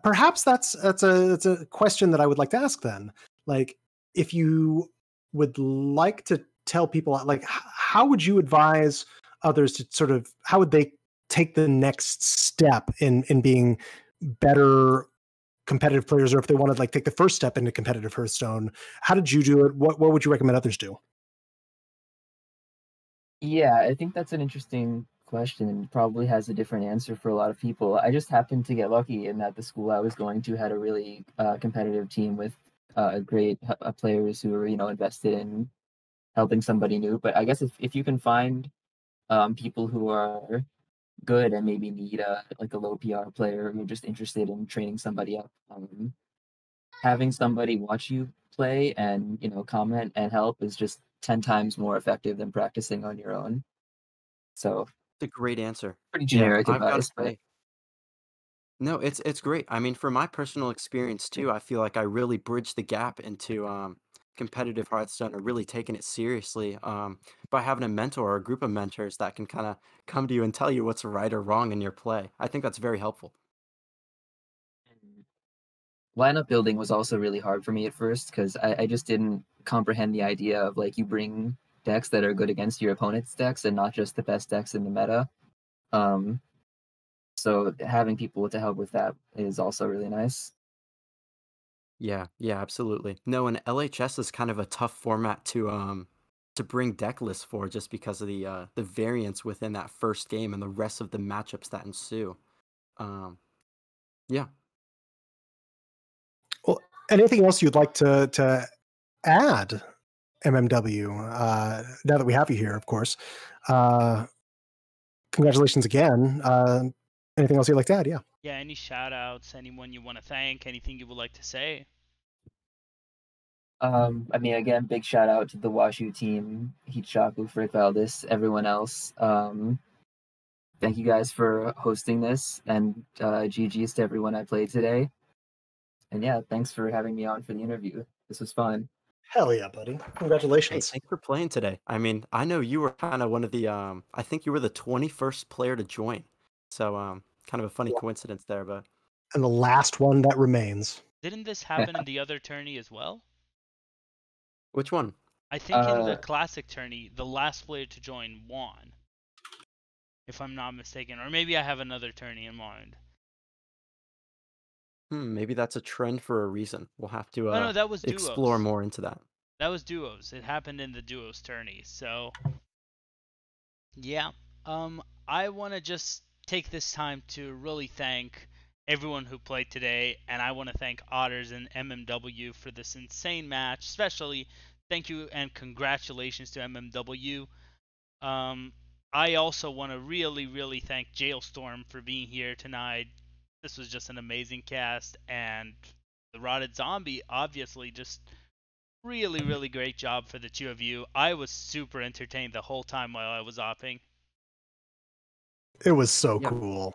perhaps that's a question that I would like to ask then. Like, if you would like to tell people, like, how would you advise others to sort of, how would they take the next step in being better competitive players, or if they want to like take the first step into competitive Hearthstone? How did you do it? What would you recommend others do? Yeah, I think that's an interesting question and probably has a different answer for a lot of people. I just happened to get lucky in that the school I was going to had a really competitive team with great players who were, invested in helping somebody new. But I guess if you can find people who are good and maybe need a low PR player who are just interested in training somebody up, having somebody watch you play and comment and help is just 10 times more effective than practicing on your own. So it's a great answer. Pretty generic advice, but no, it's great. I mean, from my personal experience too, I feel like I really bridged the gap into competitive Hearthstone, or really taking it seriously by having a mentor or a group of mentors that can kind of come to you and tell you what's right or wrong in your play. I think that's very helpful. Lineup building was also really hard for me at first because I just didn't comprehend the idea of like you bring decks that are good against your opponent's decks and not just the best decks in the meta. So having people to help with that is also really nice. Yeah, absolutely. No, and LHS is kind of a tough format to bring deck lists for, just because of the variance within that first game and the rest of the matchups that ensue. Yeah. Well, anything else you'd like to add, MMW? Now that we have you here, of course. Congratulations again. Anything else you'd like to add? Yeah. Yeah, any shout outs, anyone you want to thank, anything you would like to say? I mean, again, big shout out to the WashU team, Hichaku, Frick Valdez, everyone else. Thank you guys for hosting this, and GG's to everyone I played today. And yeah, thanks for having me on for the interview. This was fun. Hell yeah, buddy. Hey, Congratulations. thanks for playing today. I mean, I know you were kind of one of the I think you were the 21st player to join. So kind of a funny coincidence there, but And the last one that remains. Didn't this happen in the other tourney as well? which one? I think in the classic tourney, the last player to join won, if I'm not mistaken, or maybe I have another tourney in mind. Maybe that's a trend for a reason. We'll have to Oh no, that was explore duos. more into that. That was duos. It happened in the duos tourney. So yeah, I want to just take this time to really thank everyone who played today, and I want to thank Otters and MMW for this insane match. Especially thank you and congratulations to MMW. I also want to really thank Jailstorm for being here tonight. This was just an amazing cast, and the Rotted Zombie, obviously, just really great job for the two of you. I was super entertained the whole time while I was opping. It was so Yeah. cool.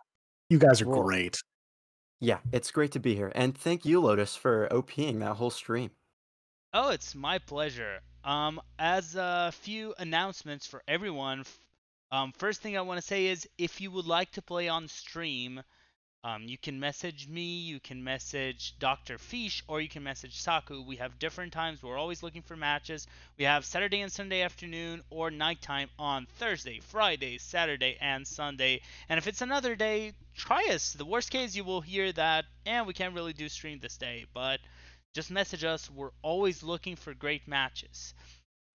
You guys are Well, great. Yeah, it's great to be here. And thank you, Lotus, for OPing that whole stream. Oh, it's my pleasure. As a few announcements for everyone, first thing I want to say is if you would like to play on stream, you can message me, you can message Dr. Fish, or you can message Saku. We have different times. We're always looking for matches. We have Saturday and Sunday afternoon or nighttime on Thursday, Friday, Saturday, and Sunday. And if it's another day, try us. The worst case, you will hear that, and we can't really do stream this day. But just message us. We're always looking for great matches.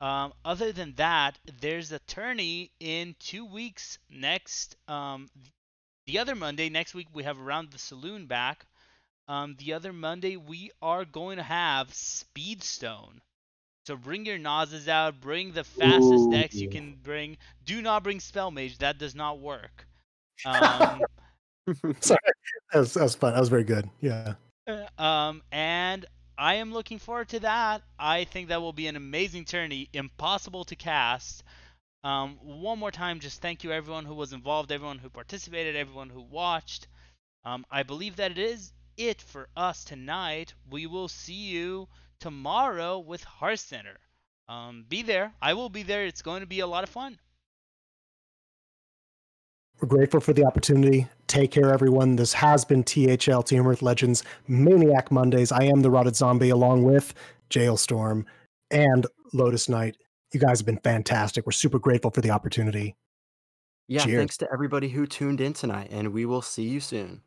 Other than that, there's a tourney in 2 weeks next. The other Monday, next week, we have Around the Saloon back. The other Monday, we are going to have Speedstone. So bring your Nazas out. Bring the fastest decks you can bring. Do not bring Spell Mage. That does not work. Sorry. That was fun. That was very good. Yeah. And I am looking forward to that. I think that will be an amazing tourney. Impossible to cast. One more time, just thank you everyone who was involved, everyone who participated, everyone who watched. I believe that it is it for us tonight. We will see you tomorrow with Hearth Center. Be there. I will be there. It's going to be a lot of fun. We're grateful for the opportunity. Take care, everyone. This has been THL, Team Earth Legends Maniac Mondays. I am the Rotted Zombie along with Jailstorm and Lotus Knight. You guys have been fantastic. We're super grateful for the opportunity. Yeah, Cheers. thanks to everybody who tuned in tonight, and we will see you soon.